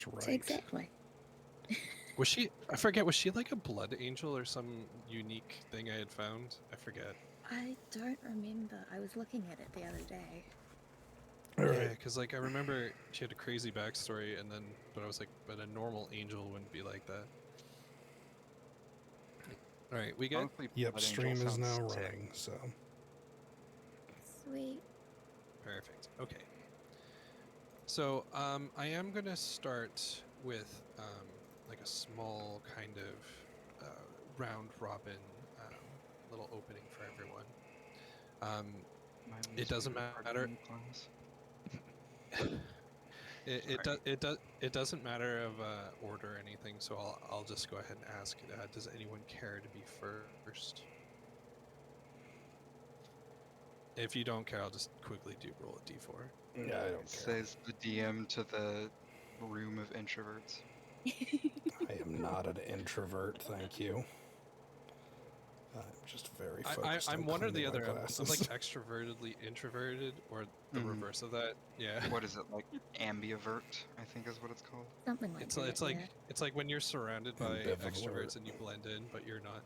Right. Exactly. Was she? I forget. Was she like a blood angel or some unique thing I had found? I forget. I don't remember. I was looking at it the other day. All Yeah, right. because like I remember she had a crazy backstory, and then but I was like, but a normal angel wouldn't be like that. All right, we good? Honestly, Yep, Blood stream Angel is now sounds sick. running, so. Sweet. Perfect. Okay. So I am gonna start with like a small kind of round robin little opening for everyone. My It doesn't favorite part of matter. new class. It doesn't matter of order or anything. So I'll just go ahead and ask. Does anyone care to be first? If you don't care, I'll just quickly roll a d4. Yeah, I don't care. Says the DM to the room of introverts. I am not an introvert, thank you. I'm just very focused I'm on one or the cleaning my other. I'm glasses. like extrovertedly introverted, or the Mhm. reverse of that. Yeah. What is it, like ambivert, I think is what it's called. Something like that. It's like it's like when you're surrounded by Ambivalent. extroverts and you blend in, but you're not.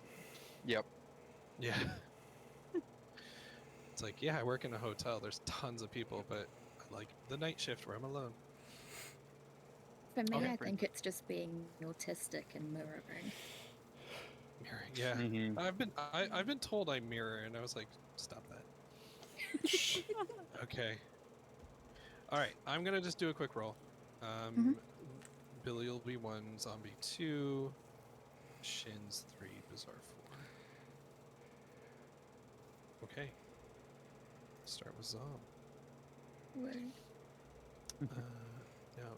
Yep. Yeah. It's like, yeah, I work in a hotel. There's tons of people, but I like the night shift where I'm alone. For me, Okay. I think it's just being autistic and mirroring. Mirroring. Yeah. Mhm. I've been told I mirror, and I was like, stop that. Okay. All right. I'm gonna just do a quick roll. Billy will be 1, Zombie 2, Shins 3, Bizarre 4. Okay. Start with Zom. Word. Now,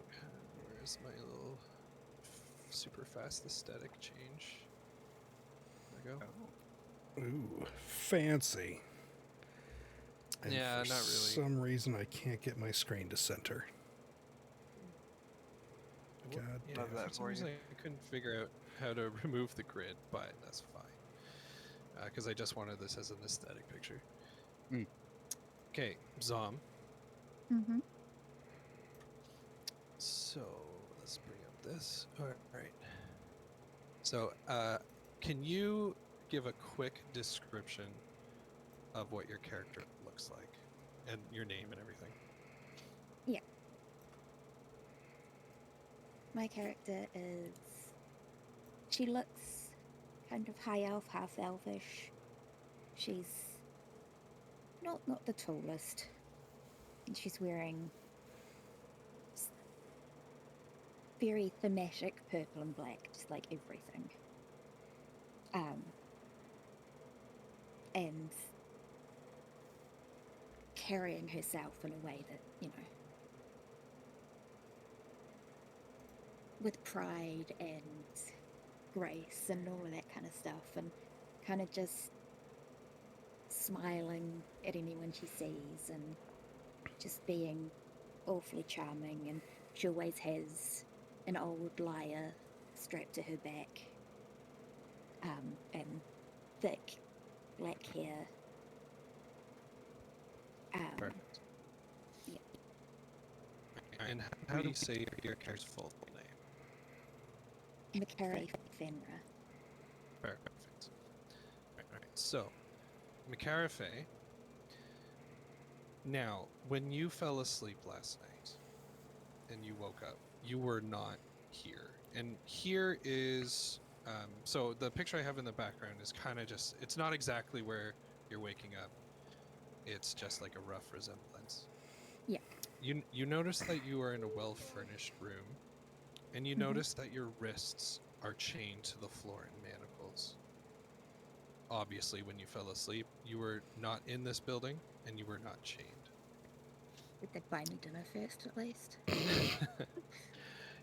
where's my little super fast aesthetic change? There we go. Oh. Ooh, fancy. And Yeah, for not really. some reason, I can't get my screen to center. God Yeah, Love damn. that for some for reason you. I couldn't figure out how to remove the grid, but that's fine. Because I just wanted this as an aesthetic picture. Mm. Okay, Zom. Mm-hmm. So let's bring up this. All right. So, can you give a quick description of what your character looks like and your name and everything? Yeah. My character is... She looks kind of high elf, half elvish. She's not the tallest. And she's wearing very thematic purple and black, just like everything. And carrying herself in a way that, you know, with pride and grace and all of that kind of stuff, and kind of just smiling at anyone she sees and just being awfully charming. And she always has an old lyre strapped to her back, and thick black hair. Perfect. Yeah. And how do you say your character's full name? Macari Fenra. Perfect. All right. So, Macarafe. Now, when you fell asleep last night and you woke up, you were not here. And here is, so the picture I have in the background is kind of just, it's not exactly where you're waking up. It's just like a rough resemblance. Yeah. You notice that you are in a well-furnished room, and you notice that your wrists are chained to the floor in manacles. Obviously, when you fell asleep, you were not in this building, and you were not chained. Did they buy me dinner first, at least?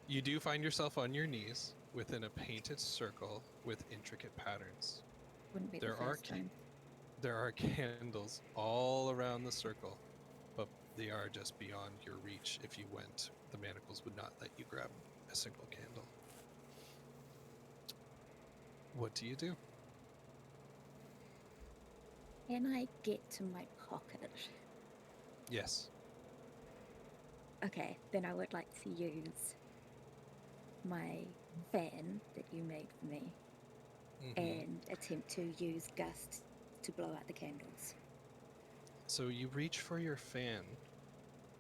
You do find yourself on your knees within a painted circle with intricate patterns. Wouldn't be the first time. There are candles all around the circle, but they are just beyond your reach. If you went, the manacles would not let you grab a single candle. What do you do? Can I get to my pocket? Yes. Okay, then I would like to use my fan that you made for me and attempt to use gust to blow out the candles. So you reach for your fan,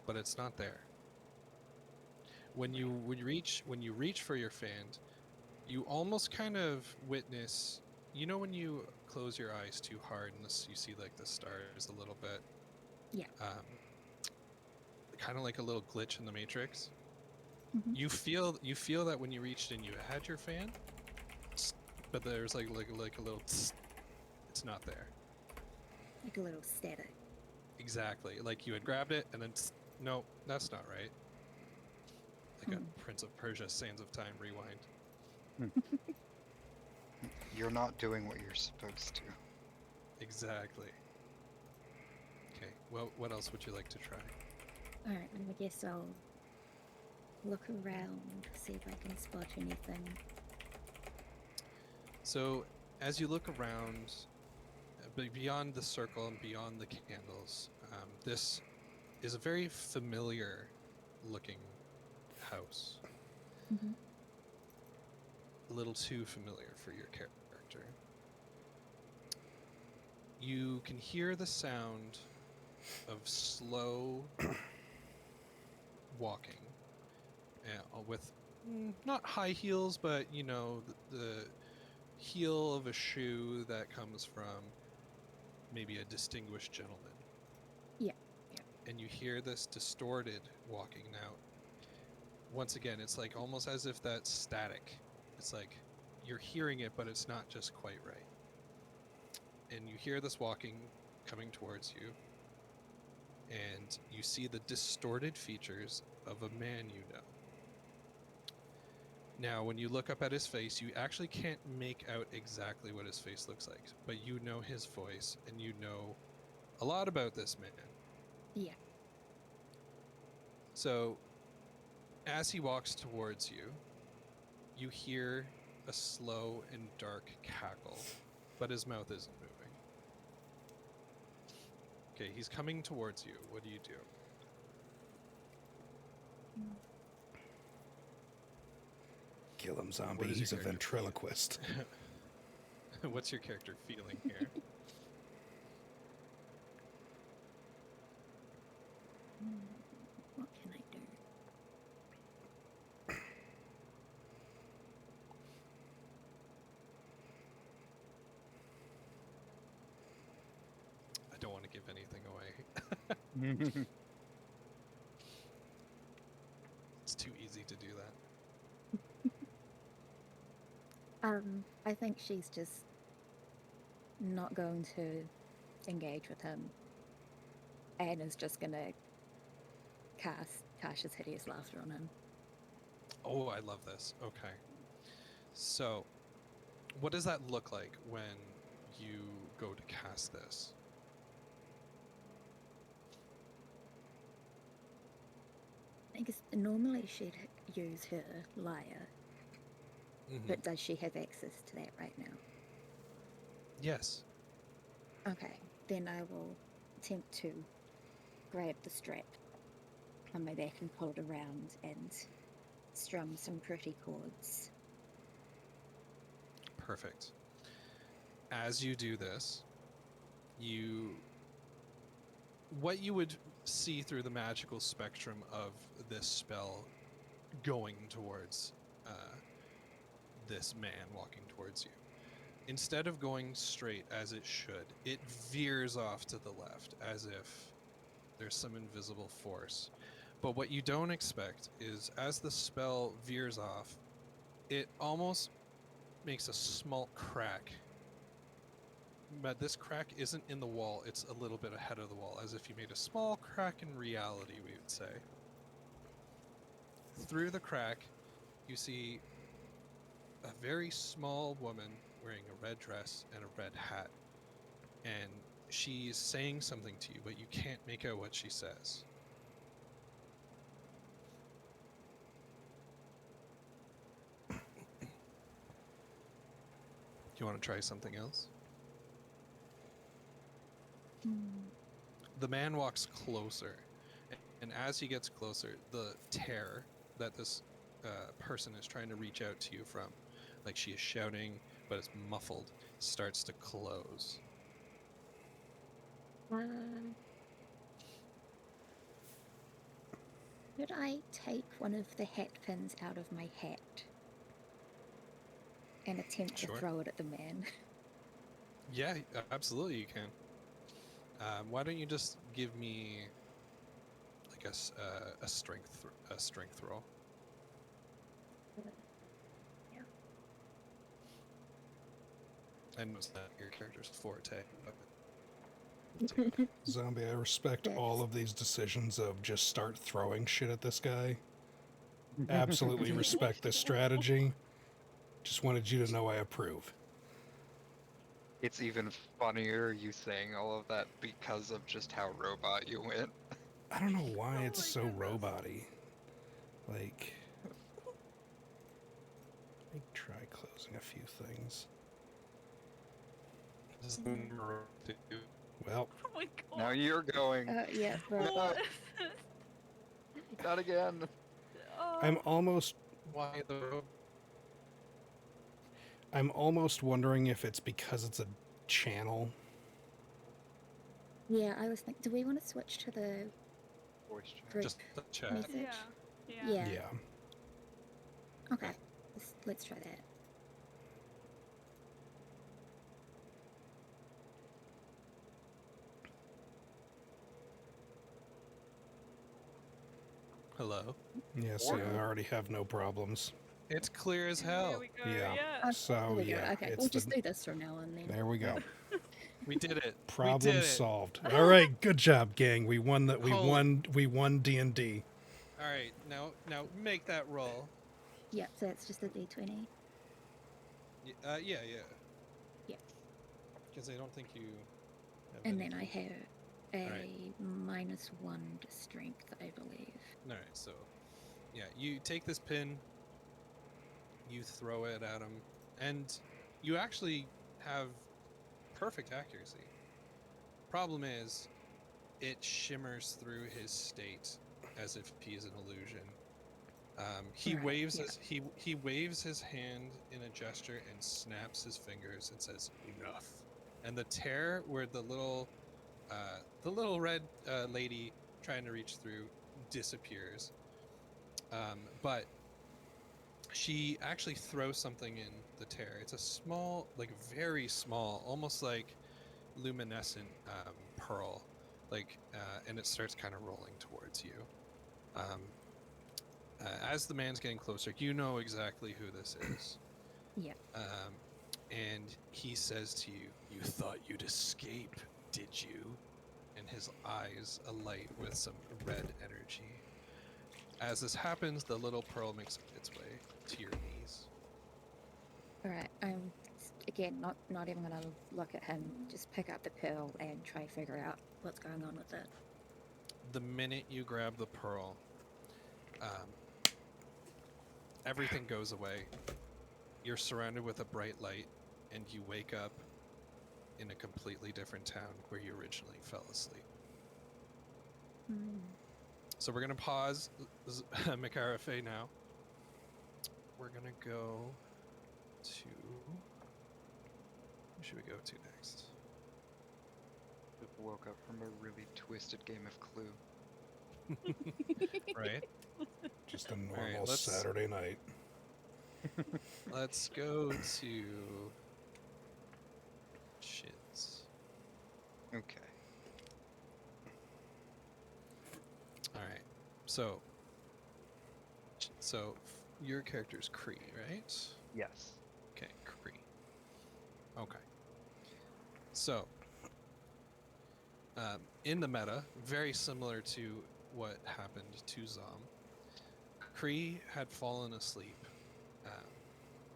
but it's not there. When you reach for your fan, you almost kind of witness. You know when you close your eyes too hard and you see like the stars a little bit. Yeah. Kind of like a little glitch in the Matrix. Mhm. You feel that when you reached and you had your fan, but there's like a little. It's not there. Like a little static. Exactly. Like you had grabbed it and then no, that's not right. Like a Prince of Persia Sands of Time rewind. You're not doing what you're supposed to. Exactly. Okay. Well, what else would you like to try? Alright, I guess I'll look around, see if I can spot anything. So, as you look around, beyond the circle and beyond the candles, this is a very familiar looking house. Mm-hmm. A little too familiar for your character. You can hear the sound of slow walking with not high heels, but you know, the heel of a shoe that comes from maybe a distinguished gentleman. Yeah. And you hear this distorted walking now. Once again, it's like almost as if that's static. It's like you're hearing it, but it's not just quite right. And you hear this walking coming towards you, and you see the distorted features of a man you know. Now, when you look up at his face, you actually can't make out exactly what his face looks like, but you know his voice, and you know a lot about this man. Yeah. So, as he walks towards you, you hear a slow and dark cackle, but his mouth isn't moving. Okay, he's coming towards you. What do you do? Kill him, zombie. What is your He's a character ventriloquist. What's your character feeling here? What can I do? I don't want to give anything away. It's too easy to do that. I think she's just not going to engage with him and is just gonna cast Tasha's Hideous Laughter on him. Oh, I love this. Okay. So, what does that look like when you go to cast this? I guess normally she'd use her lyre, but does she have access to that right now? Yes. Okay, then I will attempt to grab the strap on my back and pull it around and strum some pretty chords. Perfect. As you do this, what you would see through the magical spectrum of this spell going towards this man walking towards you. Instead of going straight as it should, it veers off to the left as if there's some invisible force. But what you don't expect is as the spell veers off, it almost makes a small crack. But this crack isn't in the wall, it's a little bit ahead of the wall, as if you made a small crack in reality, we would say. Through the crack, you see a very small woman wearing a red dress and a red hat. And she's saying something to you, but you can't make out what she says. Do you want to try something else? The man walks closer, and as he gets closer, the terror that this person is trying to reach out to you from. Like she is shouting, but it's muffled. Starts to close. Could I take one of the hat pins out of my hat and attempt Sure. to throw it at the man? Yeah, absolutely you can. Why don't you just give me, I guess, a strength roll? Yeah. And was that your character's forte? Zombie, I respect all of these decisions of just start throwing shit at this guy. Absolutely respect this strategy. Just wanted you to know I approve. It's even funnier you saying all of that because of just how robot you went. I don't know why Oh it's my so goodness. robot-y. Like, let me try closing a few things. Well, Oh my god. Now you're going. Yeah, What? Not again. I'm almost Why the rope? I'm almost wondering if it's because it's a channel. yeah, I was thinking, do we want to switch to the Voice chat. group Just the chat. message? Yeah. Yeah. Yeah. Okay, let's try that. Hello. Yeah, see, I already have no problems. It's clear as Here hell. we go. Yeah. Yeah. So, There we go. yeah, Okay, it's we'll just the- do this from now on then. There we go. We did it. Problem we did it. solved. All right, good job, gang. We won that. We Holy- won D&D. All right, now make that roll. Yeah, so it's just a d20. Yeah. Yeah. Because I don't think you. Have And any- then I have a Alright. -1 to strength, I believe. All right, so yeah, you take this pin, you throw it at him, and you actually have perfect accuracy. Problem is, it shimmers through his state as if he is an illusion. He Right, waves yeah. he waves his hand in a gesture and snaps his fingers and says enough. And the tear where the little red lady trying to reach through disappears. But she actually throws something in the tear. It's a small, like very small, almost like luminescent pearl, and it starts kind of rolling towards you. As the man's getting closer, you know exactly who this is. Yeah. And he says to you, "You thought you'd escape, did you?" And his eyes alight with some red energy. As this happens, the little pearl makes its way to your knees. Alright, I'm again not even gonna look at him, just pick up the pearl and try to figure out what's going on with it. The minute you grab the pearl, everything goes away. You're surrounded with a bright light, and you wake up in a completely different town where you originally fell asleep. So we're gonna pause Mikarafe now. We're gonna go to. Who should we go to next? Just woke up from a really twisted game of Clue. Right. Just a normal let's- Saturday night. Let's go to. Shits. Okay. All right. So your character's Cree, right? Yes. Okay, Cree. Okay. So, in the meta, very similar to what happened to Zom, Cree had fallen asleep.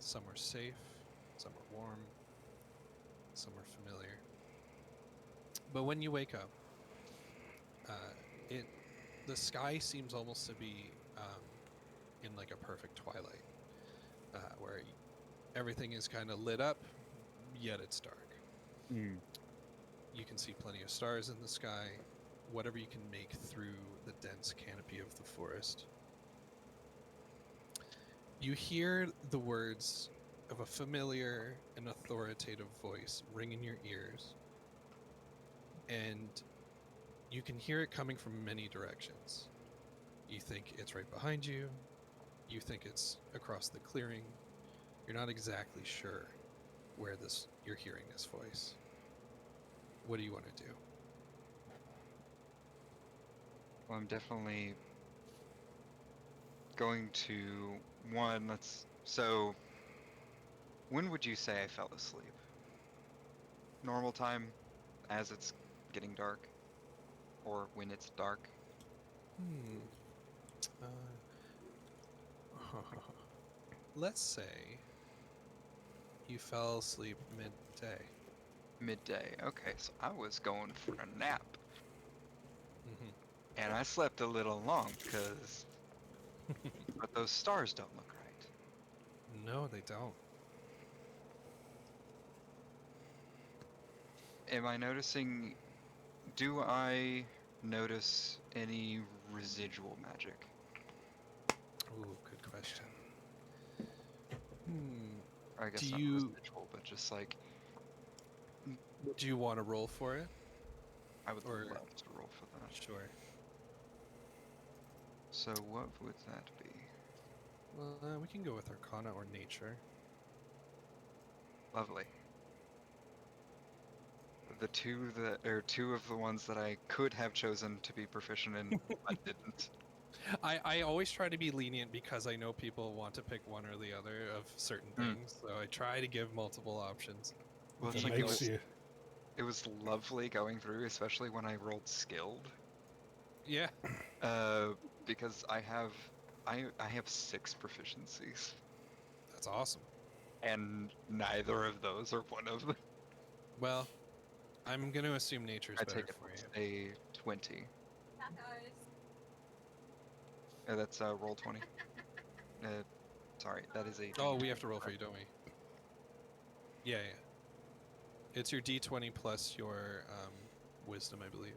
Some were safe, some were warm, some were familiar. But when you wake up, the sky seems almost to be in like a perfect twilight, where everything is kind of lit up, yet it's dark. You can see plenty of stars in the sky, whatever you can make through the dense canopy of the forest. You hear the words of a familiar and authoritative voice ring in your ears, and you can hear it coming from many directions. You think it's right behind you. You think it's across the clearing. You're not exactly sure where you're hearing this voice. What do you want to do? Well, I'm definitely going to so when would you say I fell asleep? Normal time as it's getting dark or when it's dark? Hmm. Let's say you fell asleep midday. Midday. Okay, so I was going for a nap Hmm. and I slept a little long but those stars don't look right. No, they don't. Am I noticing Do I notice any residual magic? Ooh, good question. Hmm. Or I Do guess not you residual, but just like do you want to roll for it, I would or love to roll for that. sure? So what would that be? Well, we can go with Arcana or Nature. Lovely. The two of the ones that I could have chosen to be proficient in, but didn't. I always try to be lenient because I know people want to pick one or the other of certain Mm. things, so I try to give multiple options. Well, If it's it like makes you. it was lovely going through, especially when I rolled skilled. Yeah. Uh, because I have 6 proficiencies, That's awesome. and neither of those are one of them. Well, I'm going to assume nature's I better take it for that's you. a 20. That's roll 20. Uh, sorry, that is a Oh, D20. we have to roll for you, don't we? Yeah, yeah. It's your D20 plus your wisdom, I believe.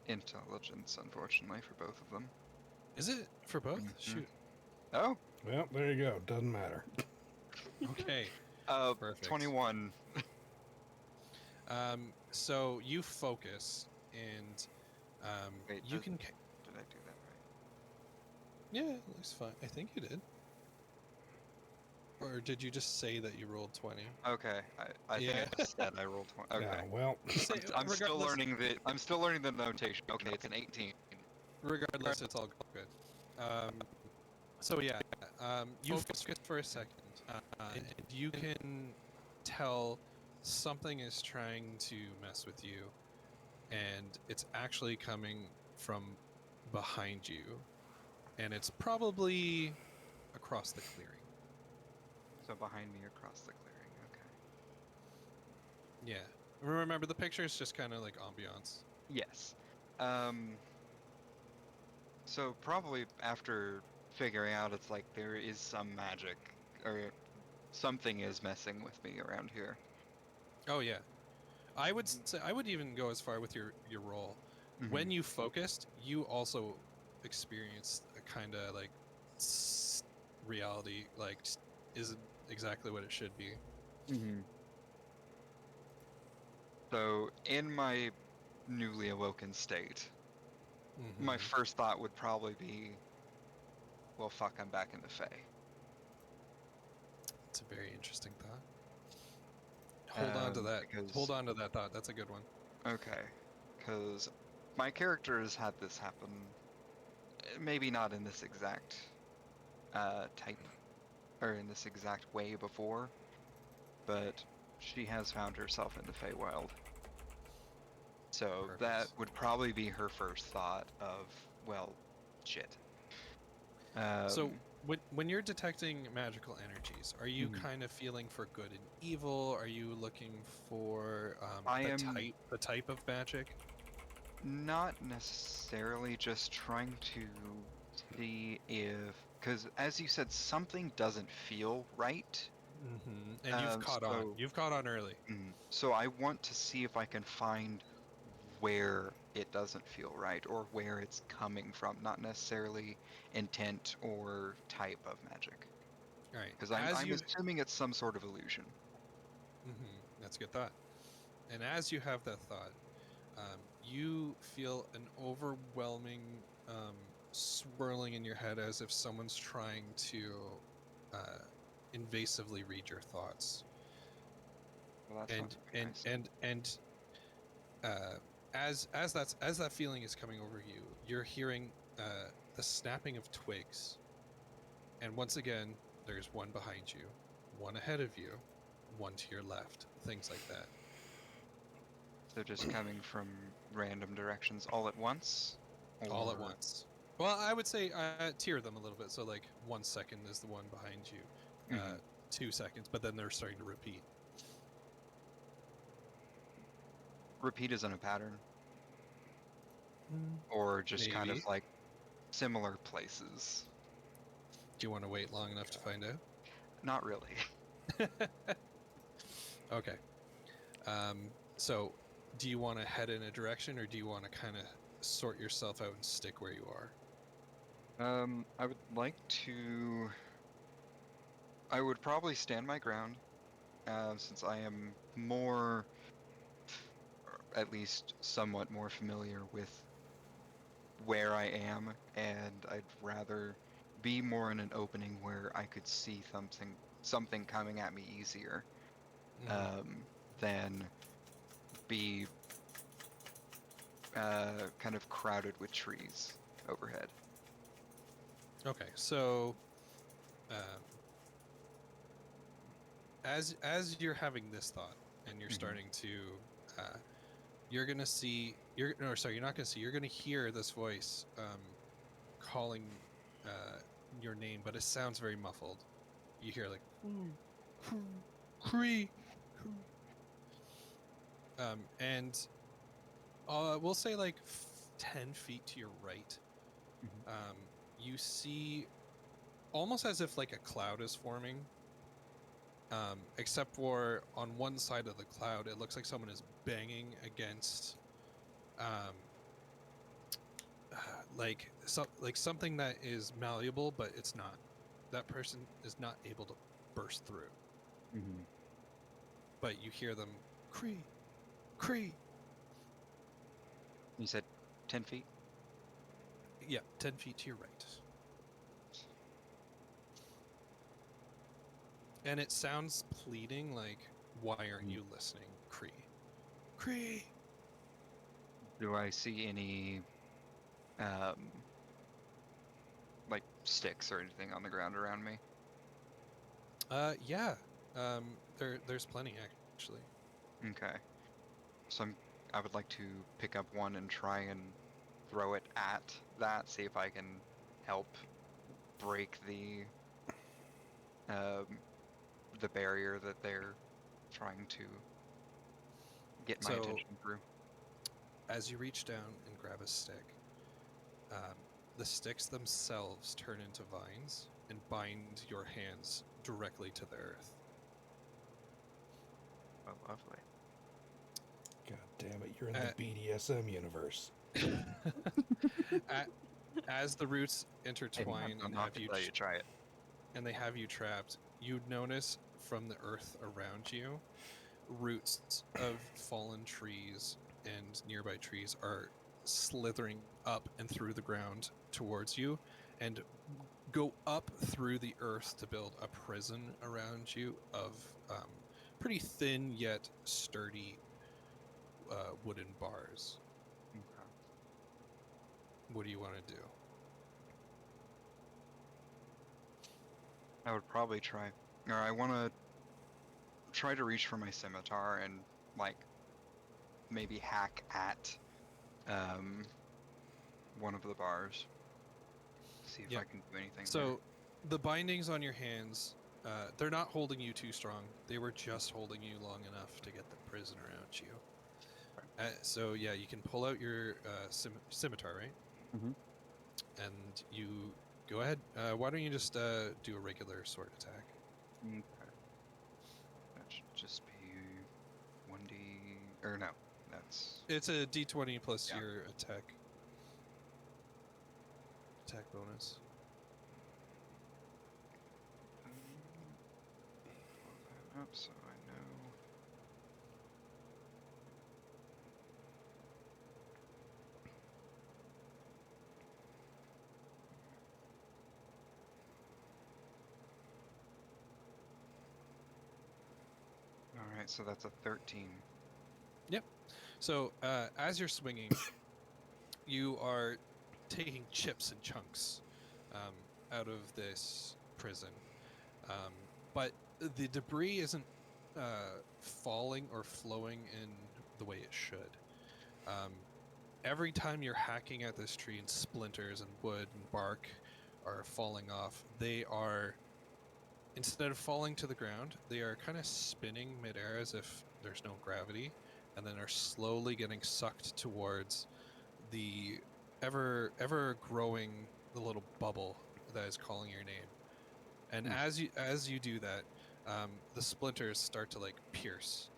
Intelligence, unfortunately, for both of them. Is it for both? Mhm. Shoot. Oh, Well, there you go. Doesn't matter. Okay. uh, Perfect. 21. So you focus and Wait, you can. did I do that Yeah, it looks fine. I think you did. Or did you just say that you rolled 20? right? Okay, I think Yeah. I just said I rolled 20. Okay, Yeah, well, Say, I'm still regardless, learning the notation. Okay, it's an 18. regardless, it's all good. So yeah, you focus for a second, and you can tell something is trying to mess with you, and it's actually coming from behind you, and it's probably across the clearing. So behind me across the clearing. Okay. Yeah. Remember, the picture is just kind of like ambiance. Yes. Um. So probably after figuring out it's like there is some magic or something is messing with me around here. Oh yeah. I would say I would even go as far with your role. Hmm. When you focused, you also experienced a kind of like reality like isn't exactly what it should be. Hmm. So in my newly awoken state, my Hmm. first thought would probably be, well, fuck, I'm back in the Fae. It's a very interesting thought. Hold on to that. Hold Because, on to that thought. That's a good one. okay, because my character has had this happen, maybe not in this exact type, or in this exact way before, but she has found herself in the Feywild. So that Perfect. would probably be her first thought of, well, shit. So Um, when you're detecting magical energies, are you mhm. kind of feeling for good and evil? Are you looking for I am the type of magic? not necessarily just trying to see if, because as you said, something doesn't feel right. And you've caught on. So, You've caught on early. so I want to see if I can find where it doesn't feel right or where it's coming from, not necessarily intent or type of magic. All right. Because As I'm you, assuming it's some sort of illusion. that's a good thought. And as you have that thought, you feel an overwhelming swirling in your head as if someone's trying to invasively read your thoughts. Well, that's not very nice. And as that feeling is coming over you, you're hearing the snapping of twigs, and once again, there's one behind you, one ahead of you, one to your left, things like that. So just coming from random directions all at once? All at Or- once. Well, I would say tier them a little bit. So like 1 second is the one behind you, Mhm. 2 seconds, but then they're starting to repeat. Repeat isn't a pattern. Or just kind of Maybe. like similar places. Do you want to wait long enough to find out? Not really. Okay. So, do you want to head in a direction, or do you want to kind of sort yourself out and stick where you are? I would like to. I would probably stand my ground, since I am more, or at least somewhat more familiar with where I am, and I'd rather be more in an opening where I could see something coming at me easier, than be kind of crowded with trees overhead. Okay, so um, as you're having this thought and you're Mhm. starting to, you're gonna see. You're not gonna see. You're gonna hear this voice calling your name, but it sounds very muffled. You hear like Cree, and we'll say like 10 feet to your right, Mhm. you see almost as if like a cloud is forming, except for on one side of the cloud it looks like someone is banging against like something that is malleable, but it's not. That person is not able to burst through, Mhm. but you hear them Cree, Cree. You said 10 feet? Yeah, 10 feet to your right. And it sounds pleading, like, why aren't you listening, Cree? Cree! Do I see any, um, like sticks or anything on the ground around me? Yeah. There's plenty, actually. Okay. So I would like to pick up one and try and throw it at that, see if I can help break um, the barrier that they're trying to get my So, attention through. as you reach down and grab a stick, the sticks themselves turn into vines and bind your hands directly to the earth. Oh, lovely. God damn it, you're in the BDSM universe. As the roots Hey, intertwine I'm and not gonna let you try it. they have you trapped, you notice from the earth around you, roots of fallen trees and nearby trees are slithering up and through the ground towards you and go up through the earth to build a prison around you of pretty thin yet sturdy wooden bars. Okay. What do you want to do? I would probably try, or I want to try to reach for my scimitar and like maybe hack at um one of the bars. See if Yeah. I can do anything there. So the bindings on your hands, they're not holding you too strong. They were just holding you long enough to get the prison around you. So yeah, you can pull out your scimitar, right? Mm-hmm. And you go ahead. Why don't you just do a regular sword attack? Okay. That should just be 1d, or no, that's It's a d20 plus yeah. your attack bonus. up so I know. All right, so that's a 13. So as you're swinging, you are taking chips and chunks out of this prison, um, but the debris isn't falling or flowing in the way it should. Um, every time you're hacking at this tree and splinters and wood and bark are falling off, they are, instead of falling to the ground, they are kind of spinning midair as if there's no gravity, and then are slowly getting sucked towards the ever growing the little bubble that is calling your name. And Hmm. as you do that, the splinters start to like pierce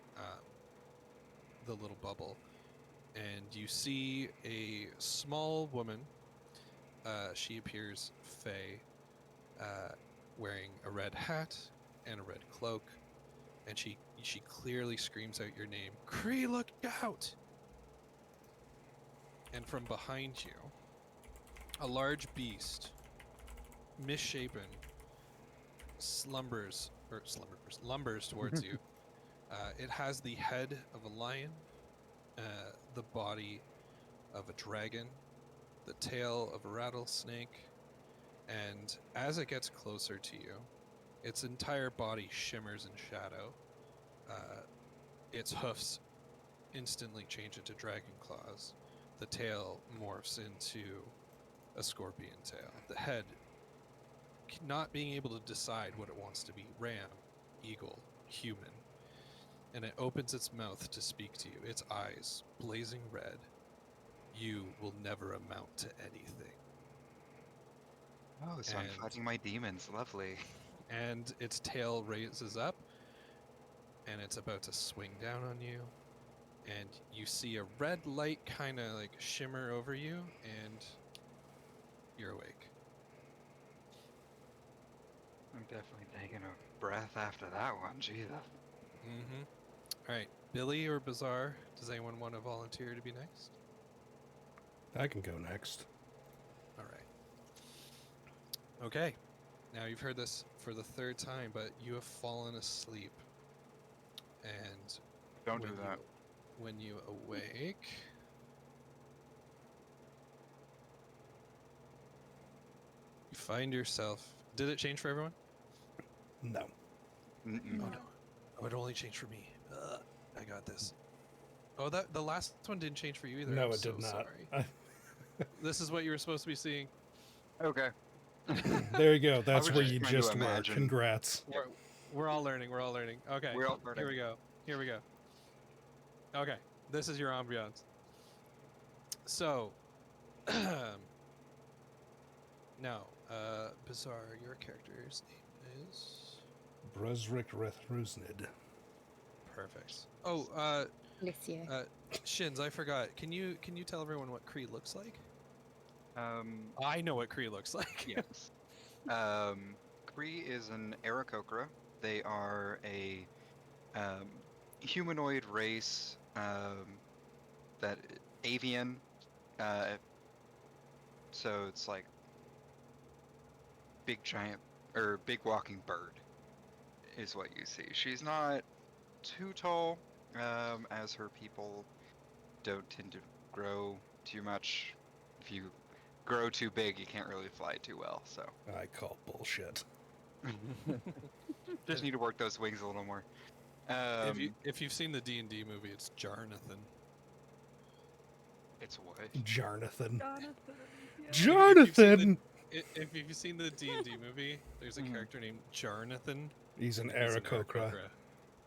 the little bubble, and you see a small woman. She appears fey, uh, wearing a red hat and a red cloak, and she clearly screams out your name, "Kree, look out!" And from behind you, a large beast, misshapen, lumbers towards you. It has the head of a lion, the body of a dragon, the tail of a rattlesnake, and as it gets closer to you, its entire body shimmers in shadow. Uh, its hoofs instantly change into dragon claws. The tail morphs into a scorpion tail. The head, not being able to decide what it wants to be, ram, eagle, human. And it opens its mouth to speak to you, its eyes blazing red. You will never amount to anything. Oh, so I'm And fighting my demons. Lovely. and its tail raises up, and it's about to swing down on you. And you see a red light kind of like shimmer over you, and you're awake. I'm definitely taking a breath after that one. Jesus. Mm-hmm. All right, Billy or Bazaar, does anyone want to volunteer to be next? I can go next. All right. Okay. Now you've heard this for the third time, but you have fallen asleep. And Don't do that. when you awake, you find yourself. Did it change for everyone? No. Mm-mm. Oh no. Oh, it only changed for me. I got this. Oh, that the last one didn't change for you either. No, I'm it so did not. sorry. This is what you were supposed to be seeing. Okay. There you go. I That's was where just you trying to just were. imagine. Congrats. Yep. We're all learning. We're all learning. Okay. We're all learning. Here we go. Here we go. Okay. This is your ambiance. So, now, Bizarre, your character's name is Bruzrik Rethrusnid. perfect. Oh, Bless you. Shins, I forgot. Can you tell everyone what Kree looks like? Um, I know what Kree looks like. yes. Kree is an Aarakocra. They are a humanoid race that avian. Uh, so it's like big giant or big walking bird is what you see. She's not too tall, as her people don't tend to grow too much. If you grow too big, you can't really fly too well. So I call bullshit. just need to work those wings a little more. If you've seen the D&D movie, it's Jarnathan. It's what? Jarnathan. If Jonathan! If you've seen the D&D movie, there's a Mhm. character named Jarnathan. He's an He's an Aarakocra.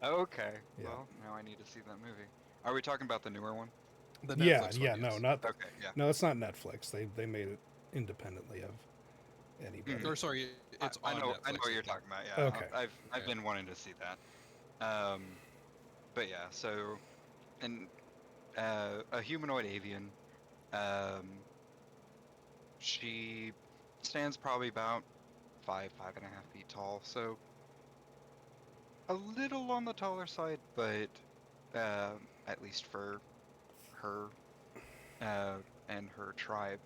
Okay. Yeah. Well, now I need to see that movie. Are we talking about the newer one? The Yeah, Netflix yeah, one, no, yes. not Okay, yeah. no, it's not Netflix. They made it independently of anybody. Or sorry, it's I on know Netflix. I know what you're talking about. Yeah. Okay. I've Okay. been wanting to see that. But yeah. So, and a humanoid avian. She stands probably about 5.5 feet tall. So a little on the taller side, but at least for her and her tribe.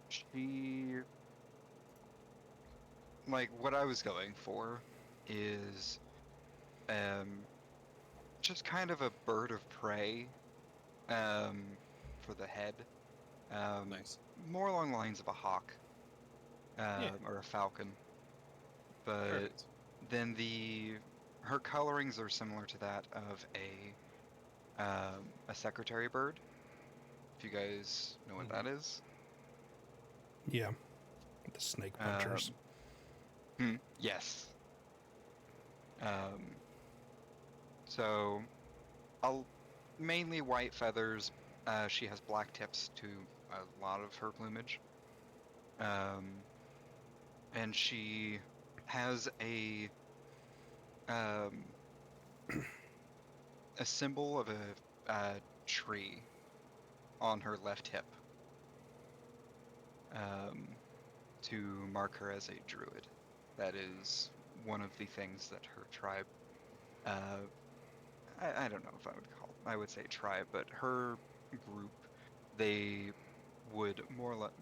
She like what I was going for is um just kind of a bird of prey for the head. Nice. More along the lines of a hawk Yeah. or a falcon, but Perfect. then her colorings are similar to that of a secretary bird. If you guys know what that is. Yeah, the snake punchers. Yes. Um, so I'll mainly white feathers. She has black tips to a lot of her plumage. And she has um, a symbol of a tree on her left hip to mark her as a druid. That is one of the things that her tribe. Uh, I don't know if I would say tribe, but her group, they would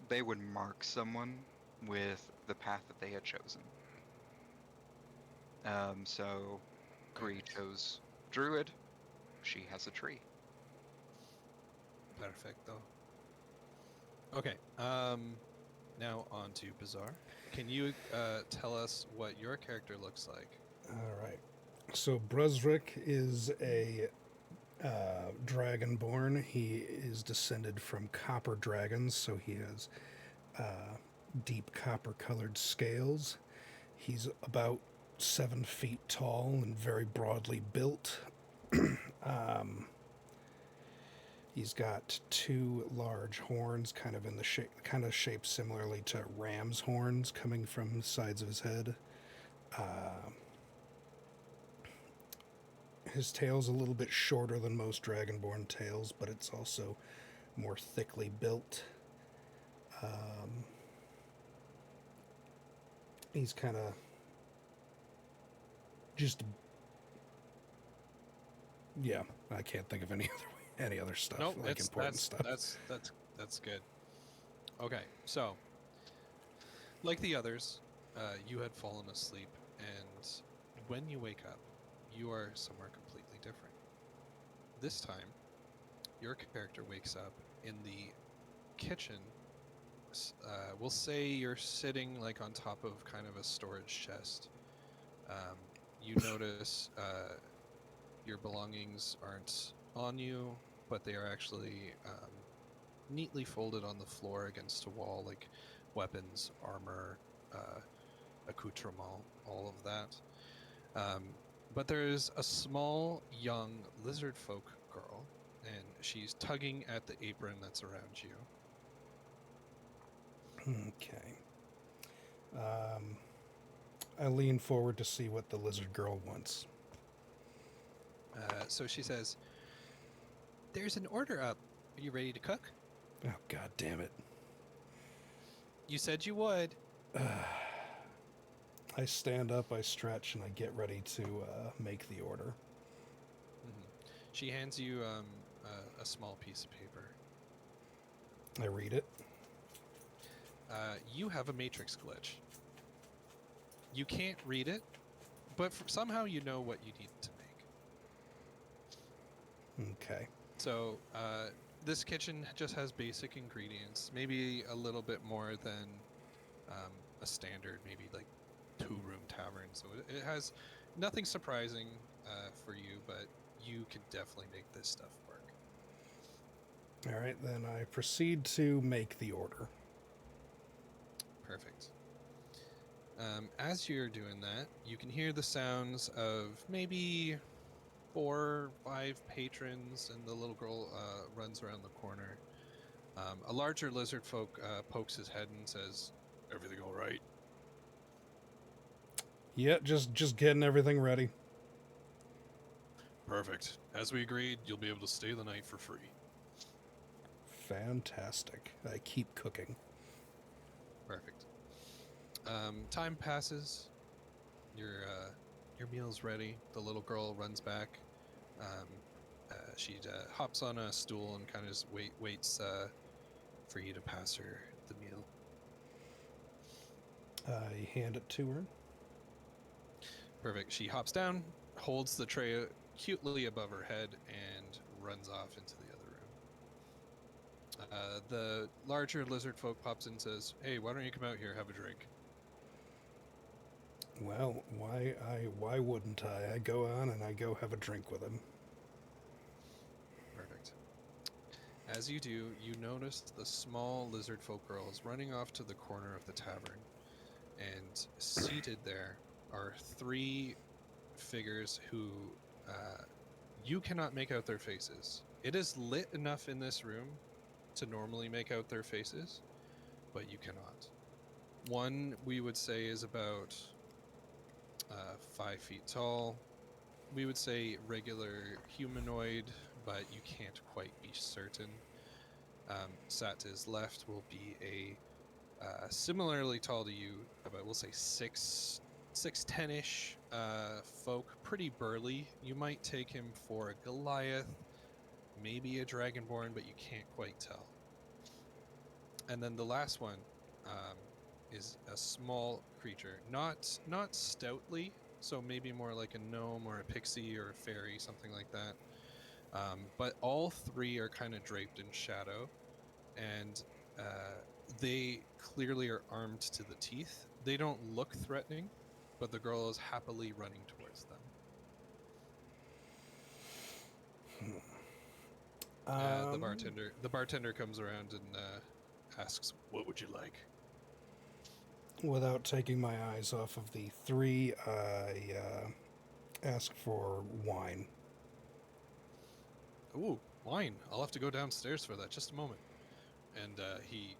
they would mark someone with the path that they had chosen. So Very Gree nice. chose druid. She has a tree. Perfecto. Okay. Now on to Bizarre. Can you tell us what your character looks like? All right. So Bruzrick is a dragonborn. He is descended from copper dragons, so he has deep copper-colored scales. He's about 7 feet tall and very broadly built. He's got two large horns, kind of in the kind of shaped similarly to ram's horns, coming from the sides of his head. His tail's a little bit shorter than most dragonborn tails, but it's also more thickly built. He's kind of just, yeah. I can't think of any other stuff No, like it's important stuff. that's good. Okay, so like the others, you had fallen asleep, and when you wake up, you are somewhere completely different. This time, your character wakes up in the kitchen. We'll say you're sitting like on top of kind of a storage chest. You notice your belongings aren't on you, but they are actually neatly folded on the floor against a wall, like weapons, armor, accoutrement, all of that. But there's a small, young lizard folk girl, and she's tugging at the apron that's around you. Okay. I lean forward to see what the lizard girl wants. So she says, "There's an order up. Are you ready to cook? Oh, God damn it. You said you would." I stand up, I stretch, and I get ready to make the order. She hands you a small piece of paper. I read it. You have a matrix glitch. You can't read it, but somehow you know what you need to make. Okay. So this kitchen just has basic ingredients, maybe a little bit more than a standard, maybe like 2-room tavern. So it has nothing surprising for you, but you could definitely make this stuff work. All right, then I proceed to make the order. Perfect. As you're doing that, you can hear the sounds of maybe 4 or 5 patrons, and the little girl runs around the corner. A larger lizard folk pokes his head and says, "Everything all right?" Yeah, just getting everything ready. Perfect. As we agreed, you'll be able to stay the night for free. Fantastic. I keep cooking. Perfect. Time passes. Your meal's ready. The little girl runs back. She hops on a stool and kind of just waits for you to pass her the meal. I hand it to her. Perfect. She hops down, holds the tray cutely above her head, and runs off into the other room. The larger lizard folk pops in and says, "Hey, why don't you come out here, have a drink?" Well, why wouldn't I? I go on and I go have a drink with him. Perfect. As you do, you notice the small lizard folk girl is running off to the corner of the tavern, and seated there are three figures who you cannot make out their faces. It is lit enough in this room to normally make out their faces, but you cannot. One we would say is about 5 feet tall. We would say regular humanoid, but you can't quite be certain. Sat to his left will be a similarly tall to you, about we'll say 6'10" folk, pretty burly. You might take him for a Goliath, maybe a Dragonborn, but you can't quite tell. And then the last one is a small creature, not stoutly, so maybe more like a gnome or a pixie or a fairy, something like that. But all three are kind of draped in shadow, and they clearly are armed to the teeth. They don't look threatening, but the girl is happily running towards them. The bartender comes around and asks, "What would you like?" Without taking my eyes off of the three, I ask for wine. "Ooh, wine! I'll have to go downstairs for that. Just a moment." And he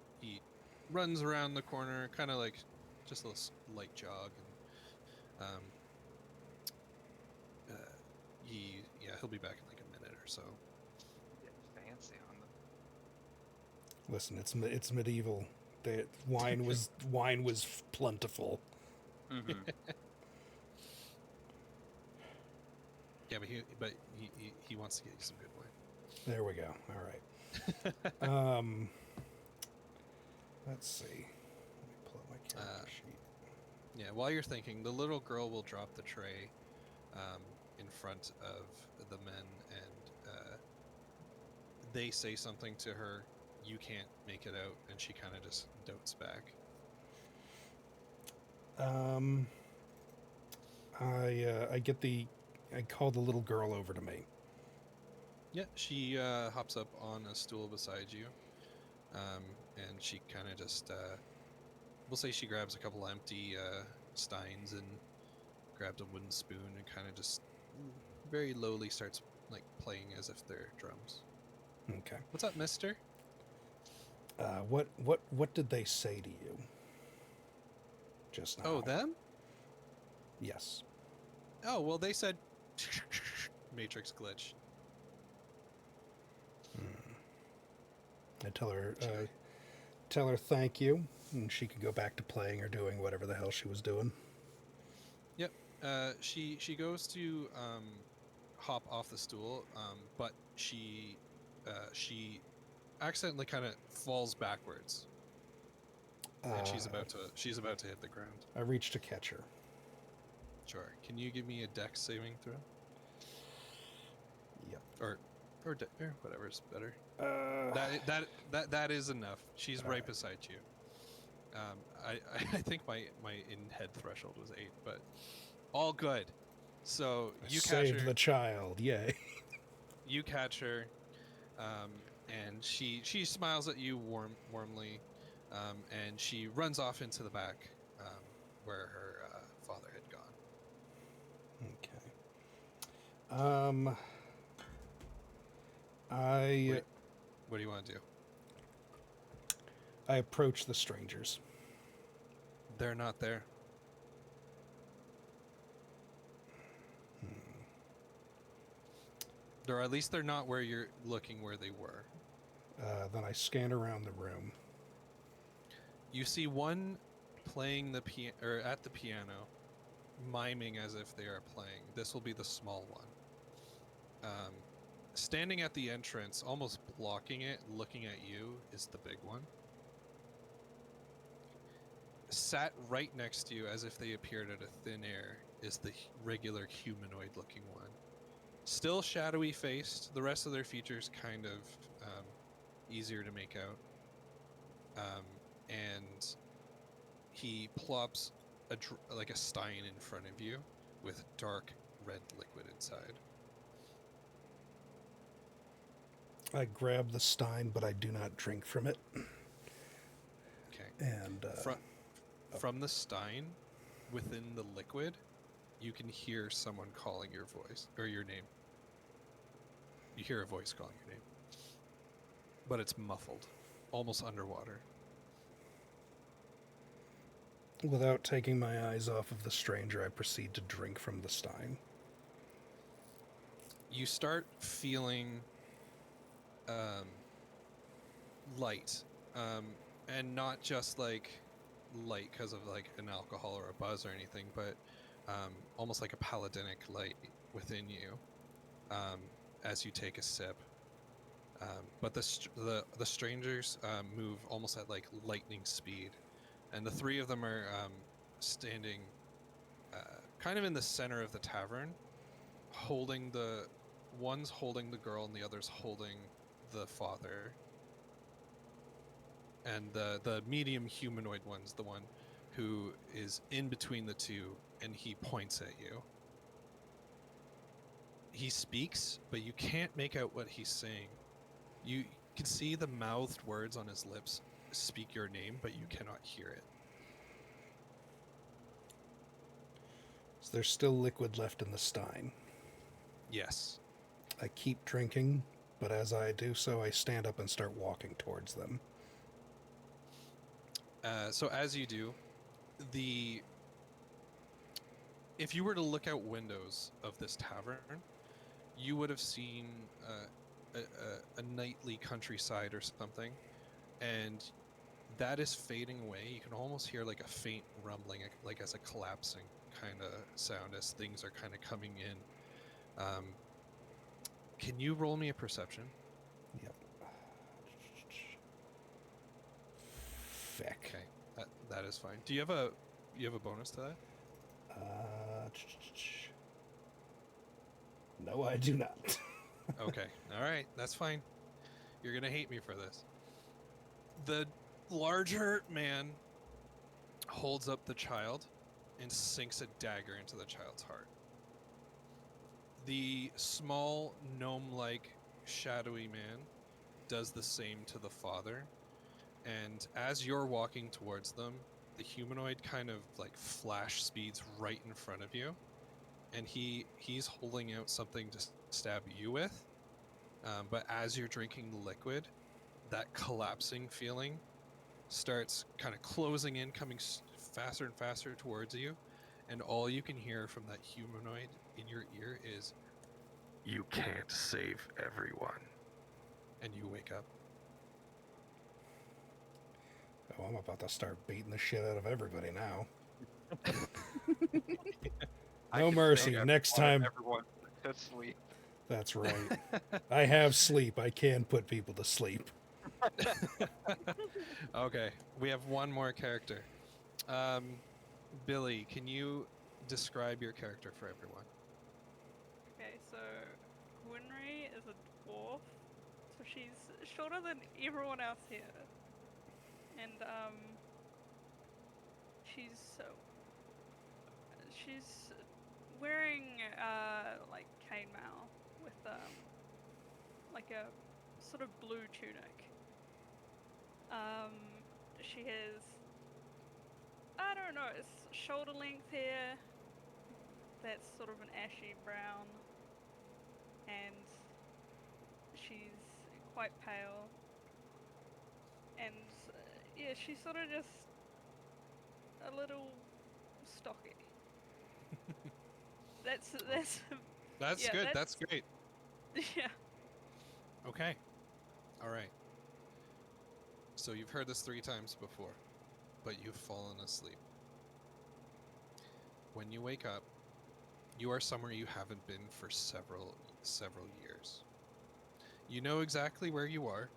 runs around the corner, kind of like just a light jog, and he'll be back in like a minute or so. Get fancy on them. Listen, it's medieval. Wine was plentiful. Mm-hmm. Yeah, but he wants to get you some good wine. There we go. All right. Let's see. Let me pull up my character sheet. Yeah, while you're thinking, the little girl will drop the tray in front of the men, and they say something to her. You can't make it out, and she kind of just dotes back. I call the little girl over to me. Yeah, she hops up on a stool beside you, and she kind of just, we'll say she grabs a couple empty steins and grabs a wooden spoon and kind of just very lowly starts like playing as if they're drums. Okay. What's up, mister? What did they say to you just now? Oh, them? Yes. Oh, well, they said Matrix glitch. I tell her thank you, and she could go back to playing or doing whatever the hell she was doing. Yep. She goes to hop off the stool, but she accidentally kind of falls backwards, and she's about to hit the ground. I reach to catch her. Sure. Can you give me a dex saving throw? Yep. Or whatever's better. That is enough. She's right beside you. I think my in-head threshold was 8, but all good. So you catch saved her. the child. Yay. You catch her, and she smiles at you warmly, and she runs off into the back, where her father had gone. Okay. What do you want to do? I approach the strangers. They're not there. Or at least they're not where you're looking where they were. Then I scan around the room. You see one playing the or at the piano, miming as if they are playing. This will be the small one. Standing at the entrance, almost blocking it, looking at you, is the big one. Sat right next to you, as if they appeared out of thin air, is the regular humanoid-looking one. Still shadowy faced. The rest of their features kind of easier to make out. And he plops like a stein in front of you with dark red liquid inside. I grab the stein, but I do not drink from it. Okay. And From the stein, within the liquid, you can hear someone calling your voice or your name. You hear a voice calling your name, but it's muffled, almost underwater. without taking my eyes off of the stranger, I proceed to drink from the stein. You start feeling light, and not just like light because of like an alcohol or a buzz or anything, but almost like a paladinic light within you as you take a sip. But the strangers move almost at like lightning speed, and the three of them are standing kind of in the center of the tavern, holding one's holding the girl and the other's holding the father. And the medium humanoid one's the one who is in between the two, and he points at you. He speaks, but you can't make out what he's saying. You can see the mouthed words on his lips speak your name, but you cannot hear it. So there's still liquid left in the stein. Yes. I keep drinking, but as I do so, I stand up and start walking towards them. So as you do, if you were to look out windows of this tavern, you would have seen a nightly countryside or something, and that is fading away. You can almost hear like a faint rumbling, like as a collapsing kind of sound as things are kind of coming in. Can you roll me a perception? Yep. Feck. Okay, that is fine. Do you have a bonus to that? No, I do not. Okay, all right, that's fine. You're gonna hate me for this. The larger man holds up the child and sinks a dagger into the child's heart. The small gnome-like shadowy man does the same to the father, and as you're walking towards them, the humanoid kind of like flash speeds right in front of you, and he's holding out something to stab you with, but as you're drinking the liquid, that collapsing feeling starts kind of closing in, coming faster and faster towards you, and all you can hear from that humanoid in your ear is, "You can't save everyone," and you wake up. Oh, I'm about to start beating the shit out of everybody now. No mercy. Next time. Everyone to sleep. That's right. I have sleep. I can put people to sleep. Okay, we have one more character. Billy, can you describe your character for everyone? Okay, so Gwynry is a dwarf, so she's shorter than everyone else here, and she's wearing like chainmail with like a sort of blue tunic. She has, I don't know, it's shoulder length hair that's sort of an ashy brown, and she's quite pale, and yeah, she's sort of just a little stocky. That's That's yeah, good. That's great. yeah. Okay. All right. So you've heard this 3 times before. but you've fallen asleep. When you wake up, you are somewhere you haven't been for several years. You know exactly where you are.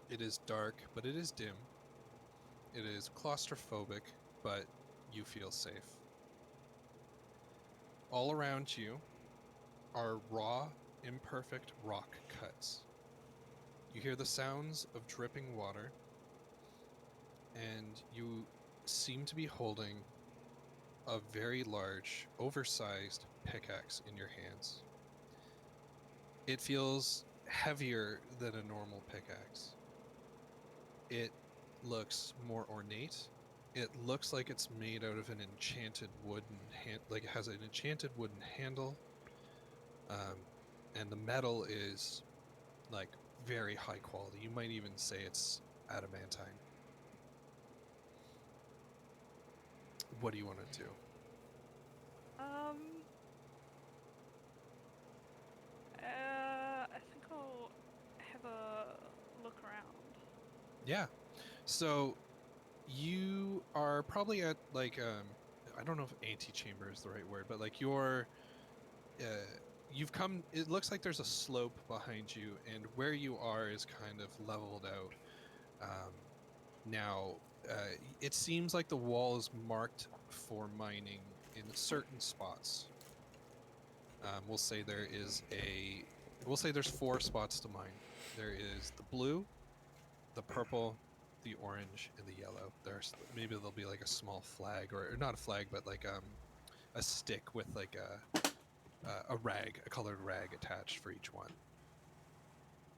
It is dark, but it is dim. It is claustrophobic, but you feel safe. All around you are raw, imperfect rock cuts. You hear the sounds of dripping water, and you seem to be holding a very large, oversized pickaxe in your hands. It feels heavier than a normal pickaxe. It looks more ornate. It looks like it's made out of an enchanted wooden like it has an enchanted wooden handle. And the metal is like very high quality. You might even say it's adamantine. What do you want to do? I think I'll have a look around. Yeah. So you are probably at like I don't know if antechamber is the right word, but like you've come, it looks like there's a slope behind you, and where you are is kind of leveled out. Now it seems like the wall is marked for mining in certain spots. We'll say there's 4 spots to mine. There is the blue, the purple, the orange, and the yellow. Maybe there'll be like a small flag, or not a flag, but like a stick with like a colored rag attached for each one.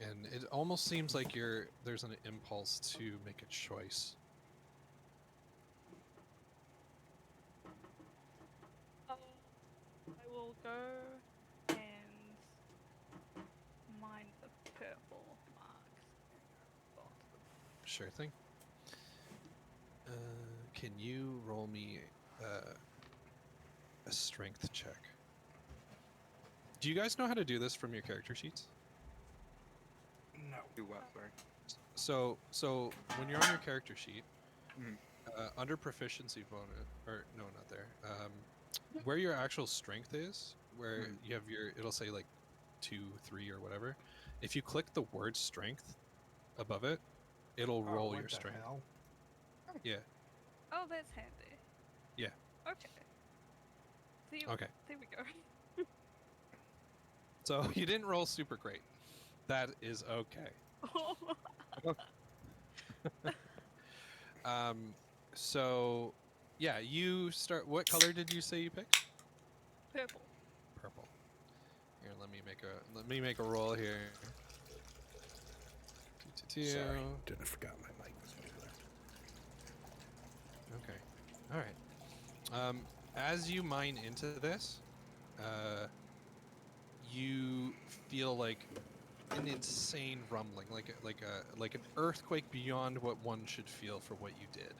And it almost seems like there's an impulse to make a choice. I will go and mine the purple marks. Spot. Sure thing. Can you roll me a strength check? Do you guys know how to do this from your character sheets? No. Do what? Sorry. So when you're on your character sheet, Mhm. under proficiency bonus, or no, not there. Where your actual strength is, where Mhm. you have it'll say like 2, 3, or whatever. If you click the word strength above it, it'll Oh, roll what your the strength. hell? Yeah. Oh, that's handy. Yeah. Okay. Okay. There we go. So you didn't roll super great. That is okay. So yeah, you start. What color did you say you picked? Purple. Purple. Here, let me make a roll here. Sorry, didn't forgot my mic was muted. Okay. All right. As you mine into this, you feel like an insane rumbling, like an earthquake beyond what one should feel for what you did.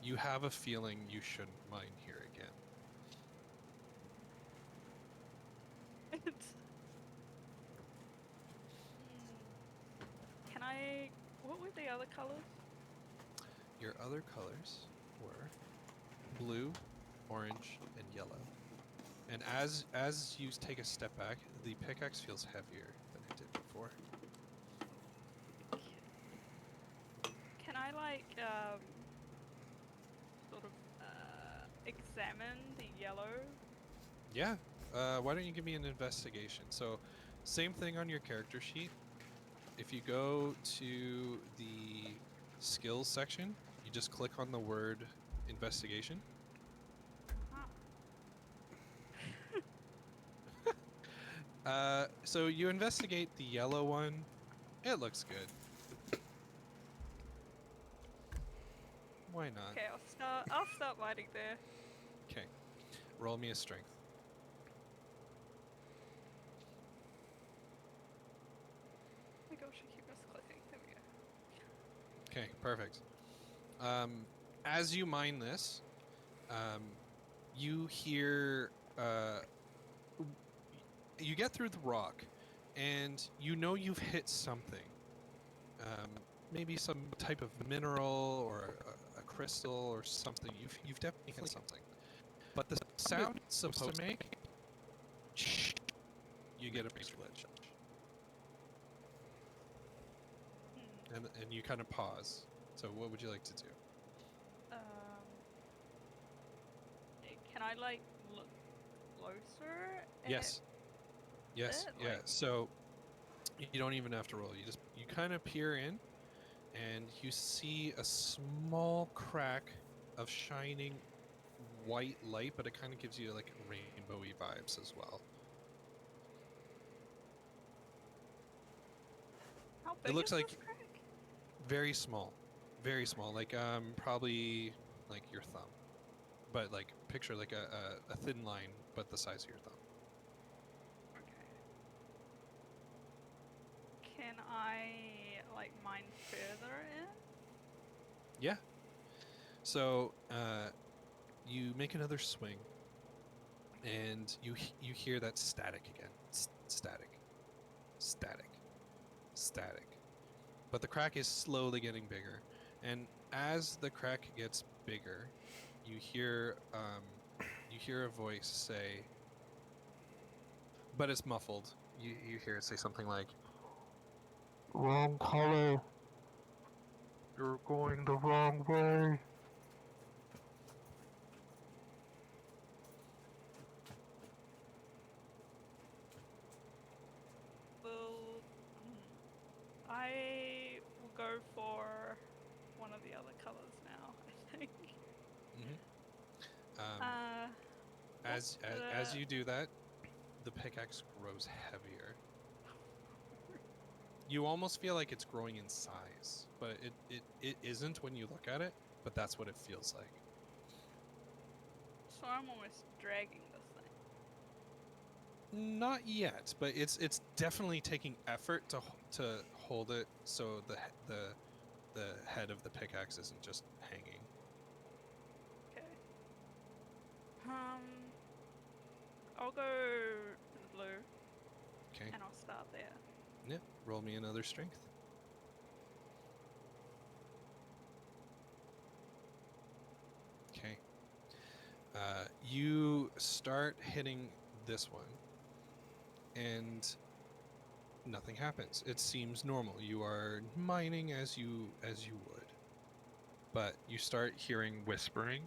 You have a feeling you shouldn't mine here again. Can I? What were the other colors? Your other colors were blue, orange, and yellow. And as you take a step back, the pickaxe feels heavier than it did before. Can I sort of examine the yellow? Yeah. Why don't you give me an investigation? So, same thing on your character sheet. If you go to the skills section, you just click on the word investigation. So you investigate the yellow one. It looks good. Why not? Okay, I'll start mining there. Okay. Roll me a strength. Oh my gosh, I keep misclicking. There we go. Okay, perfect. As you mine this, you hear you get through the rock, and you know you've hit something. maybe some type of mineral or a crystal or something. You've definitely hit something. But the sound it's supposed to make, you get a big glitch. And you kind of pause. So what would you like to do? Can I like look closer? Yes. Yes. it, Yeah. like- So you don't even have to roll. You kind of peer in, and you see a small crack of shining white light, but it kind of gives you like rainbowy vibes as well. How big looks is like- this crack? Very small, like probably like your thumb, but like picture like a thin line, but the size of your thumb. Okay. Can I like mine further in? Yeah. So you make another swing, and you hear that static again. Static, static, static. But the crack is slowly getting bigger, and as the crack gets bigger, you hear a voice say, but it's muffled. You hear it say something like, "Wrong color. You're going the wrong way." Well, I will go for one of the other colors now, I think. Mm-hmm. As the- you do that, the pickaxe grows heavier. You almost feel like it's growing in size, but it isn't when you look at it, but that's what it feels like. So I'm almost dragging this thing. Not yet, but it's definitely taking effort to hold it so the head of the pickaxe isn't just hanging. Okay. I'll go to the blue Okay. and I'll start there. Yeah. Roll me another strength. Okay. You start hitting this one, and nothing happens. It seems normal. You are mining as you would, but you start hearing whispering,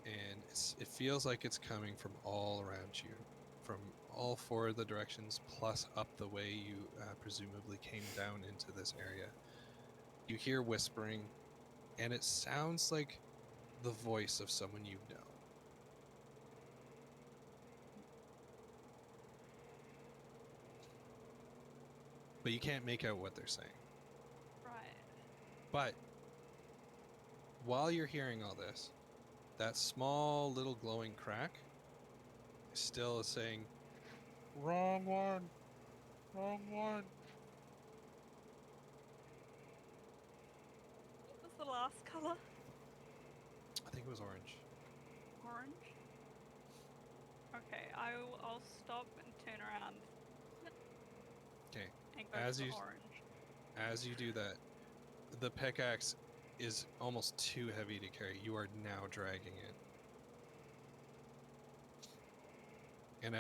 and it feels like it's coming from all around you, from all four of the directions, plus up the way you presumably came down into this area. You hear whispering, and it sounds like the voice of someone you know. But you can't make out what they're saying. Right. But while you're hearing all this, that small little glowing crack still is saying, "Wrong one, wrong one." What was the last color? I think it was orange. Orange? Okay, I'll stop and turn around Okay. and go As for you orange. as you do that, the pickaxe is almost too heavy to carry. You are now dragging it. And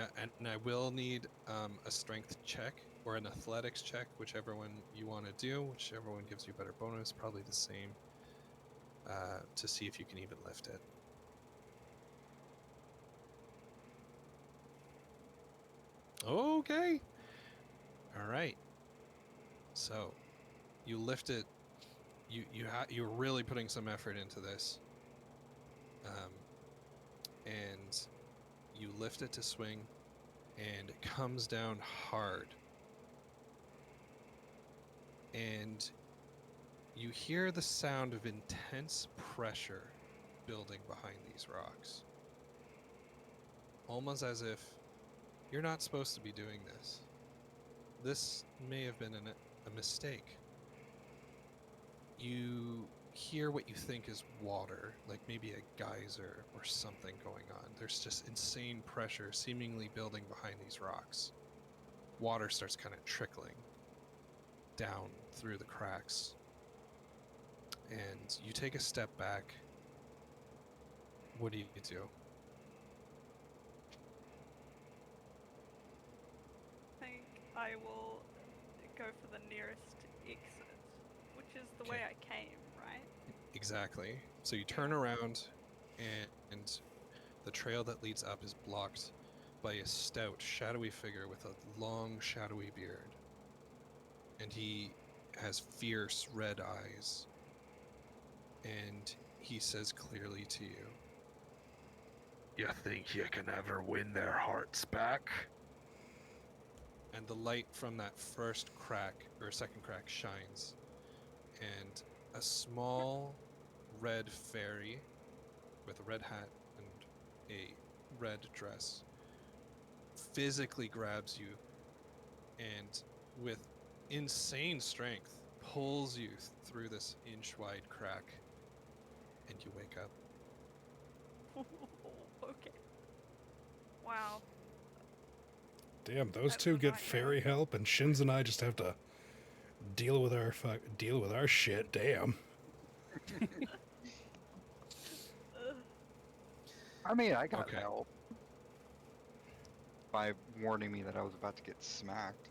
I will need a strength check or an athletics check, whichever one you want to do, whichever one gives you better bonus, probably the same, to see if you can even lift it. Okay. All right. So, you lift it. You're really putting some effort into this. And you lift it to swing, and it comes down hard. And you hear the sound of intense pressure building behind these rocks. Almost as if you're not supposed to be doing this. This may have been a mistake. You hear what you think is water, like maybe a geyser or something going on. There's just insane pressure seemingly building behind these rocks. Water starts kind of trickling down through the cracks. And you take a step back. What do you do? I think I will go for the nearest exit, which is the way Okay. I came, right? Exactly. So you turn around, and the trail that leads up is blocked by a stout, shadowy figure with a long, shadowy beard. And he has fierce red eyes. And he says clearly to you, "You think you can ever win their hearts back?" And the light from that first crack, or second crack, shines. And a small red fairy with a red hat and a red dress physically grabs you and, with insane strength, pulls you through this inch-wide crack, and you wake up. Okay. Wow. Damn, those That was two a get nightmare. fairy help, and Shins and I just have to deal with our shit. Damn. Ugh. I mean, I got Okay. help by warning me that I was about to get smacked.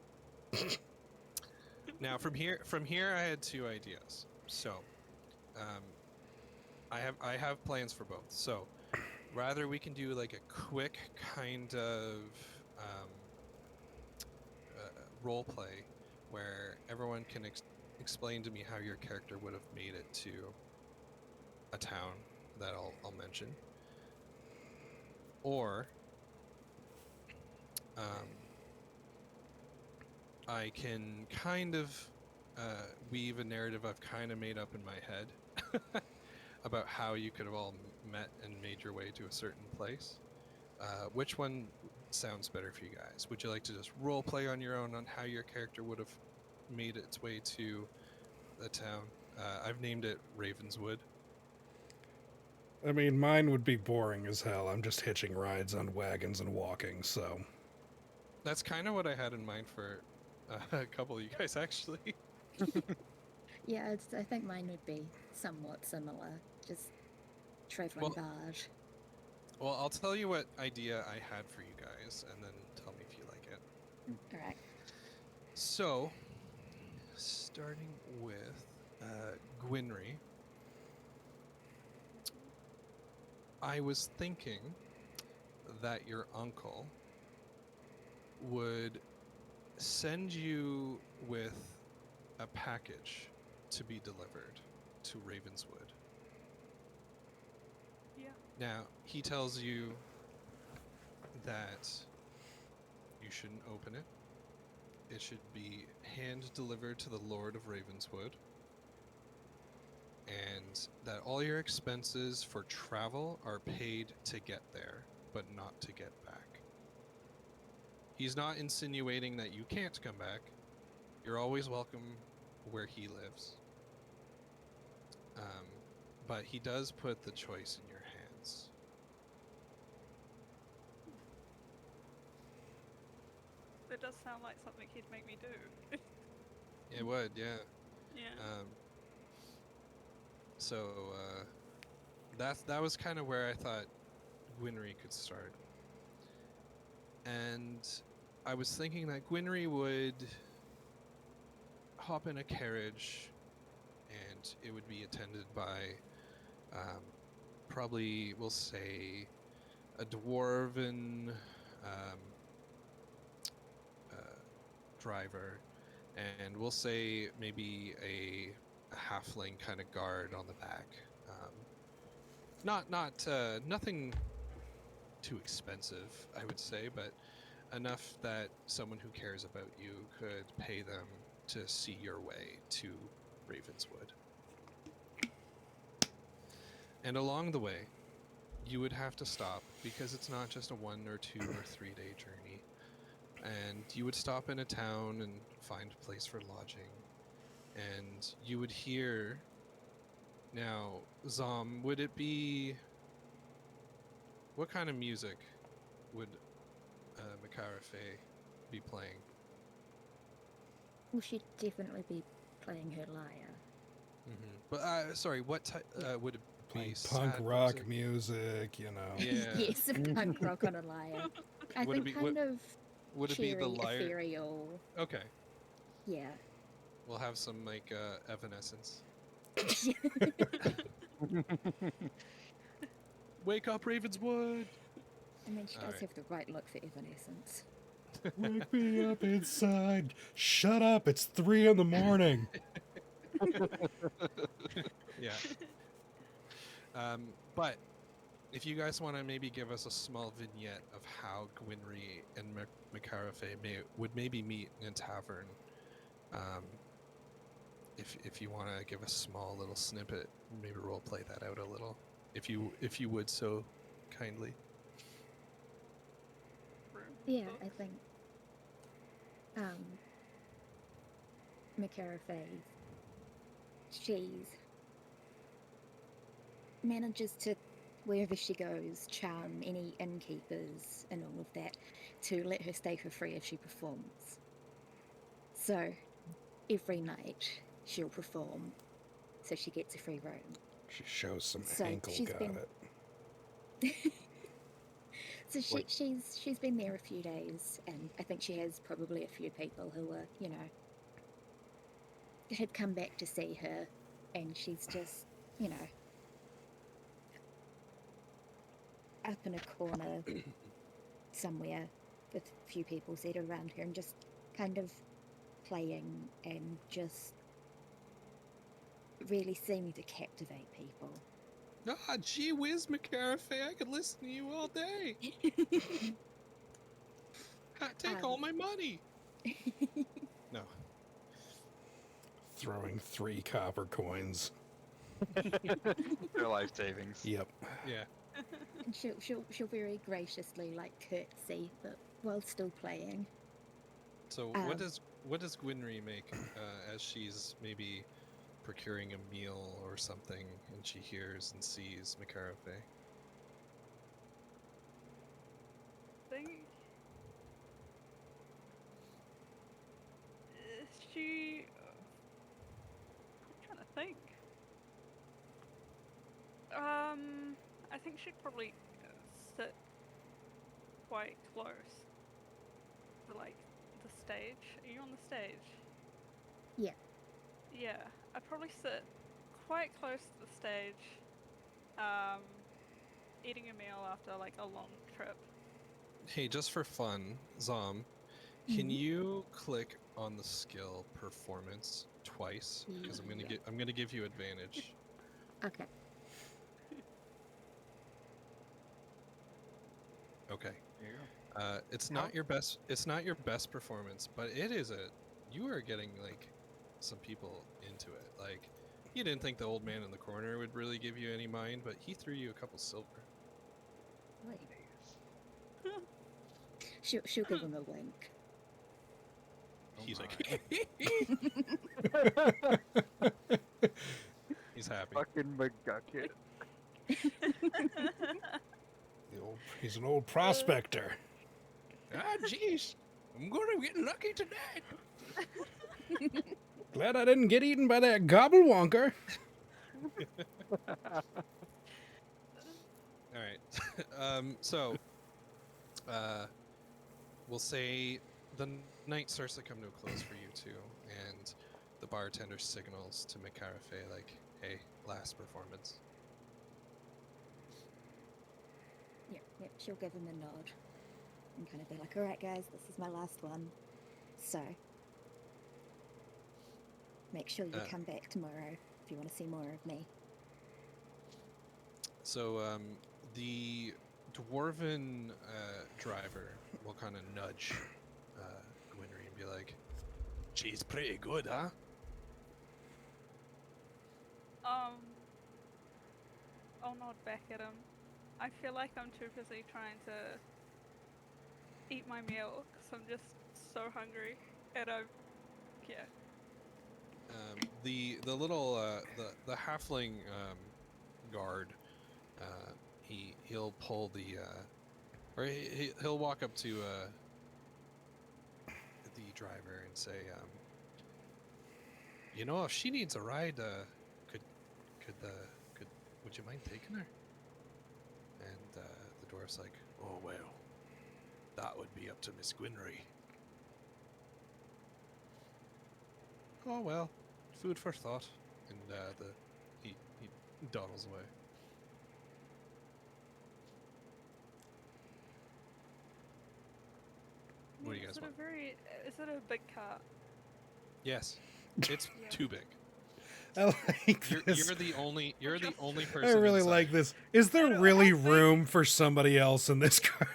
Now, from here, I had two ideas. So, um, I have plans for both. So, rather we can do like a quick kind of role play where everyone can explain to me how your character would have made it to a town that I'll mention, or I can kind of weave a narrative I've kind of made up in my head about how you could have all met and made your way to a certain place. Which one sounds better for you guys? Would you like to just role play on your own on how your character would have made its way to the town? I've named it Ravenswood. I mean, mine would be boring as hell. I'm just hitching rides on wagons and walking, so. That's kind of what I had in mind for a couple of you guys, actually. Yeah, I think mine would be somewhat similar. Just traveling Well, barge. well, I'll tell you what idea I had for you guys, and then tell me if you like it. All right. So, starting with Gwynry, I was thinking that your uncle would send you with a package to be delivered to Ravenswood. Yeah. Now, he tells you that you shouldn't open it. It should be hand delivered to the Lord of Ravenswood, and that all your expenses for travel are paid to get there, but not to get back. He's not insinuating that you can't come back. You're always welcome where he lives. But he does put the choice in your hands. That does sound like something he'd make me do. It would, yeah. Yeah. So that was kind of where I thought Gwynry could start. And I was thinking that Gwynry would hop in a carriage, and it would be attended by probably, we'll say, a dwarven driver, and we'll say maybe a halfling kind of guard on the back. Nothing too expensive, I would say, but enough that someone who cares about you could pay them to see your way to Ravenswood. And along the way, you would have to stop, because it's not just a 1 or 2 or 3 day journey. And you would stop in a town and find a place for lodging. And you would hear... Now, Zom, would it be... What kind of music would Makara Faye be playing? Well, she'd definitely be playing her lyre. But sorry, what type would it be? Playing punk sad rock music? music, you know. Yeah. Yes, punk rock on a lyre. I Would it think be- kind of Would it be the cheery, lyre? ethereal. Okay, Yeah. we'll have some like Evanescence. Wake up, Ravenswood! I mean, she does Alright. have the right look for Evanescence. Wake me up inside. Shut up, it's 3 in the morning. Yeah. But if you guys want to maybe give us a small vignette of how Gwynry and Macarafe would maybe meet in a tavern, if you want to give a small little snippet, maybe role play that out a little, if you would so kindly. Yeah, I think Macarafe, she's manages to, wherever she goes, charm any innkeepers and all of that to let her stay for free if she performs. So every night she'll perform, so she gets a free room. She shows some So ankle she's got been- it. So Like- she's been there a few days, and I think she has probably a few people who are, had come back to see her, and she's just, up in a corner somewhere with a few people seated around her and just kind of playing and just really seeming to captivate people. Ah, gee whiz, Macarafe, I could listen to you all day. Take all my money. No. Throwing 3 copper coins. Their life savings. Yep. Yeah. And she'll very graciously curtsy, but while still playing. So what does Gwynry make as she's maybe procuring a meal or something, and she hears and sees Macarafe? Think she. I'm trying to think. I think she'd probably sit quite close to like the stage. Are you on the stage? Yeah. Yeah, I'd probably sit quite close to the stage, eating a meal after like a long trip. Hey, just for fun, Zom, can Mhm. you click on the skill performance twice? Because I'm gonna give you advantage. Okay. Okay. There you go. It's not your best. It's not your best performance, but it is you are getting like some people into it. Like, you didn't think the old man in the corner would really give you any mind, but he threw you a couple silver. Wait. She'll give him a wink. Oh He's my. like, he's happy. Fucking McGucket. He's an old prospector. Ah, jeez, I'm gonna get lucky tonight. Glad I didn't get eaten by that gobblewonker. All right. So, we'll say the night starts to come to a close for you two, and the bartender signals to Macarafe like, "Hey, last performance." Yeah, she'll give him a nod and kind of be like, all right, guys, this is my last one. So, make sure you come back tomorrow if you want to see more of me. So, the dwarven driver will kind of nudge Gwynry and be like, "She's pretty good, huh?" I'll nod back at him. I feel like I'm too busy trying to eat my meal because I'm just so hungry, and yeah. The little the halfling guard, he'll pull the or he'll walk up to the driver and say, You know, if she needs a ride, would you mind taking her? And the dwarf's like, oh well, that would be up to Miss Gwynry. Oh well, food for thought. And he dawdles away. What do you guys want? Is it a big car? Yes, it's Yeah. too big. I like You're this. the only Just- person. I really inside. like this. Is there No, no, really how big- room for somebody else in this car?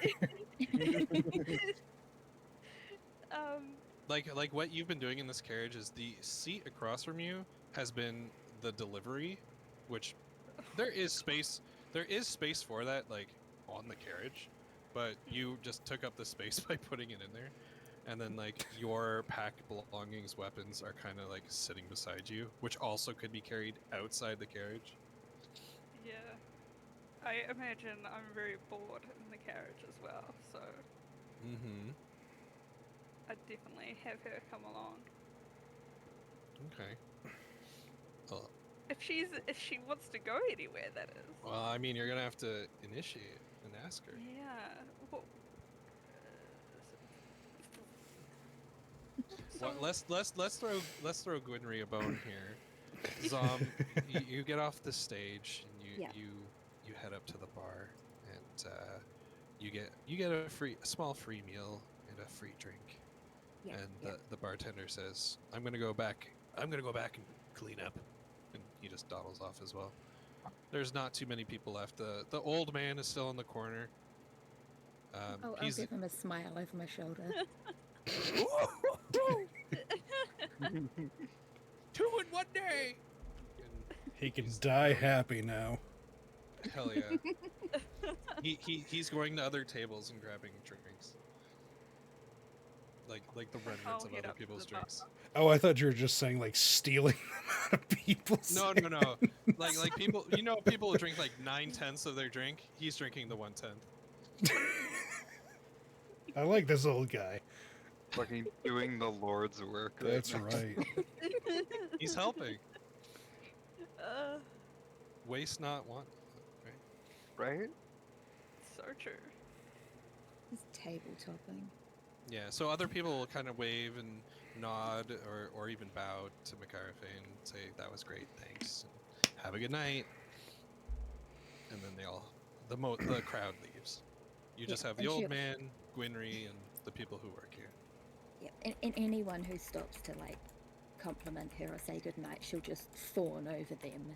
um, Like what you've been doing in this carriage is the seat across from you has been the delivery, which there is space for that, like, on the carriage, but you just took up the space by putting it in there. And then, like, your pack belongings, weapons are kind of like sitting beside you, which also could be carried outside the carriage. yeah. I imagine I'm very bored in the carriage as well, so Mm-hmm. I'd definitely have her come along. Okay. Well, If she wants to go anywhere, that is. well, I mean, you're gonna have to initiate and ask her. Yeah. Well, Well, let's throw Gwynry a bone here. Zom, you get off the stage and Yeah. you head up to the bar, and you get a small free meal and a free drink. Yeah, And yeah. the bartender says, I'm gonna go back and clean up. And he just dawdles off as well. There's not too many people left. The old man is still in the corner. I'll He's give him a smile over my shoulder. 2 in 1 day. And He can die happy now. hell yeah. He's going to other tables and grabbing drinks. Like the remnants I'll of head other up to people's the bar. drinks. Oh, I thought you were just saying like stealing them out of people's. No. Like people, people who drink like 9/10 of their drink. He's drinking the 1/10. I like this old guy. Fucking doing the Lord's work. That's now. right. He's helping. uh, Waste not, want. Right? Right? so true. He's table topping. Yeah. So other people will kind of wave and nod or even bow to Macarfe and say that was great, thanks, and have a good night. And then the crowd leaves. You just Yeah, have the and old she'll- man, Gwynry, and the people who work here. Yeah, and anyone who stops to like compliment her or say goodnight, she'll just fawn over them.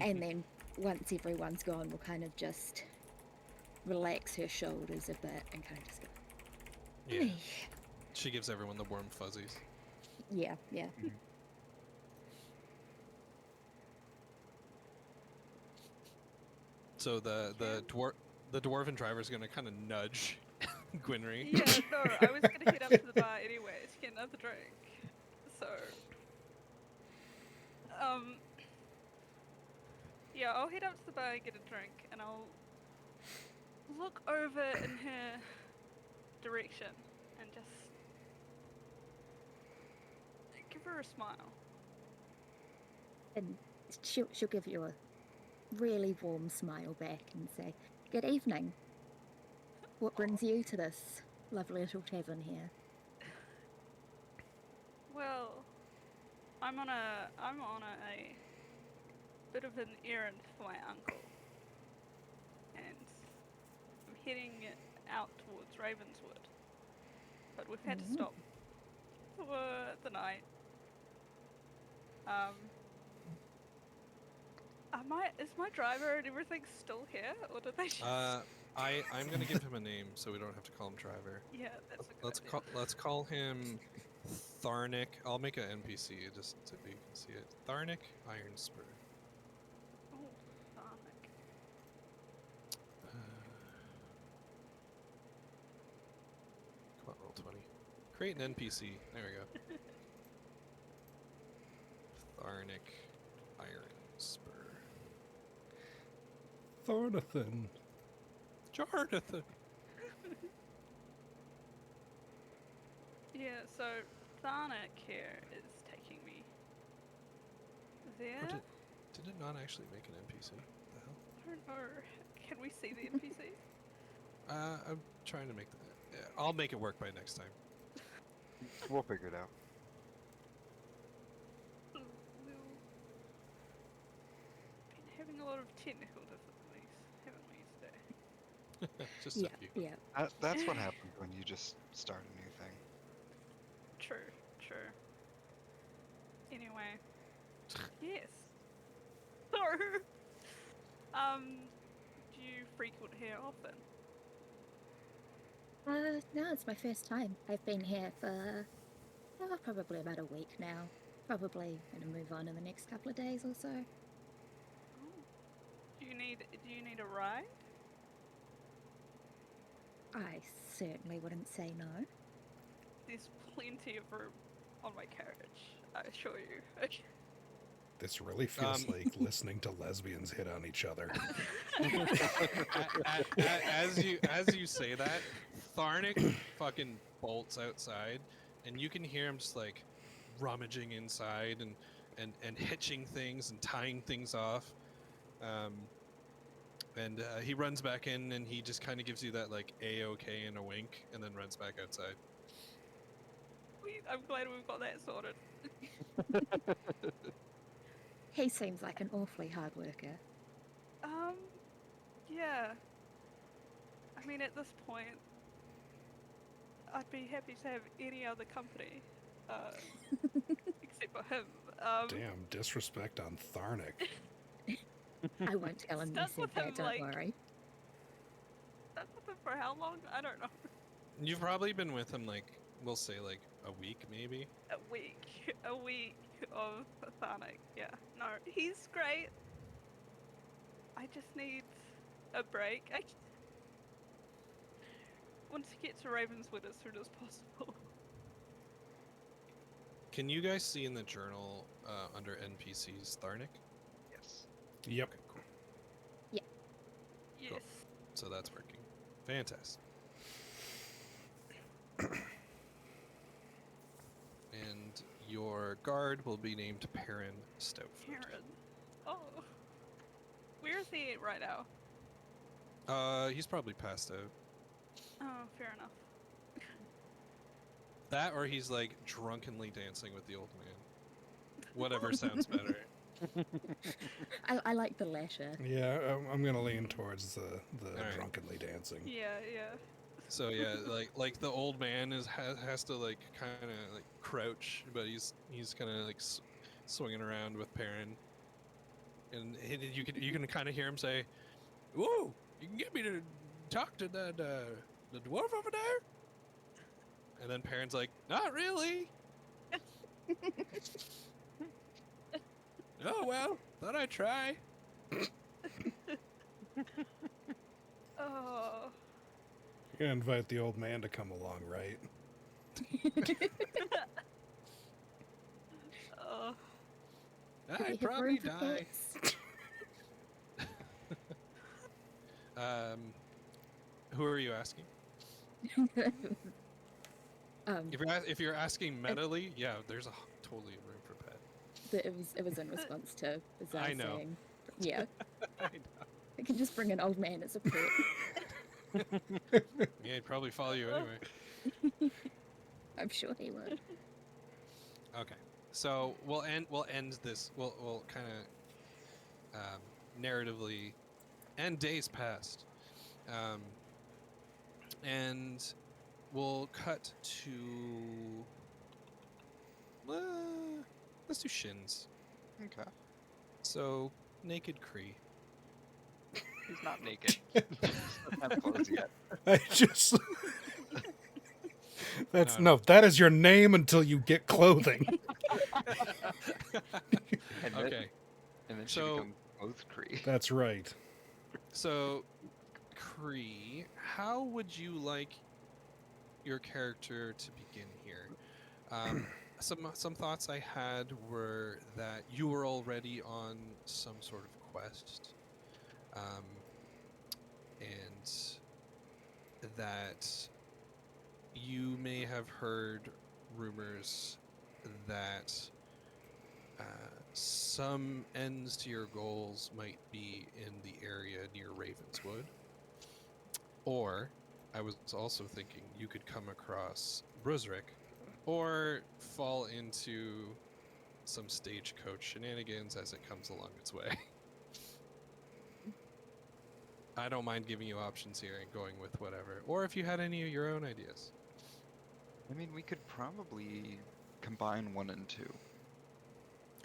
And then once everyone's gone, we'll kind of just relax her shoulders a bit and kind of just go, Yeah. She gives everyone the warm fuzzies. yeah, yeah. So the dwarven driver is gonna kind of nudge Gwynry. Yeah, no, I was gonna head up to the bar anyway to get another drink. So, yeah, I'll head up to the bar and get a drink, and I'll look over in her direction and just give her a smile. And she'll give you a really warm smile back and say, "Good evening. What brings you to this lovely little tavern here?" Well, I'm on a bit of an errand for my uncle, and I'm heading out towards Ravenswood. But we've had to Mhm. stop for the night. Is my driver and everything still here, or did they just? I'm gonna give him a name so we don't have to call him Driver. Yeah, that's a good idea. Let's call him Tharnik. I'll make an NPC just so you can see it. Tharnik Ironspur. Oh, Tharnik. Come on, roll 20. Create an NPC. There we go. Tharnik Ironspur. Thornathan. Jonathan. Yeah, so Tharnik here is taking me there? Did it not actually make an NPC? The hell? I don't know. Can we see the NPCs? I'm trying to make that. Yeah, I'll make it work by next time. We'll figure it out. We've been having a lot of technical difficulties, haven't we, today? Just Yeah, a few. yeah. That's what happens when you just start a new thing. True, true. Anyway, yes. So, do you frequent here often? No, it's my first time. I've been here for probably about a week now. Probably gonna move on in the next couple of days or so. Oh. Do you need a ride? I certainly wouldn't say no. There's plenty of room on my carriage, I assure you. This really feels like listening to lesbians hit on each other. As you say that, Tharnik fucking bolts outside, and you can hear him just like rummaging inside and hitching things and tying things off. And he runs back in, and he just kind of gives you that like A-OK and a wink, and then runs back outside. I'm glad we've got that sorted. He seems like an awfully hard worker. Yeah. I mean, at this point, I'd be happy to have any other company, except for him. Damn, disrespect on Tharnik. I won't tell him you Stuck said with that, him, don't like- worry. Stuck with him for how long? I don't know. You've probably been with him like, we'll say like a week maybe. A week of Tharnik. Yeah. No, he's great. I just need a break. I want to get to Ravenswood as soon as possible. Can you guys see in the journal under NPCs Tharnik? Yes. Yep. Okay, cool. Yes. So that's working. Fantastic. And your guard will be named Perrin Stoutfoot. Karen. Oh. Where is he right now? He's probably passed out. Oh, fair enough. That or he's like drunkenly dancing with the old man. Whatever sounds better. I like the latter. Yeah, I'm gonna lean towards the Alright. drunkenly dancing. Yeah, yeah. So yeah, like the old man has to like kind of like crouch, but he's kind of like swinging around with Perrin, and you can kind of hear him say, "Whoa, you can get me to talk to the dwarf over there," and then Perrin's like, "Not really." Oh well, thought I'd try. Oh. You're gonna invite the old man to come along, right? Oh. Do we I'd have probably room for die. pets? Who are you asking? If you're asking mentally, yeah, there's totally room for pet. It was in response to Bizarre I know. saying, yeah, I know. I can just bring an old man as a pet. Yeah, he'd probably follow you anyway. I'm sure he would. Okay, so we'll end this. We'll kind of narratively end days past, and we'll cut to let's do shins. Okay. So naked Cree. He's not naked. Doesn't have clothes yet. I just. That's No. no. That is your name until you get clothing. And then, Okay, and then she So- becomes both Cree. That's right. so Cree, how would you like your character to begin here? Some thoughts I had were that you were already on some sort of quest, and that you may have heard rumors that some ends to your goals might be in the area near Ravenswood. Or I was also thinking you could come across Brusrick or fall into some stagecoach shenanigans as it comes along its way. I don't mind giving you options here and going with whatever. Or if you had any of your own ideas. I mean, we could probably combine 1 and 2.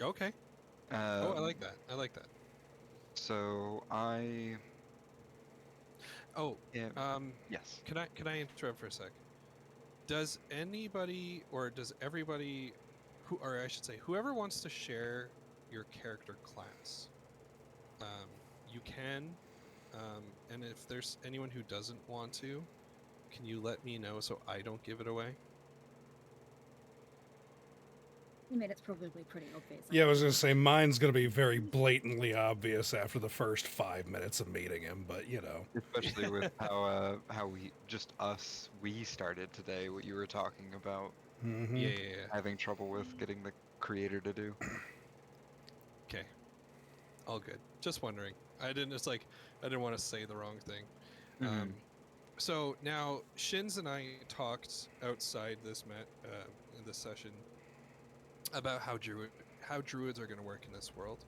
Okay. Oh, I like that. I like that. So I Oh, am. Yes. can I interrupt for a sec? Does anybody or does everybody or I should say whoever wants to share your character class, you can, and if there's anyone who doesn't want to, can you let me know so I don't give it away? I mean, it's probably pretty obvious. Yeah, I was going to say, mine's going to be very blatantly obvious after the first 5 minutes of meeting him, but, you know. Especially with how we started today, what you were talking about Mm-hmm. Yeah. having trouble with getting the creator to do. Okay. All good. Just wondering. I didn't want to say the wrong thing. Mhm. So now Shins and I talked outside this in this session about how druids are going to work in this world.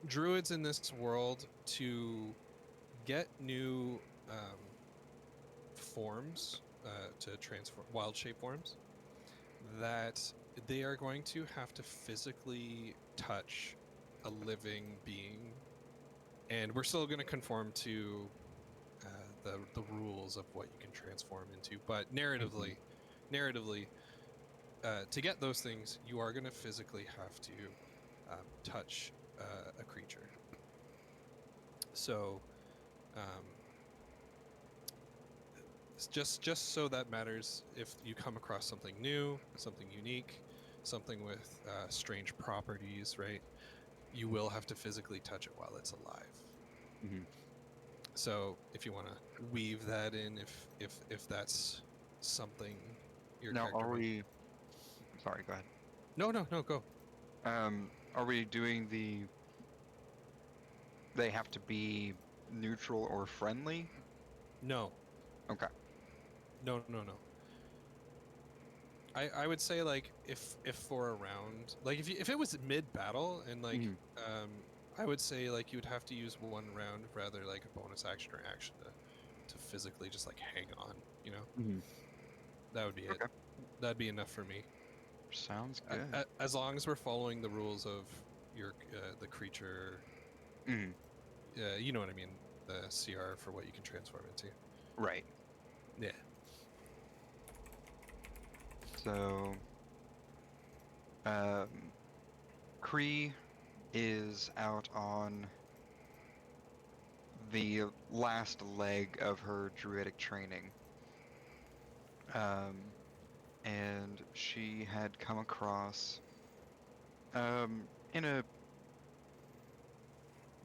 Druids in this world, to get new forms to transform wild shape forms, that they are going to have to physically touch a living being, and we're still going to conform to the rules of what you can transform into. But narratively, to get those things, you are going to physically have to touch a creature. So, um, just so that matters, if you come across something new, something unique, something with strange properties, right? You will have to physically touch it while it's alive. Mhm. So if you want to weave that in, if that's something your Now, character are may... we? Sorry, go ahead. No, go. Are we doing the? They have to be neutral or friendly? No, Okay. no. I would say, like, if for a round, like if it was mid battle and like Mhm. I would say like you would have to use one round rather like a bonus action or action to physically just like hang on, you know. Mhm. That would be it. Okay. That'd be enough for me. Sounds good. As long as we're following the rules of your the creature, Mhm. you know what I mean, the CR for what you can transform into. Right. Yeah. So, um, Cree is out on the last leg of her druidic training. Um, and she had come across, in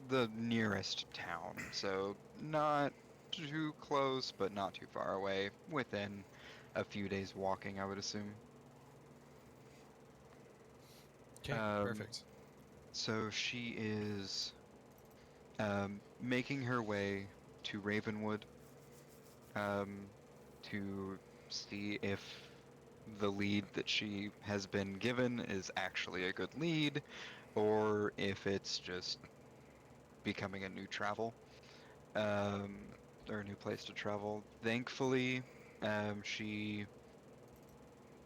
the nearest town, so not too close, but not too far away, within a few days walking, I would assume. Okay. Um, Perfect. so she is making her way to Ravenwood, um, to see if the lead that she has been given is actually a good lead, or if it's just becoming a new travel, um, or a new place to travel. Thankfully, she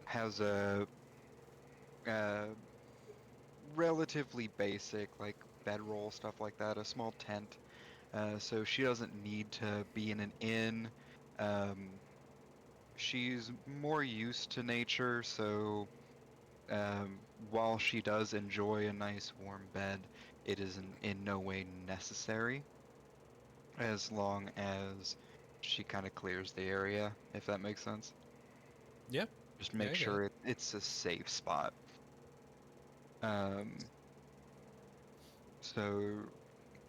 has a relatively basic, like, bedroll, stuff like that, a small tent, so she doesn't need to be in an inn. Um, she's more used to nature, so while she does enjoy a nice warm bed, it is in no way necessary, as long as she kind of clears the area, if that makes sense. Yeah. Just Yeah, make I get it. sure it's a safe spot. Um, so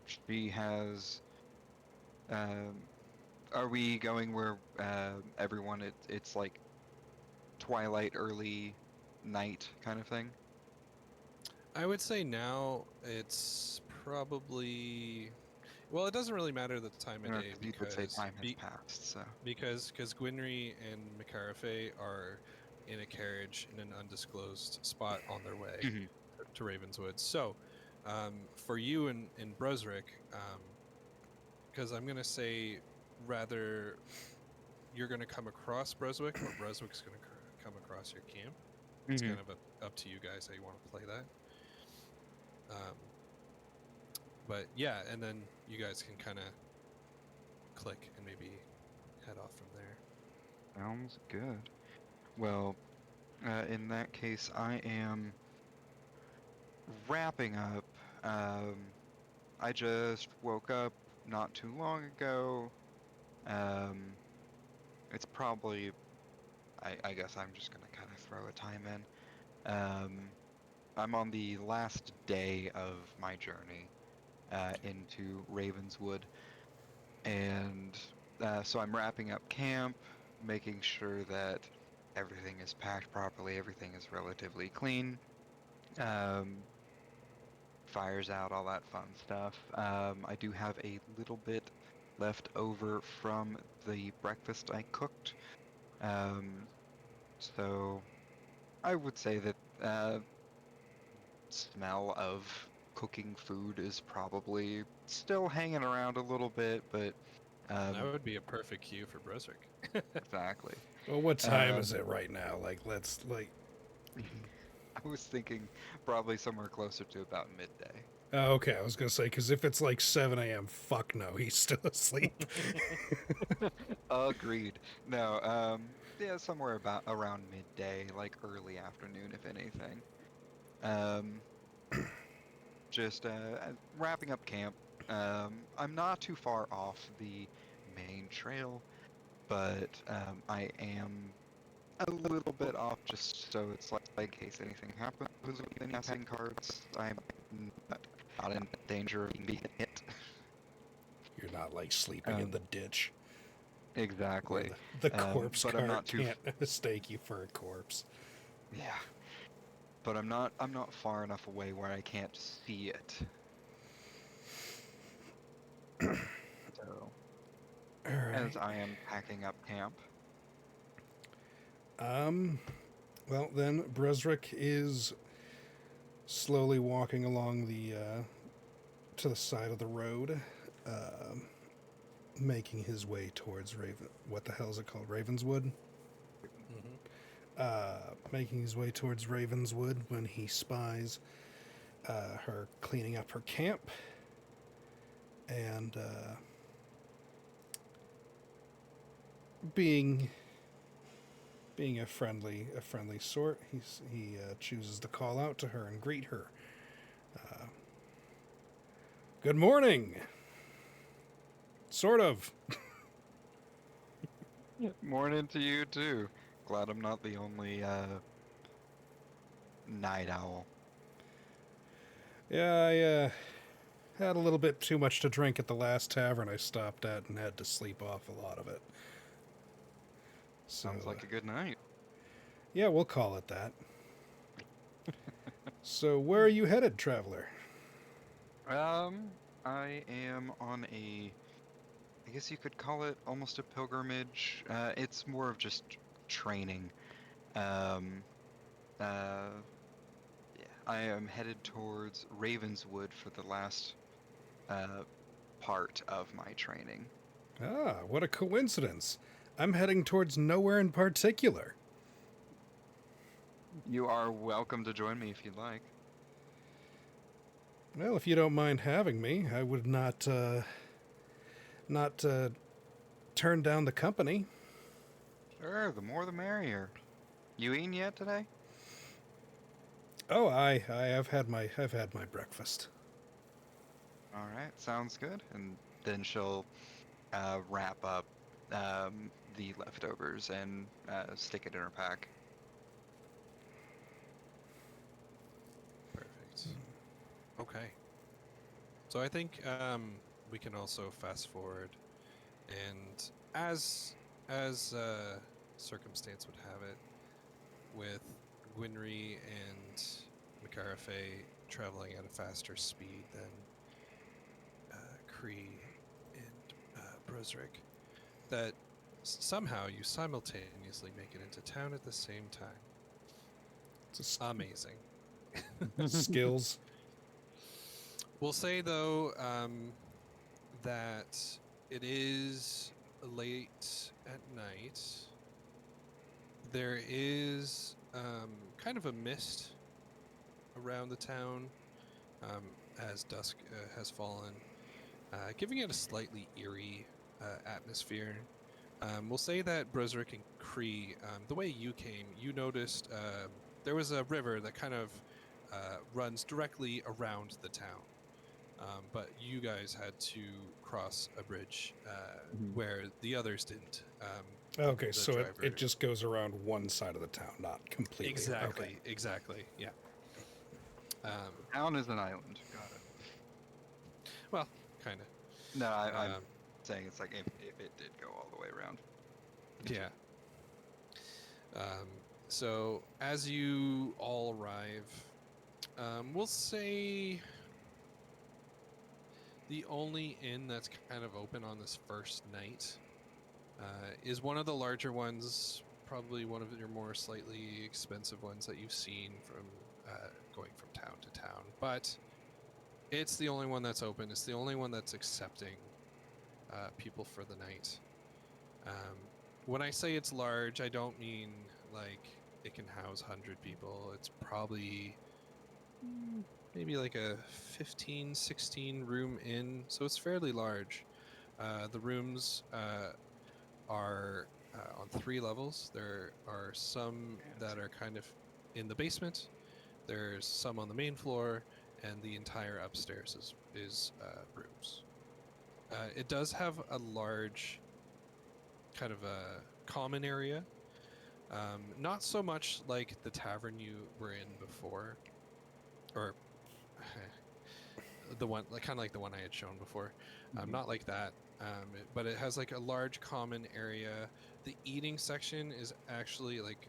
she has. Um, are we going where everyone it's like twilight, early night kind of thing? I would say now it's probably. Well, it doesn't really matter the time of You know, day 'cause you would say because time has passed, so. because Gwynry and Macarafe are in a carriage in an undisclosed spot on their way Mhm. to Ravenswood. So, for you in Brusrick, because I'm gonna say rather you're gonna come across Bruswick or Bruswick's gonna come across your camp. It's Mhm. kind of up to you guys how you want to play that. But yeah, and then you guys can kind of click and maybe head off from there. Sounds good. Well, in that case, I am wrapping up. Um, I just woke up not too long ago. Um, it's probably, I guess I'm just gonna kind of throw a time in. I'm on the last day of my journey into Ravenswood, and so I'm wrapping up camp, making sure that everything is packed properly, everything is relatively clean. Um, Fires out, all that fun stuff. I do have a little bit left over from the breakfast I cooked. Um, so I would say that smell of cooking food is probably still hanging around a little bit, but That um, would be a perfect cue for Bruswick. exactly. Well, what time is Um, it right now? Like, let's like. I was thinking probably somewhere closer to about midday. Oh, okay, I was gonna say because if it's like 7 a.m., fuck no, he's still asleep. Agreed. No, yeah, somewhere about around midday, like early afternoon, if anything. Um, just wrapping up camp. I'm not too far off the main trail, but I am a little bit off just so it's like in case anything happens with any passing cards, I'm not in danger of being hit. You're not like sleeping in Um, the ditch where exactly. the corpse But I'm cart not too can't mistake you for a corpse. yeah. But I'm not far enough away where I can't see it. So All right. as I am packing up camp. Um. Well, then Bresrick is slowly walking along the to the side of the road, um, making his way towards Raven. What the hell is it called? Ravenswood. Mm-hmm. Making his way towards Ravenswood when he spies her cleaning up her camp, and being a friendly sort, he chooses to call out to her and greet her. Good morning. Sort of. Morning to you too. Glad I'm not the only night owl. Yeah, I had a little bit too much to drink at the last tavern I stopped at and had to sleep off a lot of it. So, Sounds like a good night. yeah, we'll call it that. So, where are you headed, traveler? Um, I am on I guess you could call it almost a pilgrimage. It's more of just training. Um, uh, yeah, I am headed towards Ravenswood for the last uh part of my training. Ah, what a coincidence. I'm heading towards nowhere in particular. You are welcome to join me if you'd like. Well, if you don't mind having me, I would not turn down the company. Sure, the more the merrier. You eaten yet today? Oh, I've had my breakfast. All right, sounds good. And then she'll wrap up the leftovers and stick it in her pack. Perfect. Okay. So I think we can also fast forward, and as circumstance would have it, with Gwynry and Macarafe traveling at a faster speed than Kree and Brosric, that somehow you simultaneously make it into town at the same time. It's Amazing. skills. We'll say, though, that it is late at night. There is kind of a mist around the town as dusk has fallen, giving it a slightly eerie atmosphere. We'll say that Brosric and Kree, the way you came, you noticed there was a river that kind of runs directly around the town. But you guys had to cross a bridge where the others didn't. Okay, the so driver- it just goes around one side of the town, not completely. Exactly, Okay. exactly, yeah. Town is an island. Got it. Well, kind of. No, I'm Um, saying it's like if it did go all the way around. Yeah. So as you all arrive, we'll say the only inn that's kind of open on this first night is one of the larger ones, probably one of your more slightly expensive ones that you've seen from going from town to town. But it's the only one that's open. It's the only one that's accepting people for the night. When I say it's large, I don't mean like it can house 100 people. It's probably maybe like a 15, 16 room inn, so it's fairly large. The rooms are on 3 levels. There are some that are kind of in the basement. There's some on the main floor, and the entire upstairs is rooms. It does have a large kind of a common area. Not so much like the tavern you were in before, or the one, like kind of like the one I had shown before. Not like that, but it has like a large common area. The eating section is actually like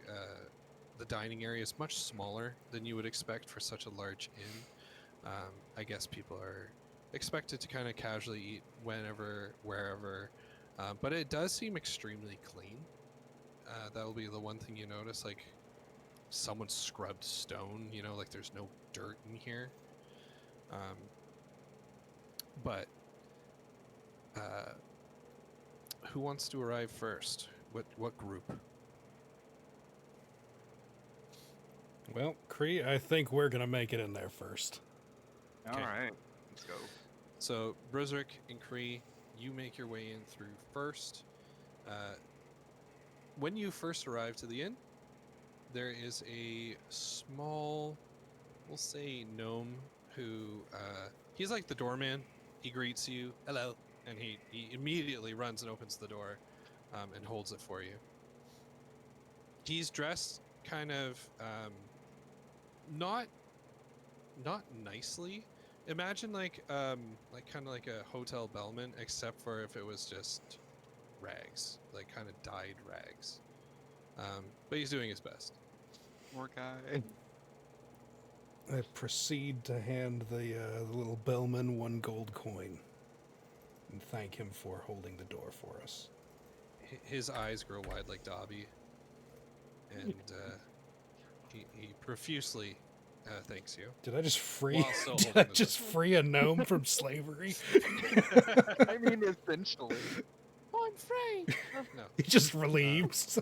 the dining area is much smaller than you would expect for such a large inn. I guess people are expected to kind of casually eat whenever, wherever, but it does seem extremely clean. That will be the one thing you notice, like someone scrubbed stone, you know, like there's no dirt in here. But who wants to arrive first? What group? Well, Kree, I think we're gonna make it in there first. All Okay. right, let's go. So Brosric and Kree, you make your way in through first. When you first arrive to the inn, there is a small, we'll say, gnome who he's like the doorman. He greets you, hello, and he immediately runs and opens the door and holds it for you. He's dressed kind of not nicely. Imagine like kind of like a hotel bellman, except for if it was just rags, like kind of dyed rags. But he's doing his best. Poor guy. I proceed to hand the little bellman 1 gold coin and thank him for holding the door for us. His eyes grow wide like Dobby, and he profusely thanks you. Did I just free? While still Did I holding the just free a gnome from slavery? I mean, essentially. I'm free. No. He just relieves.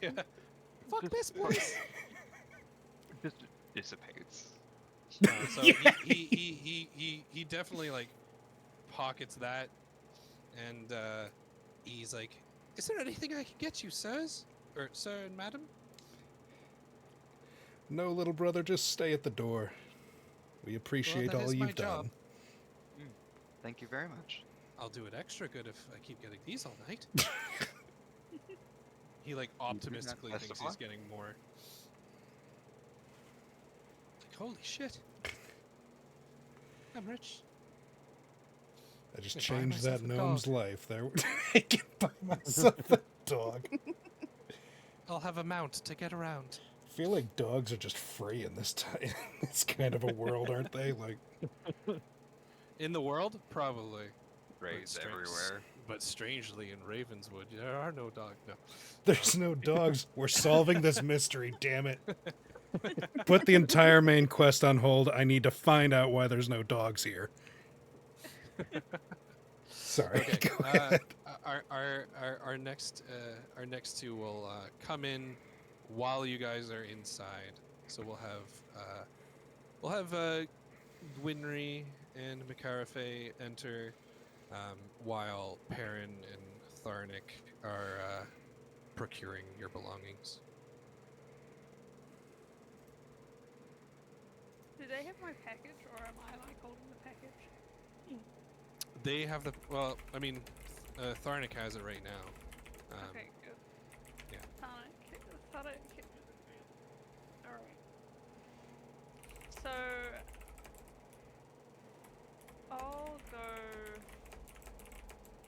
Yeah. Fuck this place. Just dissipates. So he definitely like pockets that, and he's like, "Is there anything I can get you, sirs, or sir and madam?" No, little brother, just stay at the door. We appreciate that all is my you've job. done. Thank you very much. I'll do it extra good if I keep getting these all night. He like optimistically thinks testify? he's getting more. Like, holy shit. I'm rich. I just I buy changed that myself a gnome's dog. life. There, I can buy myself a dog. I'll have a mount to get around. feel like dogs are just free in this time. It's kind of a world, aren't they? Like, In the world, probably. Rays stra- everywhere. But strangely, in Ravenswood, there are no dogs. No. there's no dogs. We're solving this mystery, damn it. Put the entire main quest on hold. I need to find out why there's no dogs here. Sorry. Okay. Go ahead. Our next two will come in while you guys are inside. So we'll have Gwynry and Macarafe enter, while Perrin and Tharnik are procuring your belongings. Do they have my package, or am I like holding the package? They have the Tharnik has it right now. Okay, good. yeah. Alright. So I'll go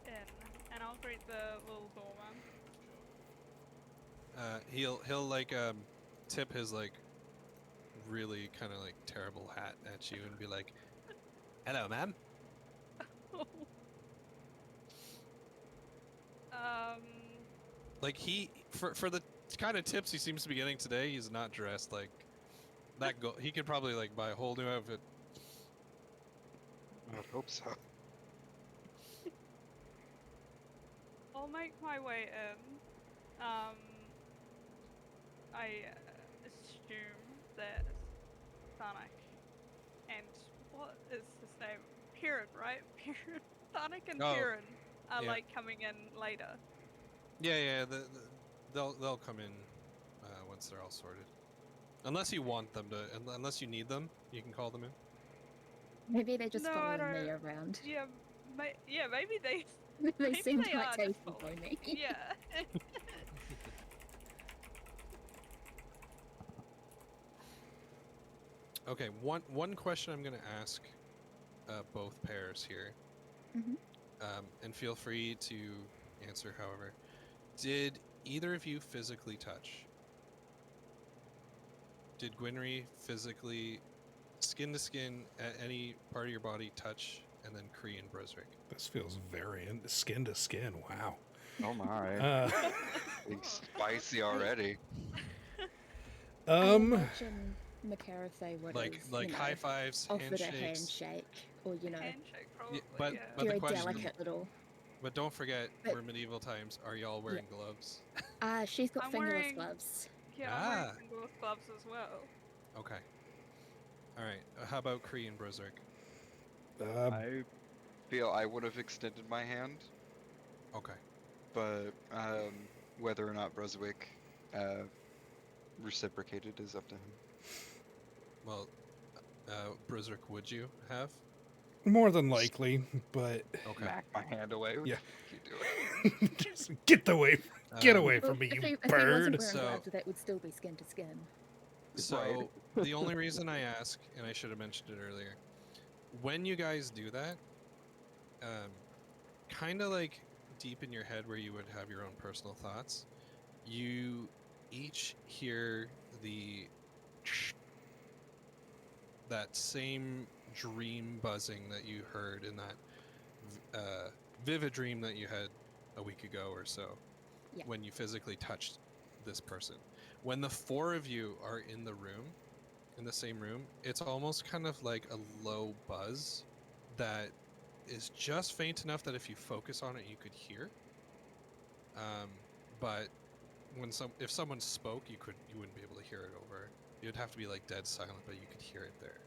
in and I'll greet the little doorman. He'll like tip his like really kind of like terrible hat at you and be like, "Hello, ma'am." Like for the kind of tips he seems to be getting today, he's not dressed like that. He could probably like buy a whole new outfit. I would hope so. I'll make my way in. I assume that Tharnik and what is his name? Perrin, right? Perrin. Tharnik and Oh, Perrin are yeah. like coming in later. Yeah. They'll come in once they're all sorted. Unless you want them to, unless you need them, you can call them in. Maybe they're just No, I following me don't- around. Yeah, maybe they. They Maybe seem they quite are taken just by following. me. Yeah. Okay, one question I'm gonna ask both pairs here, Mhm. and feel free to answer however. Did either of you physically touch? Did Gwynry physically, skin to skin, at any part of your body touch, and then Kree and Brosrick? This feels very skin to skin. Wow. Oh my. Being Oh. spicy already. I Um, imagine Macarafe would Like have, high fives, offered a handshakes. handshake, or Handshake, probably. but- Yeah. but do the a question- delicate little. But don't forget, But- we're medieval times. Are y'all wearing gloves? She's got I'm fingerless wearing- gloves. Yeah, I'm wearing fingerless gloves as well. Okay. All right. How about Kree and Brosrick? I feel I would have extended my hand, Okay. but whether or not Bruswick reciprocated is up to him. Well, Brosrick, would you have? more than likely, but Okay. Smack my hand away. What Yeah. the fuck you doing? just get away Um, away Well, from me, if you he wasn't bird. wearing So- gloves, that would still be skin to skin. So the only reason I ask, and I should have mentioned it earlier, when you guys do that, kind of like deep in your head where you would have your own personal thoughts, you each hear that same dream buzzing that you heard in that vivid dream that you had a week ago or so, Yeah. when you physically touched this person. When the four of you are in the room, in the same room, it's almost kind of like a low buzz that is just faint enough that if you focus on it, you could hear. But if someone spoke, you wouldn't be able to hear it over. You'd have to be like dead silent, but you could hear it there.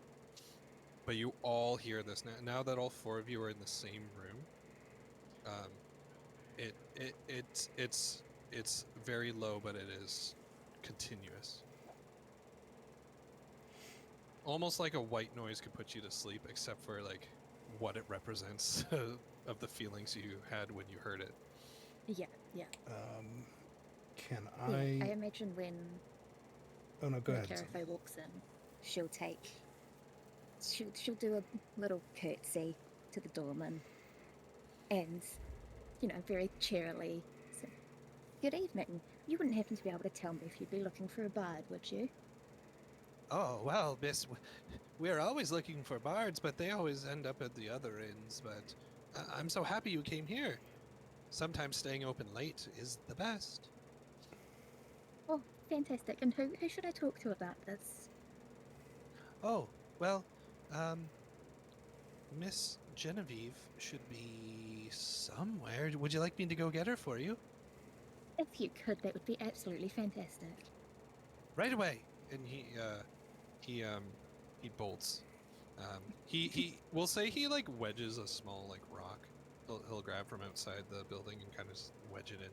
But you all hear this now that all four of you are in the same room. It's very low, but it is continuous. Almost like a white noise could put you to sleep, except for like what it represents of the feelings you had when you heard it. Yeah. Can Yeah, I I? imagine when Oh no, go ahead. Macarafe walks in, she'll do a little curtsy to the doorman, and very cheerily say, "Good evening. You wouldn't happen to be able to tell me if you'd be looking for a bard, would you? Oh, well, miss, we're always looking for bards, but they always end up at the other ends. But I'm so happy you came here. Sometimes staying open late is the best. Oh, fantastic. And who should I talk to about this? Oh, well, um, Miss Genevieve should be somewhere. Would you like me to go get her for you? If you could, that would be absolutely fantastic. Right away. And he bolts. We'll say he like wedges a small like rock. He'll grab from outside the building and kind of just wedge it in,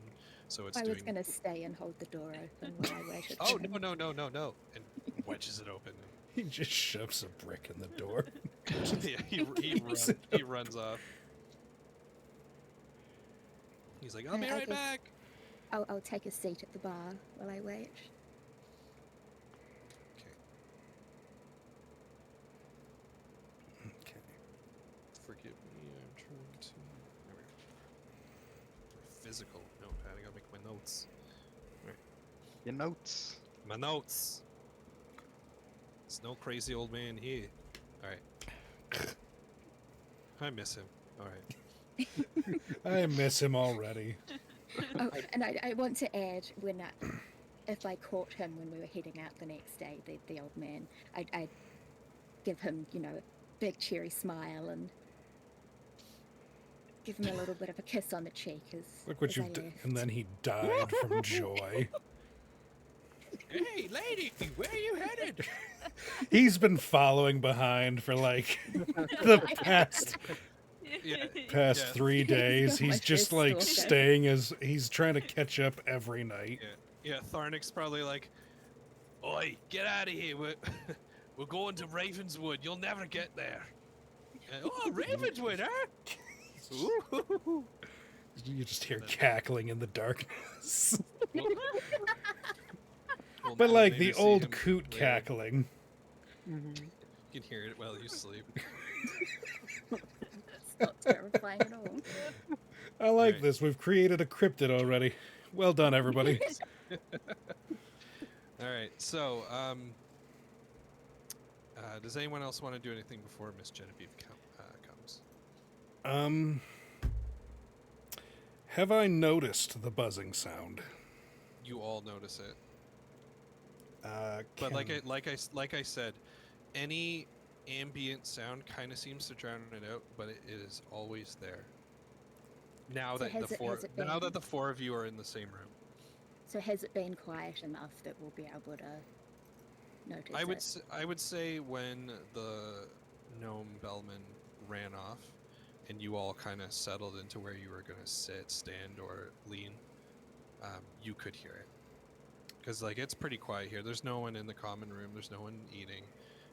so it's I doing. was going to stay and hold the door open while I waited. Oh for him. no! And wedges it open. He just shoves a brick in the door. Yeah, he runs off. He's like, I'll be I right guess- back. I'll take a seat at the bar while I wait. Okay. Okay. Forgive me, I'm trying to. There we go. Physical notepad. I gotta make my notes. Your notes. My notes. There's no crazy old man here. Alright. I miss him. Alright. I miss him already. Oh, and I want to add, if I caught him when we were heading out the next day, the old man, I'd give him, a big cheery smile and give him a little bit of a kiss on the cheek as Look what as you've I done. left. And then he died from joy. Hey, lady, where are you headed? He's been following behind for like the past Yeah. past Yeah. 3 days. So He's much just for like stalker. staying as he's trying to catch up every night. Yeah, Tharnik's probably like, oi, get out of here. We're going to Ravenswood. You'll never get there. Oh, Ravenswood, huh? Ooh. You just hear cackling in the darkness. We'll But like maybe the see old him coot later. cackling. You can hear it while you sleep. It's not terrifying at all. I like Right. this. We've created a cryptid already. Well done, everybody. All right, so does anyone else want to do anything before Miss Genevieve comes? Have I noticed the buzzing sound? You all notice it, but Can- like I said, any ambient sound kind of seems to drown it out, but it is always there. Now So that has it the four of you are in the same room, So has it been quiet enough that we'll be able to notice it? I would say when the gnome bellman ran off, and you all kind of settled into where you were gonna sit, stand, or lean, you could hear it. Because like it's pretty quiet here. There's no one in the common room. There's no one eating.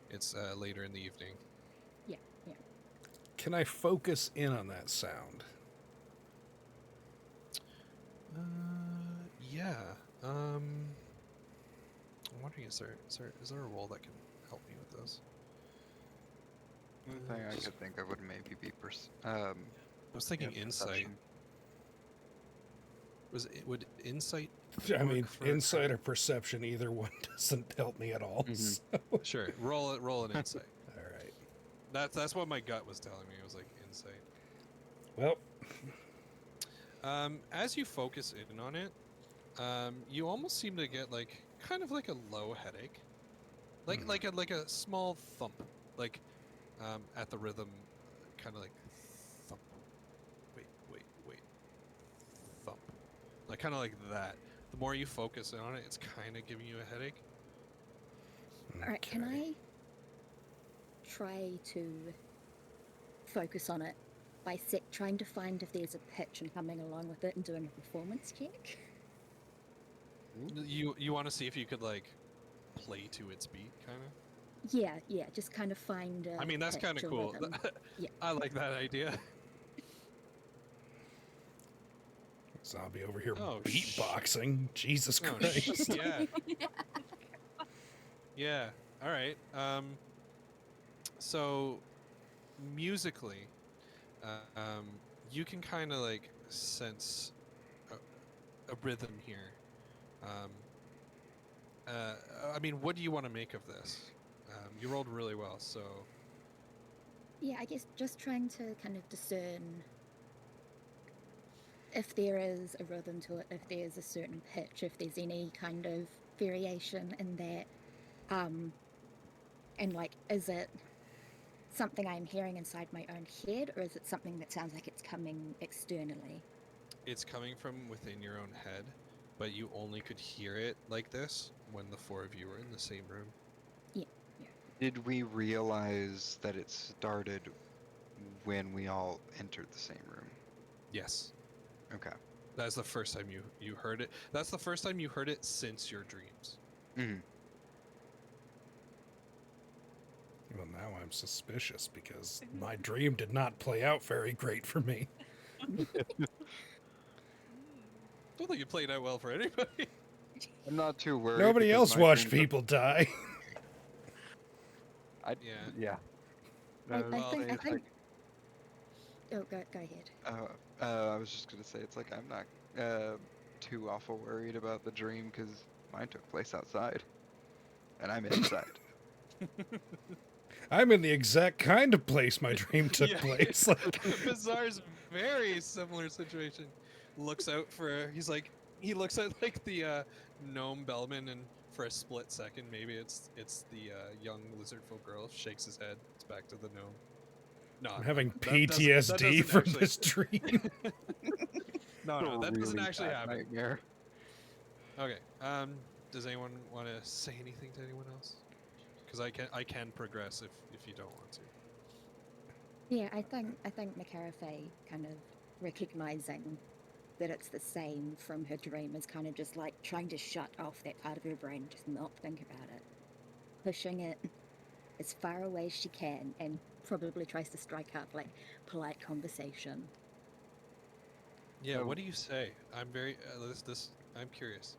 It's later in the evening. Can I focus in on that sound? Yeah. I'm wondering, is there a role that can help me with this? One thing I could think of would maybe be I was thinking insight. perception. Would insight? I mean, work for a insight card? or perception, either one doesn't help me at all. Mhm. So- Sure. Roll an insight. All right. That's what my gut was telling me. It was like insight. Well, As you focus in on it, you almost seem to get like kind of like a low headache, like Mhm. like a small thump, like at the rhythm, kind of like thump. Wait, thump, like kind of like that. The more you focus in on it, it's kind of giving you a headache. All right, can okay. I try to focus on it by trying to find if there's a pitch and coming along with it and doing a performance check? You want to see if you could like play to its beat, kind of. Yeah, just kind of find. I mean, that's pitch kind of or cool. rhythm. Yeah. I like that idea. Zombie over here Oh, beatboxing. Jesus Oh, Christ. yeah. Yeah. All right. So musically, you can kind of like sense a rhythm here, Um, I mean, what do you want to make of this? You rolled really well, so Yeah, I guess just trying to kind of discern if there is a rhythm to it, if there's a certain pitch, if there's any kind of variation in that. And like, is it something I'm hearing inside my own head, or is it something that sounds like it's coming externally? it's coming from within your own head, but you only could hear it like this when the four of you were in the same room. Did we realize that it started when we all entered the same room? Yes. Okay. That's the first time you heard it. That's the first time you heard it since your dreams. Mhm. Well, now I'm suspicious because my dream did not play out very great for me. Don't think it played out well for anybody. I'm not too worried. Nobody because else my watched dreams people die. Yeah. I well, think. I it's think. Oh, go ahead. I was just gonna say it's like I'm not too awful worried about the dream because mine took place outside, and I'm inside. I'm in the exact kind of place my dream took Yeah. place. Like, Bizarre's very similar situation. Looks out for he looks at like the gnome bellman, and for a split second maybe it's the young lizardfolk girl, shakes his head. It's back to the gnome. No, I'm having that PTSD doesn't from actually, this dream. no, that doesn't Really actually bad happen. nightmare. Okay. Does anyone want to say anything to anyone else? Because I can progress if you don't want to. Yeah, I think Macarafe kind of recognizing that it's the same from her dream is kind of just like trying to shut off that part of her brain, just not think about it, pushing it as far away as she can, and probably tries to strike up like polite conversation. Yeah. Oh. What do you say? I'm very I'm curious.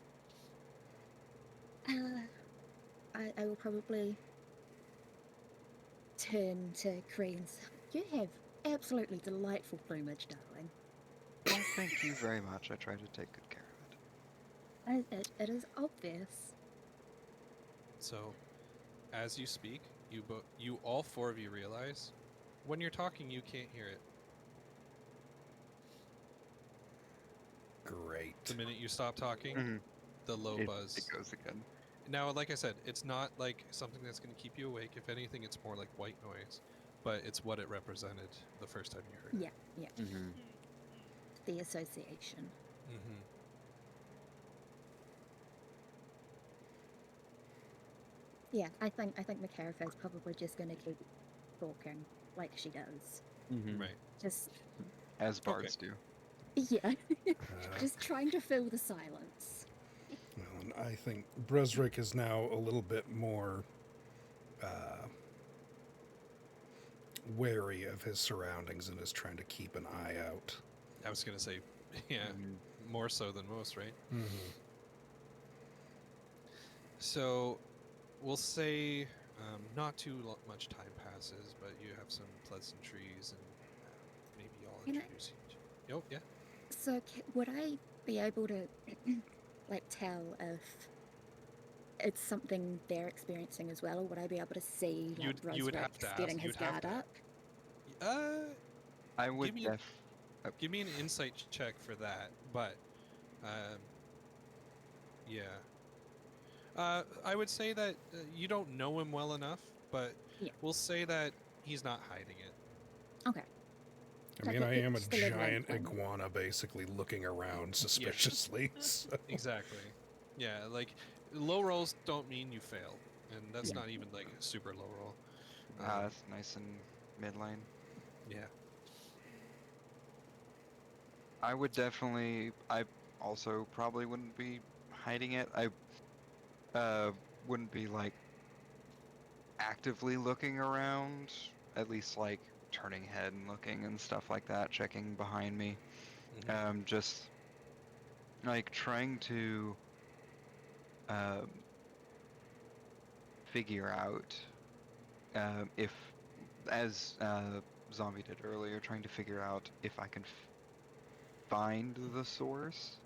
I will probably turn to Cree and say, "You have absolutely delightful plumage, darling. Well, thank you very much. I try to take good care of it. It is obvious." So, as you speak, you all four of you realize when you're talking you can't hear it. Great. The minute you stop talking, Mhm. the low It buzz. goes again. Now, like I said, it's not like something that's going to keep you awake. If anything, it's more like white noise, but it's what it represented the first time you heard it. Yeah, Mm-hmm. the association. Mm-hmm. Yeah, I think Macarafe is probably just going to keep talking like she does. Mm-hmm. Right. Just As bards do. yeah, Uh, just trying to fill the silence. well, and I think Bresrick is now a little bit more wary of his surroundings and is trying to keep an eye out. I was going to say, yeah, Mhm. more so than most, right? Mm-hmm. So, we'll say not too much time passes, but you have some pleasantries, and maybe I'll Can I- introduce you. Oh, yeah. So would I be able to like tell if it's something they're experiencing as well, or would I be able to see like You would have to Rosrex ask. getting his You'd have guard to. up? I would me give me an insight check for that. But, yeah. I would say that you don't know him well enough, but Yeah. we'll say that he's not hiding it. Okay. I Like mean, I am a it's the level giant I'm from. iguana basically looking around suspiciously. So. Exactly. Yeah, like low rolls don't mean you fail, and that's Yeah. not even like a super low roll. That's nice and midline. Yeah. I would definitely. I also probably wouldn't be hiding it. I wouldn't be like actively looking around. At least like turning head and looking and stuff like that, checking behind me. Mhm. Just like trying to um, figure out if, as Zombie did earlier, trying to figure out if I can find the source,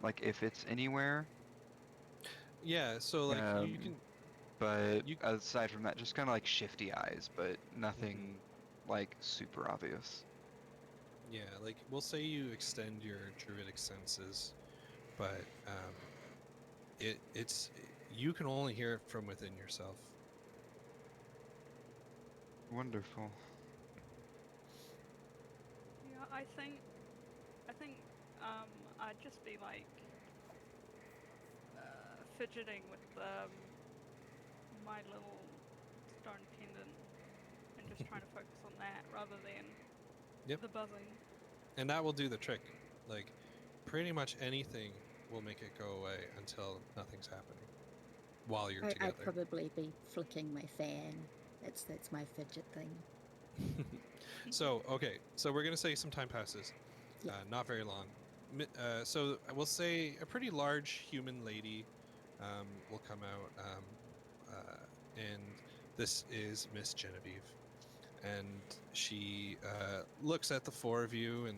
like if it's anywhere, Yeah, so like you can But you aside from that, just kind of like shifty eyes, but nothing like super obvious. yeah, like we'll say you extend your druidic senses, but it's you can only hear it from within yourself. Wonderful. Yeah, I think I'd just be like fidgeting with my little stone pendant and just trying to focus on that rather than Yep. the buzzing. And that will do the trick. Like pretty much anything will make it go away until nothing's happening while you're I'd together. probably be flicking my fan. That's my fidget thing. So, okay, so we're going to say some time passes. Yeah. Not very long. So I will say a pretty large human lady will come out, and this is Miss Genevieve. And she looks at the four of you and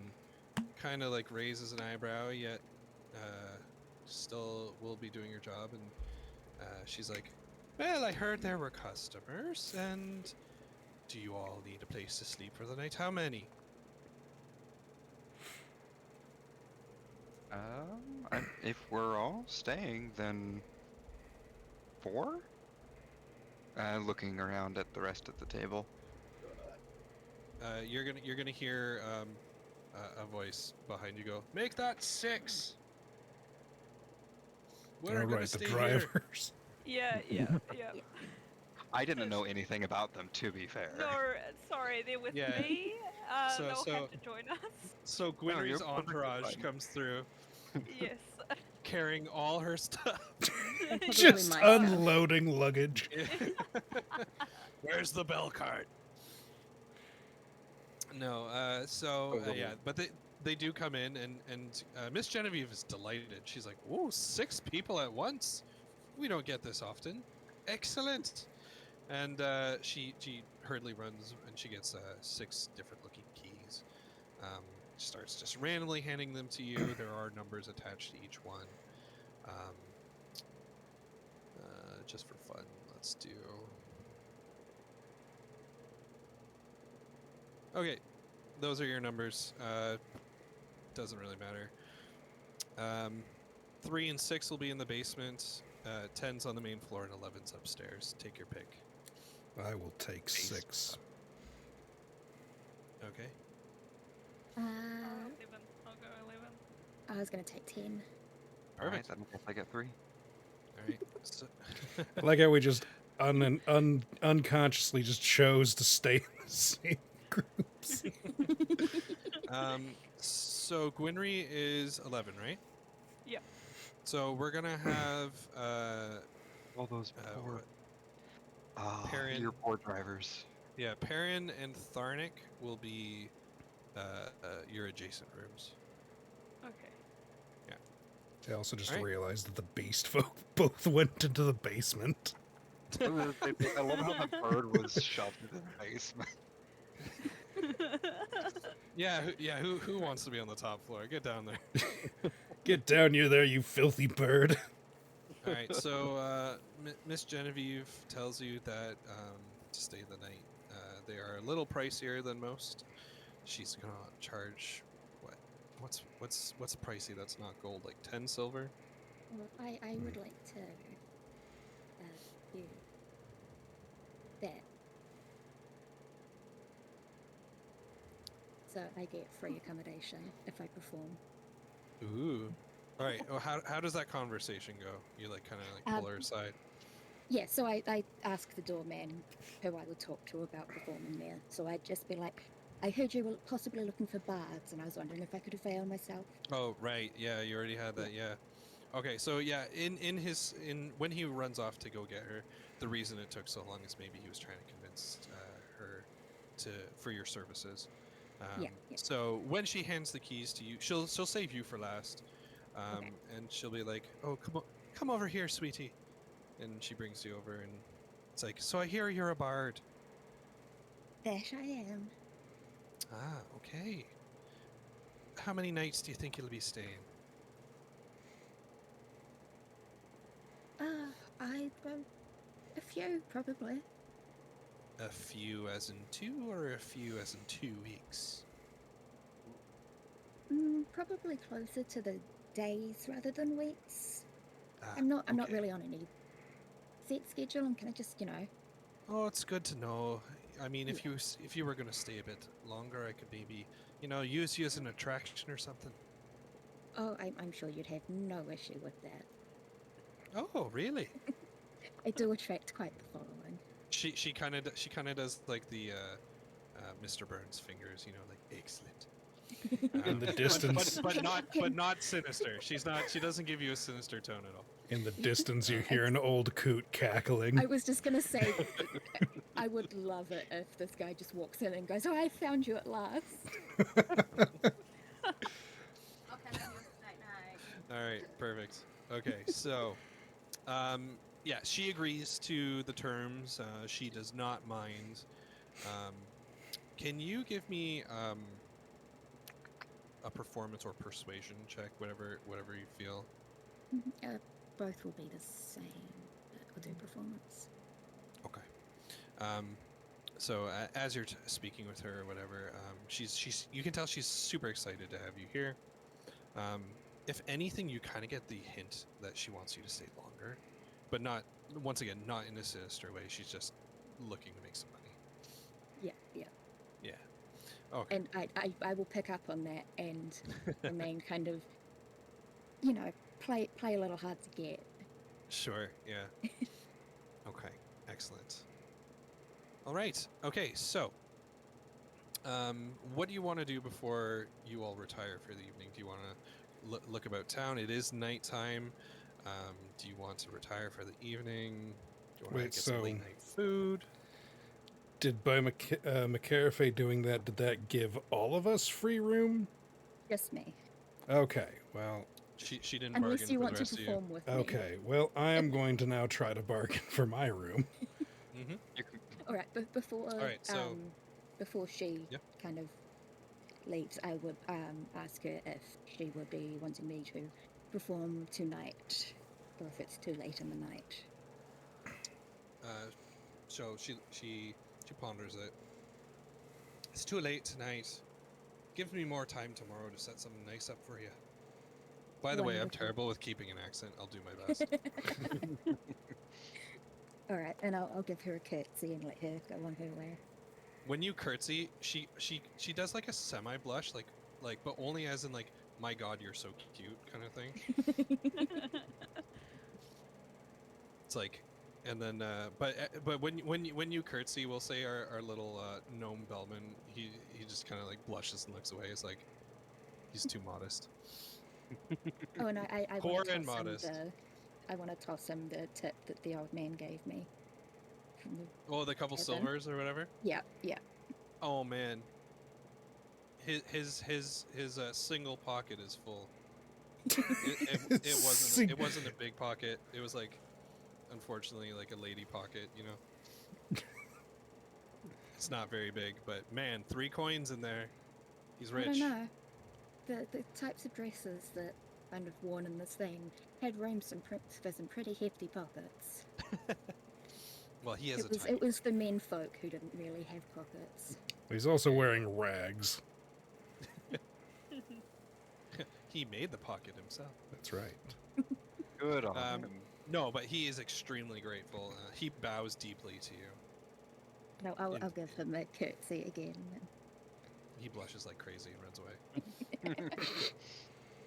kind of like raises an eyebrow, yet still will be doing your job. And she's like, "Well, I heard there were customers, and do you all need a place to sleep for the night? How many?" If we're all staying, then 4? Looking around at the rest of the table. You're gonna hear a voice behind you go, "Make that 6. We're All gonna right, the stay here." drivers. Yeah, yeah, yeah. Yeah. I didn't know anything about them, to be fair. No, sorry, they're with Yeah. me. So- They'll so- have to join us. So No, you're Gwynry's perfectly entourage fine. comes through, Yes. carrying all her stuff. Probably Just my stuff. unloading luggage. Where's the bell cart? No, yeah, but they do come in, and Miss Genevieve is delighted. She's like, "Whoa, 6 people at once! We don't get this often. Excellent!" And she hurriedly runs and she gets 6 different looking keys. Starts just randomly handing them to you. There are numbers attached to each one. Just for fun, let's do. Okay, those are your numbers. Doesn't really matter. 3 and 6 will be in the basement. 10's on the main floor and 11's upstairs. Take your pick. I will take 6. Okay. Uh, 11. I'll go 11. I was going to take 10. Perfect. Alright, then I guess I get 3. All right. So, I like how we just unconsciously just chose to stay in the same groups. so Gwynry is 11, right? Yeah. So we're gonna have All those poor. Perrin- Your poor drivers. Perrin and Tharnik will be your adjacent rooms. Okay. I also just Alright. realized that the beast folk both went into the basement. I love how the bird was shoved into the basement. Who wants to be on the top floor? Get down there. Get down you there, you filthy bird. All right. So Miss Genevieve tells you that to stay the night, they are a little pricier than most. She's gonna charge what's pricey that's not gold, like 10 silver. Well, I would like to do that. So I get free accommodation if I perform. Ooh. All right. Well, how does that conversation go? You like kind of like pull her aside. Yeah, so I ask the doorman who I would talk to about performing there. So I'd just be like, I heard you were possibly looking for bards, and I was wondering if I could avail myself. Oh, right. Yeah, you already had that. Yeah. Okay. So yeah, in when he runs off to go get her, the reason it took so long is maybe he was trying to convince her for your services. Yeah. So when she hands the keys to you, she'll save you for last, Okay. and she'll be like, "Oh, come over here, sweetie," and she brings you over, and it's like, "So I hear you're a bard." That I am. Ah, okay. How many nights do you think you'll be staying? A few, probably. A few as in 2 or a few as in 2 weeks? Probably closer to the days rather than weeks. Ah, I'm not okay. really on any set schedule, and can I just, Oh, it's good to know. I mean, if Yeah. if you were going to stay a bit longer, I could maybe, use you as an attraction or something. Oh, I'm sure you'd have no issue with that. Oh, really? I do attract quite the following. She kind of does like the Mr. Burns fingers, like excellent. In the distance, but not sinister. She doesn't give you a sinister tone at all. in the distance, you hear an old coot cackling. I was just going to say, I would love it if this guy just walks in and goes, "Oh, I found you at last." All right, perfect. Okay, so, yeah, she agrees to the terms. She does not mind. Can you give me a performance or persuasion check, whatever you feel? Both will be the same. We'll do performance. Okay. So as you're speaking with her or whatever, she's you can tell she's super excited to have you here. If anything, you kind of get the hint that she wants you to stay longer, but not, once again, not in a sinister way. She's just looking to make some money. Yeah. Yeah. Okay. And I will pick up on that and remain kind of, play a little hard to get. Sure. Yeah. Okay. Excellent. All right. Okay. So, what do you want to do before you all retire for the evening? Do you want to look about town? It is nighttime. Do you want to retire for the evening? Do you want to Wait, get some so- late night food? Did by McCarafe doing that, did that give all of us free room? Just me. Okay, well, She didn't Unless bargain you for want the to rest of you. perform with me. okay, well, I am going to now try to bargain for my room. Mm-hmm. All right, but before right, so- before she Yep. kind of leaves, I would ask her if she would be wanting me to perform tonight, or if it's too late in the night. So she ponders it. It's too late tonight. Give me more time tomorrow to set something nice up for you. By the way, I'm Wonderful. terrible with keeping an accent. I'll do my best. All right, and I'll give her a curtsy and let her go on her way. When you curtsy, she does like a semi blush, like, but only as in like, my God, you're so cute kind of thing. It's like, and then, but when you curtsy, we'll say our little gnome Bellman, he just kind of like blushes and looks away. It's like he's too modest. Oh, and I Poor want to and toss him modest. I want to toss him the tip that the old man gave me. From the, Oh, the couple Kevin? silvers or whatever. yeah. Oh man, his single pocket is full. It wasn't a big pocket. It was like, unfortunately, like a lady pocket. It's not very big, but man, 3 coins in there. He's rich. I don't know. The types of dresses that I've worn in this thing had rooms for some pretty hefty pockets. Well, he has a It tiny. was the men folk who didn't really have pockets. He's also wearing rags. He made the pocket himself. That's right. Good on Um, him. No, but he is extremely grateful. He bows deeply to you. No, I'll In- give him a curtsy again. He blushes like crazy and runs away.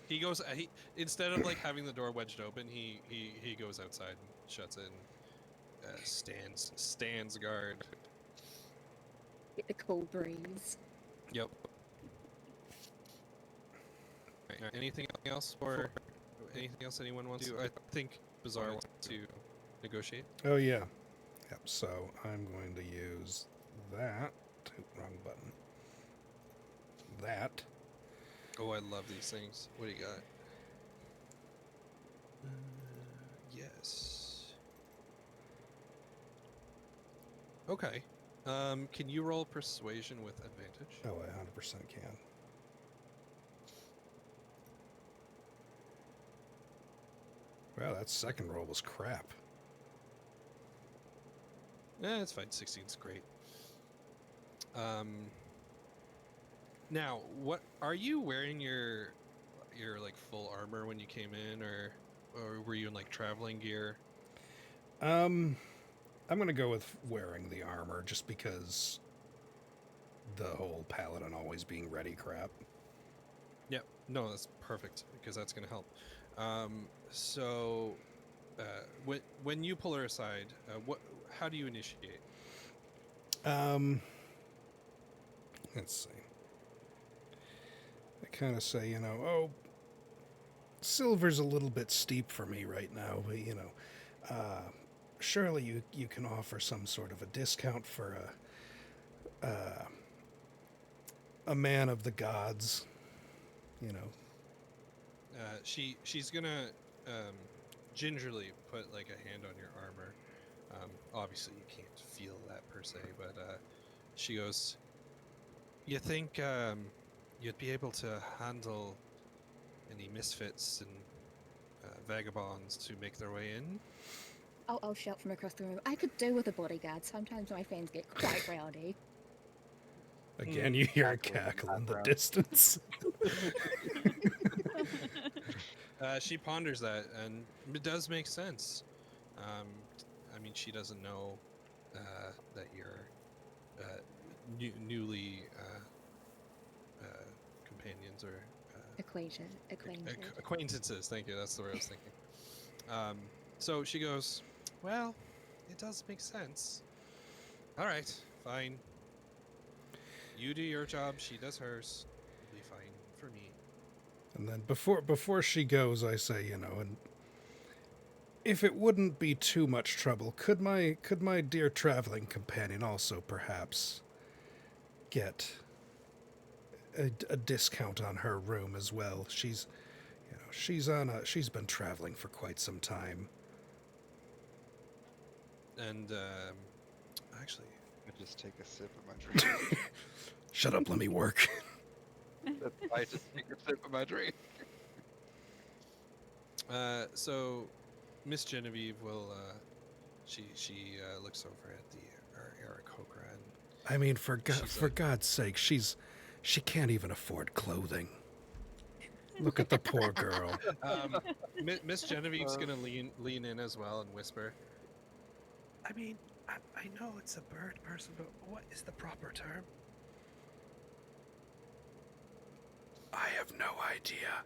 He goes. He instead of like having the door wedged open, he goes outside and shuts it. And, stands guard. Get the cool breeze. Yep. Right, anything else or anything else anyone wants to? I think Bazaar wants to negotiate. Oh, yeah. Yep, so I'm going to use that. Wrong button. That. Oh, I love these things. What do you got? Yes. Okay. Can you roll persuasion with advantage? Oh, I 100% can. Wow, that second roll was crap. It's fine. 16's great. Now, what are you wearing your like full armor when you came in, or were you in like traveling gear? I'm gonna go with wearing the armor just because the whole paladin always being ready crap. Yep. No, that's perfect because that's going to help. So, when you pull her aside, how do you initiate? Let's see. I kind of say, oh, silver's a little bit steep for me right now, but surely you can offer some sort of a discount for a man of the gods, you know. She's gonna gingerly put like a hand on your armor. Obviously, you can't feel that per se, but she goes, "You think you'd be able to handle any misfits and vagabonds to make their way in?" I'll shout from across the room. I could do with a bodyguard. Sometimes my fans get quite rowdy. Again, you hear a Cackling in the cackle in the background. distance. She ponders that, and it does make sense. I mean, she doesn't know that you're newly companions or acquaintances. Thank you. That's the word I was thinking. So she goes, "Well, it does make sense. All right, fine. You do your job. She does hers. It'll be fine for me." And then before she goes, I say, and if it wouldn't be too much trouble, could my dear traveling companion also perhaps get a discount on her room as well? She's she's been traveling for quite some time. And actually, I just take a sip of my drink. Shut up, let me work. I just take a sip of my drink. so Miss Genevieve will she looks over at the Aarakocra and I mean, she's for like, God's sake, she can't even afford clothing. Look at the poor girl. Miss Genevieve's gonna lean in as well and whisper, "I mean, I know it's a bird person, but what is the proper term?" I have no idea.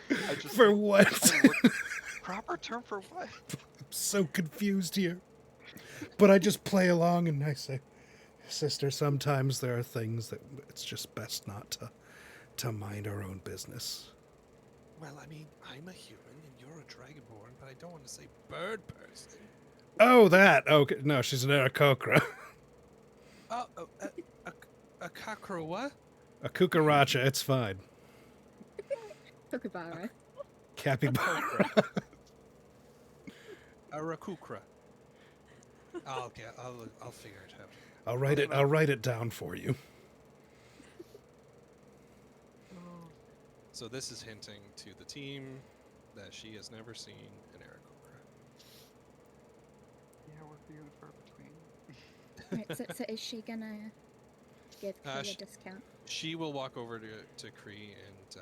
I just For what? proper term for what? I'm so confused here. But I just play along and I say, "Sister, sometimes there are things that it's just best not to mind our own business." Well, I mean, I'm a human and you're a dragonborn, but I don't want to say bird person. Oh, that. Okay, no, she's an Aarakocra. Oh, a kakrowa? A cucaracha, it's fine. Kookaburra. Capybara. A rakukra. I'll figure it out. I'll write it down for you. So this is hinting to the team that she has never seen an Aarakocra. Yeah, we're few and far between. Right, so is she gonna give Cree a sh- discount? She will walk over to Cree and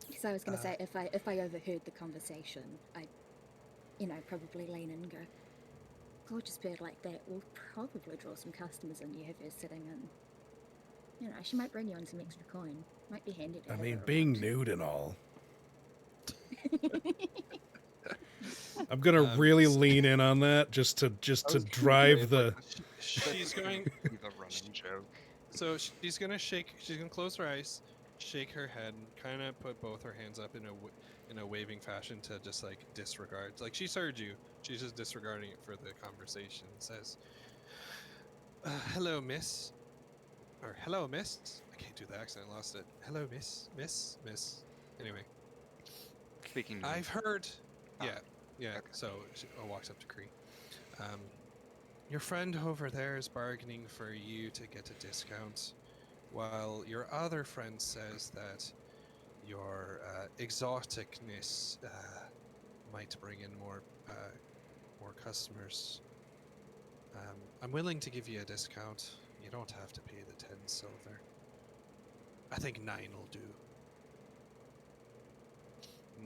Because I was gonna say if I overheard the conversation, I'd probably lean in and go, gorgeous bird like that will probably draw some customers in. You have her sitting in. She might bring you on some extra coin. Might be handy to I have mean, her being around. nude and all. I'm gonna really lean in on that just to drive the. she's going. He's a running joke. So she's gonna close her eyes, shake her head, and kind of put both her hands up in a waving fashion to just like disregard. Like she's heard you, she's just disregarding it for the conversation. Says, "Hello, miss," or "Hello, miss." I can't do the accent. I lost it. "Hello, miss." Anyway, Speaking of I've heard. Oh, Yeah. okay. So she walks up to Cree. Your friend over there is bargaining for you to get a discount, while your other friend says that your exoticness might bring in more customers. I'm willing to give you a discount. You don't have to pay the 10 silver. I think 9 will do.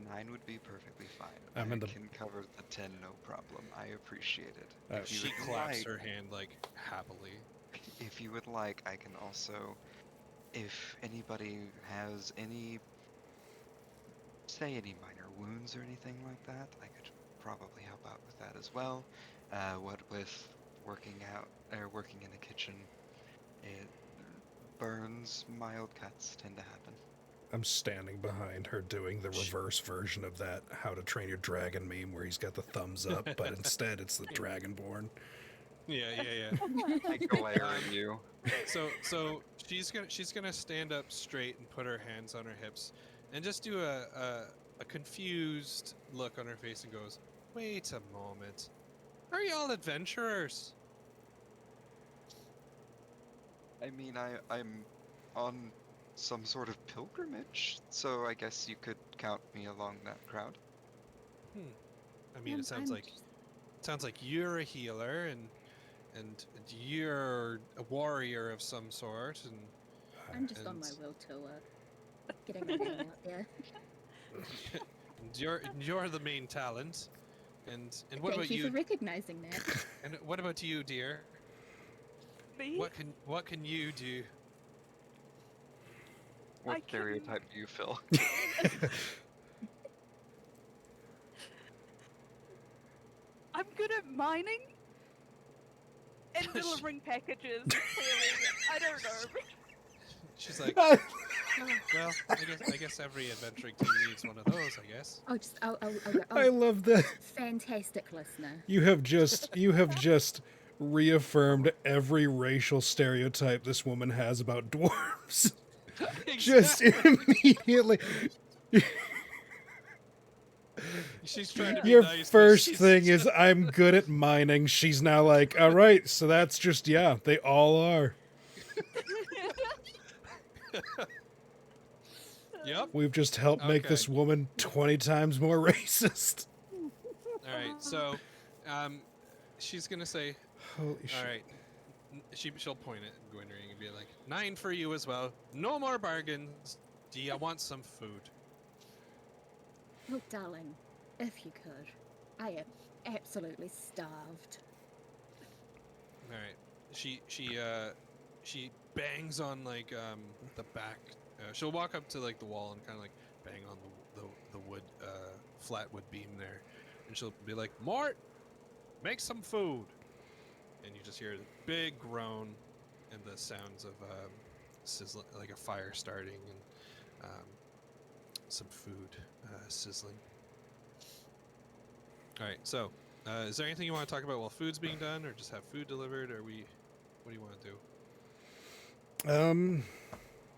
9 would be perfectly fine. I'm I in the- can cover the 10, no problem. I appreciate it. If you She would claps like, her hand like happily. if you would like, I can also, if anybody has any, say any minor wounds or anything like that, I could probably help out with that as well. What with working in a kitchen, it burns, mild cuts tend to happen. I'm standing behind her doing the reverse version of that How to Train Your Dragon meme where he's got the thumbs up, but instead it's the Dragonborn. Yeah. I glare at you. So she's gonna stand up straight and put her hands on her hips, and just do a confused look on her face and goes, "Wait a moment, are y'all adventurers?" I mean, I'm on some sort of pilgrimage, so I guess you could count me along that crowd. I mean, it sounds I'm like just- you're a healer and you're a warrior of some sort, and I'm just on my and- will tour, getting my name out there. you're the main talent. And what Thank about you you? for recognizing that. And what about you, dear? Me? What can you do? What I can- stereotype do you fill? I'm good at mining and delivering packages. Clearly, I don't know. She's like, I well, I guess every adventuring team needs one of those, I guess. I'll go. Oh, love that fantastic listener. you have just reaffirmed every racial stereotype this woman has about dwarves. Just immediately. She's trying to be Your nice. but first she's thing just- is I'm good at mining. She's now like, all right, so that's just they all are. Yep. We've just helped make Okay. this woman 20 times more racist. All right. So, she's gonna say, Holy all shit. right. She'll point at Gwendering and be like, 9 for you as well. No more bargains. Do you want some food? Look, darling, if you could, I am absolutely starved. All right. She bangs on like the back. She'll walk up to like the wall and kind of like bang on the wood flat wood beam there, and she'll be like, "Mort, make some food." And you just hear a big groan and the sounds of sizzling, like a fire starting and some food sizzling. All right. So, is there anything you want to talk about while food's being done, or just have food delivered, or what do you want to do?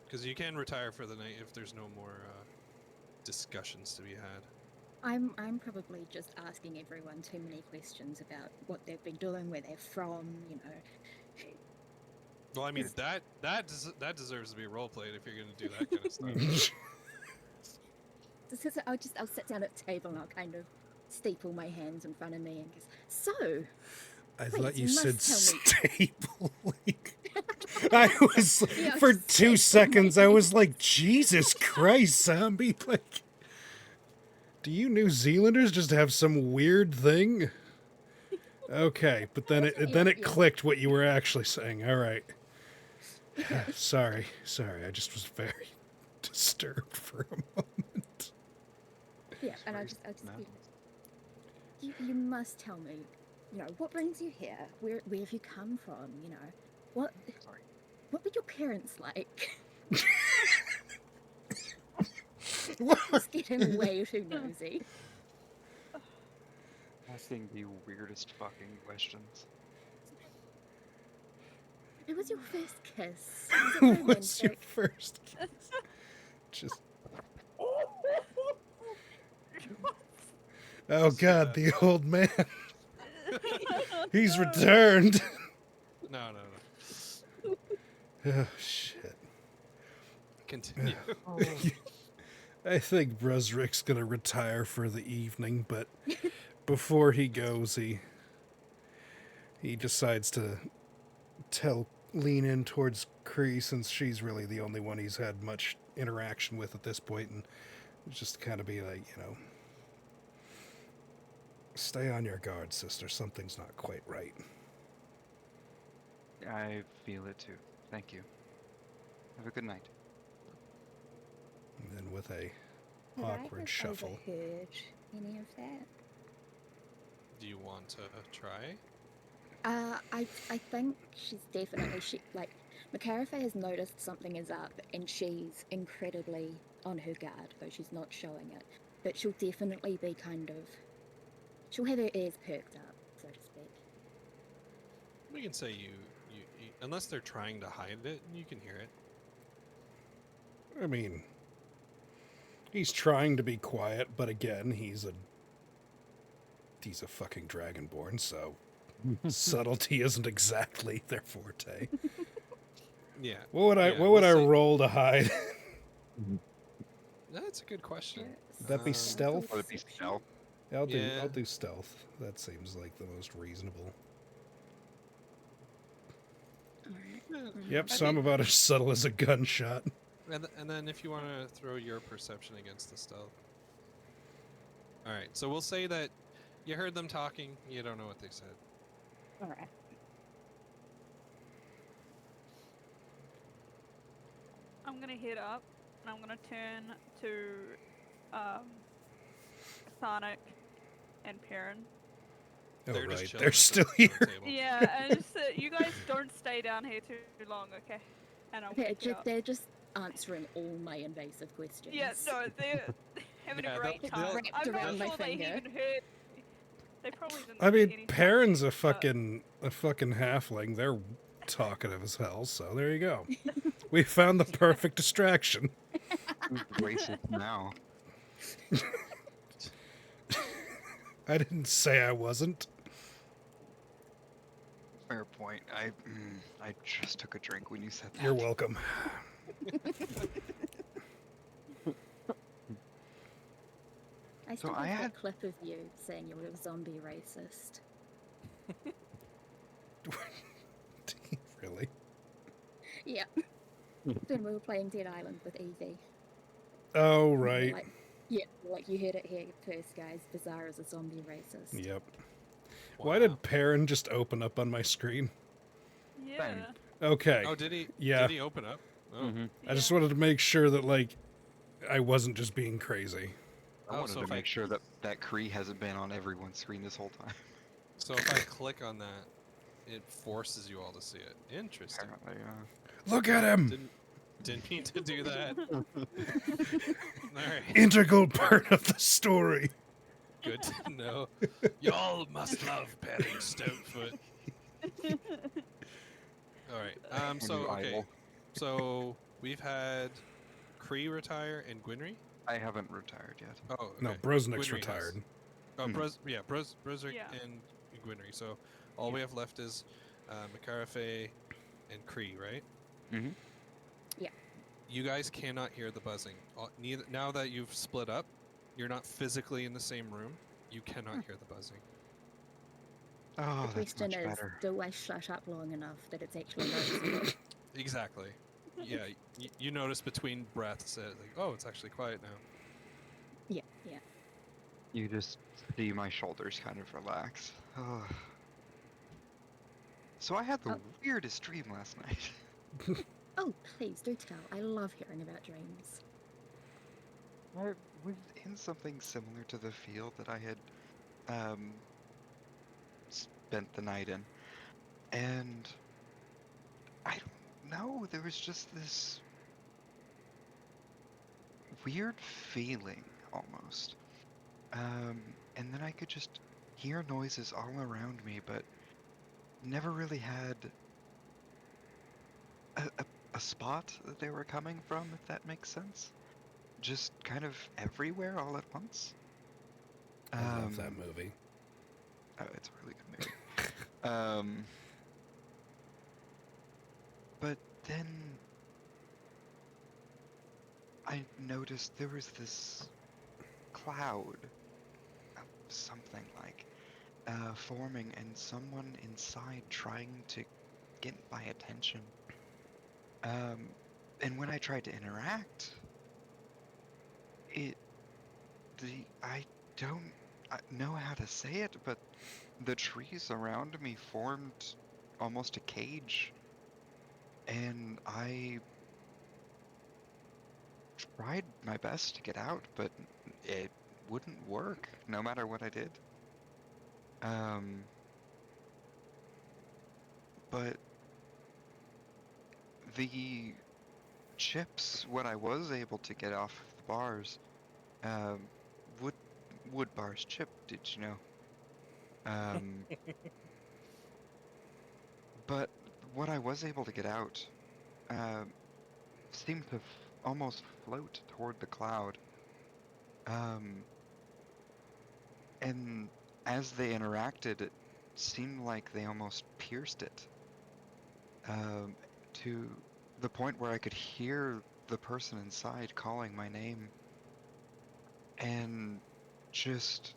Because you can retire for the night if there's no more discussions to be had. I'm probably just asking everyone too many questions about what they've been doing, where they're from, you know. Well, I mean Is- that deserves to be role played if you're going to do that kind of stuff. I'll sit down at the table and I'll kind of staple my hands in front of me and go, so, I Wait, thought you you said must tell stapling. I was Yeah, for just 2 stapling seconds. my I was like, Jesus Christ, zombie! Like, do you New Zealanders just have some weird thing? Okay, but then it Yeah. clicked what you were actually saying. All right. Sorry. I just was very disturbed for a moment. yeah, and I'll just you must tell me, you know, what brings you here? Where have you come from? You know, what were your parents like? Just getting way too nosy. Asking the weirdest fucking questions. It was your first kiss. Was it What's your romantic? first kiss? Just oh God, the old man. He's returned. No. Oh shit. Continue. I think Brusrick's gonna retire for the evening, but before he goes, he decides to lean in towards Cree, since she's really the only one he's had much interaction with at this point, and just kind of be like, stay on your guard, sister. Something's not quite right. I feel it too. Thank you. Have a good night. And then with a Have awkward I have shuffle. overheard any of that? Do you want to try? I think she's definitely McCarafay has noticed something is up, and she's incredibly on her guard, though she's not showing it. But she'll definitely be she'll have her ears perked up, so to speak. We can say you unless they're trying to hide it, you can hear it. I mean, he's trying to be quiet, but again, he's a fucking dragonborn, so subtlety isn't exactly their forte. Yeah. What Yeah, would I we'll say- roll to hide? That's a good question. Sure, Would that be Um, stealth? Would it be perception? stealth? Yeah. I'll do stealth. That seems like the most reasonable. Alright. Yep, I so I'm think- about as subtle as a gunshot. And then if you want to throw your perception against the stealth. All right. So we'll say that you heard them talking. You don't know what they said. Alright. I'm gonna head up and I'm gonna turn to Sonic and Perrin. Oh, They're just right. chilling They're at the- still on the here. table. Yeah, and just you guys don't stay down here too long, okay? And I'm gonna head up. They're just answering all my invasive questions. Yeah, no, they're having Yeah, a great they'll- time. wrapped I'm not around my sure they finger. even heard. They probably didn't. I hear mean, anything, Perrin's a but- fucking halfling. They're talkative as hell, so there you go. We found the perfect distraction. Who's racist now? I didn't say I wasn't. Fair point. I just took a drink when you said that. You're welcome. I still So I have had- that clip of you saying you were a zombie racist. Really? Yeah. When we were playing Dead Island with Evie. Oh, right. Like you heard it here first, guys. Bizarre is a zombie racist. Yep. Why Wow. did Perrin just open up on my screen? Yeah. Okay. Oh, did he? Yeah. Did he open up? Oh. Mm-hmm. I just yeah. wanted to make sure that, like, I wasn't just being crazy. I Oh, wanted so to if I- make sure that Kree hasn't been on everyone's screen this whole time. So if I click on that, it forces you all to see it. Interesting. Apparently, Look at him! Didn't mean to do that. All right. Integral part of the story. Good to know. Y'all must love Perry Stonefoot. All right. So new okay. idol. So we've had Kree retire and Gwynry. I haven't retired yet. Oh, okay. No, Brosnick's Gwynry has. retired. Oh, Mhm. Brosrick Yeah. and Gwynry. So all we have left is Macarafe and Kree, right? Mm-hmm. You guys cannot hear the buzzing. Neither now that you've split up, you're not physically in the same room. You cannot hear the buzzing. Oh, The that's question much is, better. do I shut up long enough that it's actually noticeable? Exactly. Yeah, you notice between breaths, like, oh, it's actually quiet now. Yeah. You just see my shoulders kind of relax. Oh. So I had the Oh. weirdest dream last night. Oh, please do tell. I love hearing about dreams. I was in something similar to the field that I had spent the night in. And I don't know, there was just this weird feeling almost. And then I could just hear noises all around me, but never really had a spot that they were coming from, if that makes sense. Just kind of everywhere all at once. I love that movie. Oh, it's a really good movie. But then I noticed there was this cloud of something like forming and someone inside trying to get my attention. Um, and when I tried to interact, it I don't know how to say it, but the trees around me formed almost a cage, and I tried my best to get out, but it wouldn't work no matter what I did. Um, but the chips, what I was able to get off the bars, um, wood wood bars chip, did you know? Um, but what I was able to get out, um, seemed to almost float toward the cloud. Um, and as they interacted, it seemed like they almost pierced it, um, to the point where I could hear the person inside calling my name and just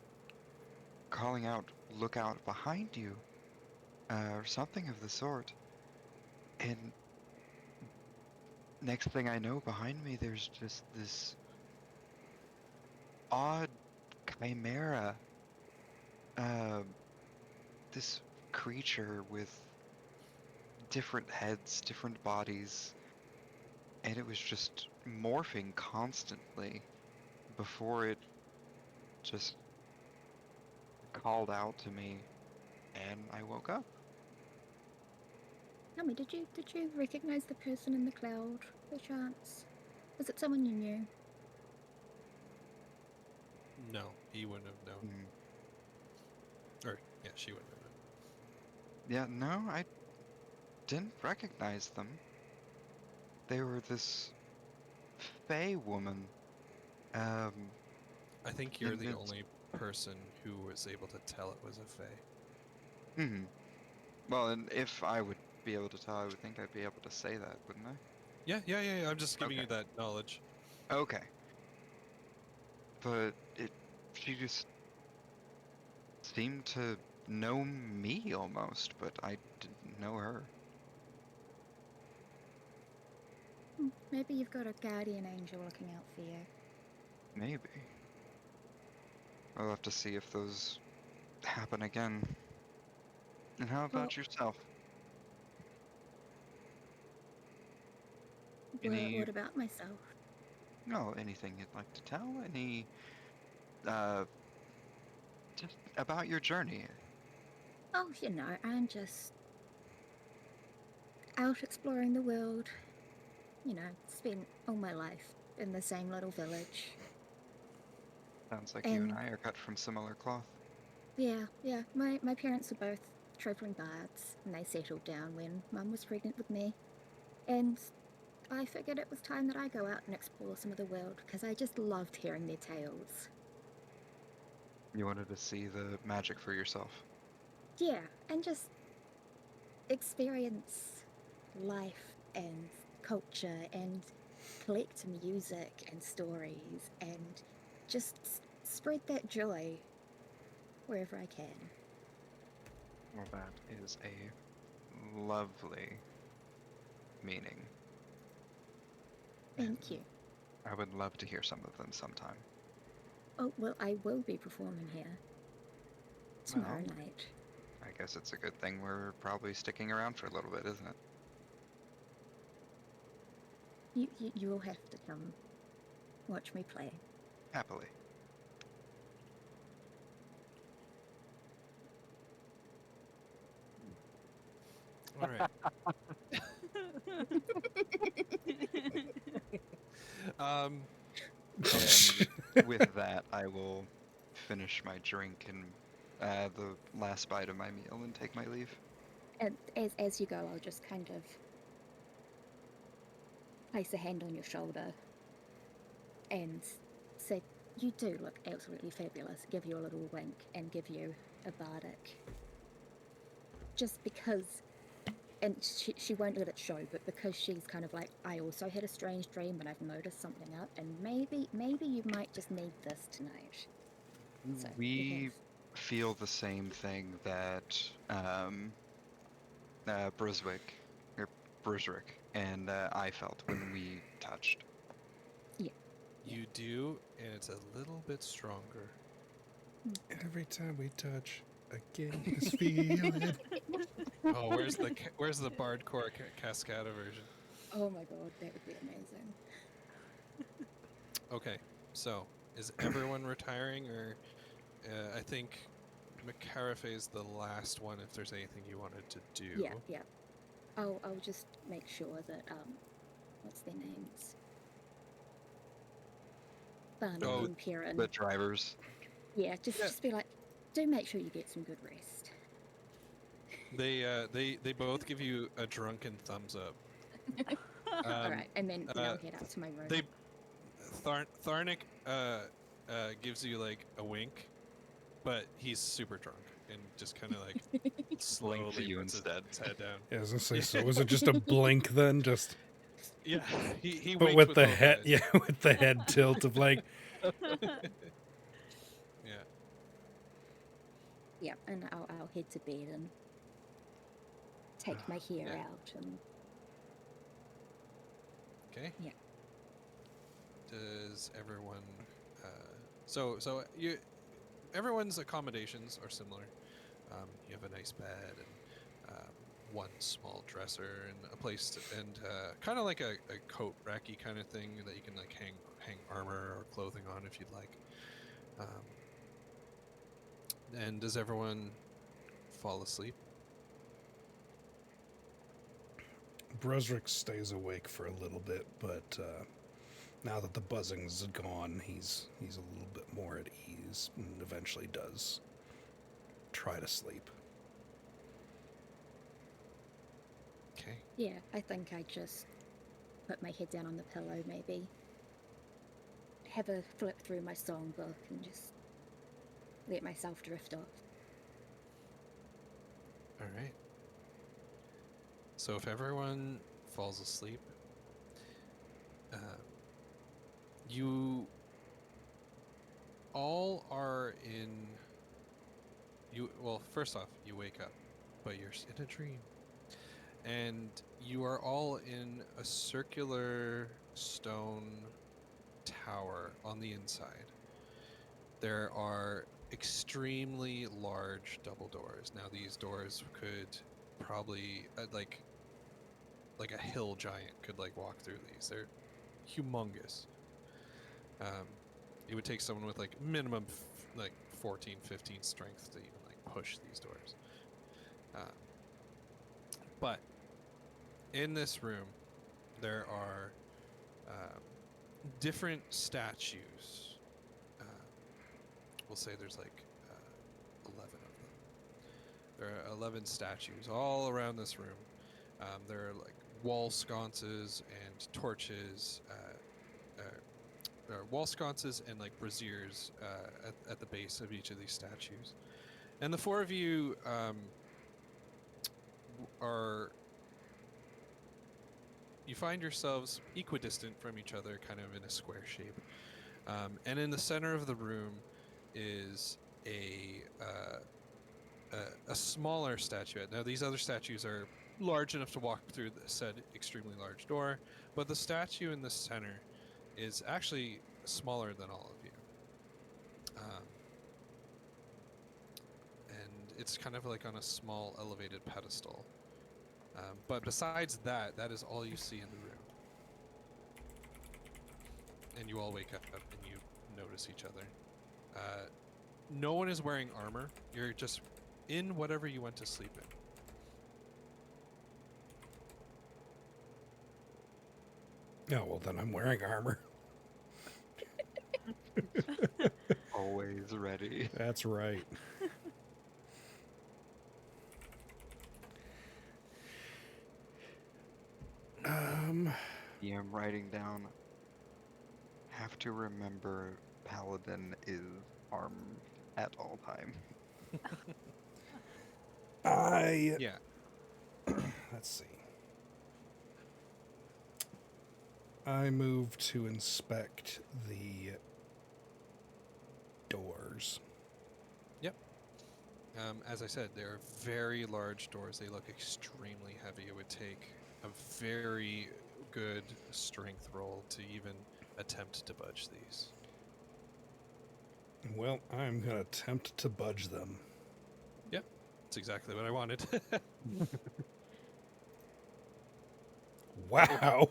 calling out, "Look out behind you," or something of the sort. And next thing I know, behind me, there's just this odd chimera, uh, this creature with different heads, different bodies, and it was just morphing constantly before it just called out to me, and I woke up. Tell me, did you recognize the person in the cloud, by chance? Was it someone you knew? No, he wouldn't have known. Mm. Or, yeah, she wouldn't have known. Yeah, no, I didn't recognize them. They were this Fey woman. Um, I think you're and the it's, only person who was able to tell it was a fae. hmm. Well, and if I would be able to tell, I would think I'd be able to say that, wouldn't I? Yeah. I'm just giving Okay. you that knowledge. Okay. But she just seemed to know me almost, but I didn't know her. Maybe you've got a guardian angel looking out for you. Maybe. I'll have to see if those happen again. And how Well, about yourself? what, Any, what about myself? no, anything you'd like to tell? Any, uh, just about your journey? Oh, I'm just out exploring the world. Spent all my life in the same little village. Sounds like you and And I are cut from similar cloth. yeah, my parents were both traveling bards, and they settled down when Mum was pregnant with me. And I figured it was time that I go out and explore some of the world because I just loved hearing their tales. You wanted to see the magic for yourself. Yeah, and just experience life and culture and collect music and stories and just spread that joy wherever I can. Well, that is a lovely meaning. Thank And you. I would love to hear some of them sometime. Oh, well, I will be performing here tomorrow Well, night. I guess it's a good thing we're probably sticking around for a little bit, isn't it? You will have to come watch me play. Happily. All right. um, And with that, I will finish my drink and the last bite of my meal and take my leave. And as you go, I'll just kind of place a hand on your shoulder and say, "You do look absolutely fabulous." Give you a little wink and give you a bardic. Just because and she won't let it show, but because she's kind of like, I also had a strange dream and I've noticed something up, and maybe you might just need this tonight. So We feel the same thing that Bruswick or Brusrick and I felt when we touched. You do, and it's a little bit stronger. Every time we touch, I get this feeling. Oh, where's the bardcore Cascada version? Oh my god, that would be amazing. Okay, so is everyone retiring, or I think McCarafe is the last one. If there's anything you wanted to do, Yeah. I'll just make sure that what's their names? Barney Oh, and Kieran. The drivers. Yeah, just be like, do make sure you get some good rest. they both give you a drunken thumbs up. All right, and then I'll head up to my room. Tharnik gives you like a wink, but he's super drunk and just kind of like slowly Blinks at you puts instead. his head down. Yeah, I was gonna say, so was it just a blink then? Just Yeah, he but winks with the both head, eyes. yeah, with the head tilt of like, Yeah. Yeah, and I'll head to bed and take my hair Yeah. out and Okay. Yeah. Does everyone? So everyone's accommodations are similar. You have a nice bed and one small dresser and a place to, and kind of like a coat racky kind of thing that you can like hang armor or clothing on if you'd like. And does everyone fall asleep? Brusrick stays awake for a little bit, but now that the buzzing's gone, he's a little bit more at ease and eventually does try to sleep. Okay. yeah, I think I just put my head down on the pillow, maybe have a flip through my songbook and just let myself drift off. All right. So if everyone falls asleep, you all are in. Well, first off, you wake up, but you're in a dream, and you are all in a circular stone tower on the inside. There are extremely large double doors. Now, these doors could probably like a hill giant could like walk through these. They're humongous. It would take someone with like minimum like 14, 15 strength to even like push these doors. But in this room, there are different statues. We'll say there's like 11 of them. There are 11 statues all around this room. There are like wall sconces and torches, wall sconces and like braziers at the base of each of these statues. And the four of you you find yourselves equidistant from each other, kind of in a square shape. And in the center of the room is a smaller statuette. Now, these other statues are large enough to walk through the said extremely large door, but the statue in the center is actually smaller than all of you. And it's kind of like on a small elevated pedestal. But besides that, that is all you see in the room. And you all wake up and you notice each other. No one is wearing armor. You're just in whatever you went to sleep in. Oh, well, then I'm wearing armor. Always ready. That's right. Yeah, I'm writing down. Have to remember, Paladin is armed at all time. I Yeah. let's see. I move to inspect the doors. As I said, they're very large doors. They look extremely heavy. It would take a very good strength roll to even attempt to budge these. Well, I'm going to attempt to budge them. Yep, that's exactly what I wanted. Wow!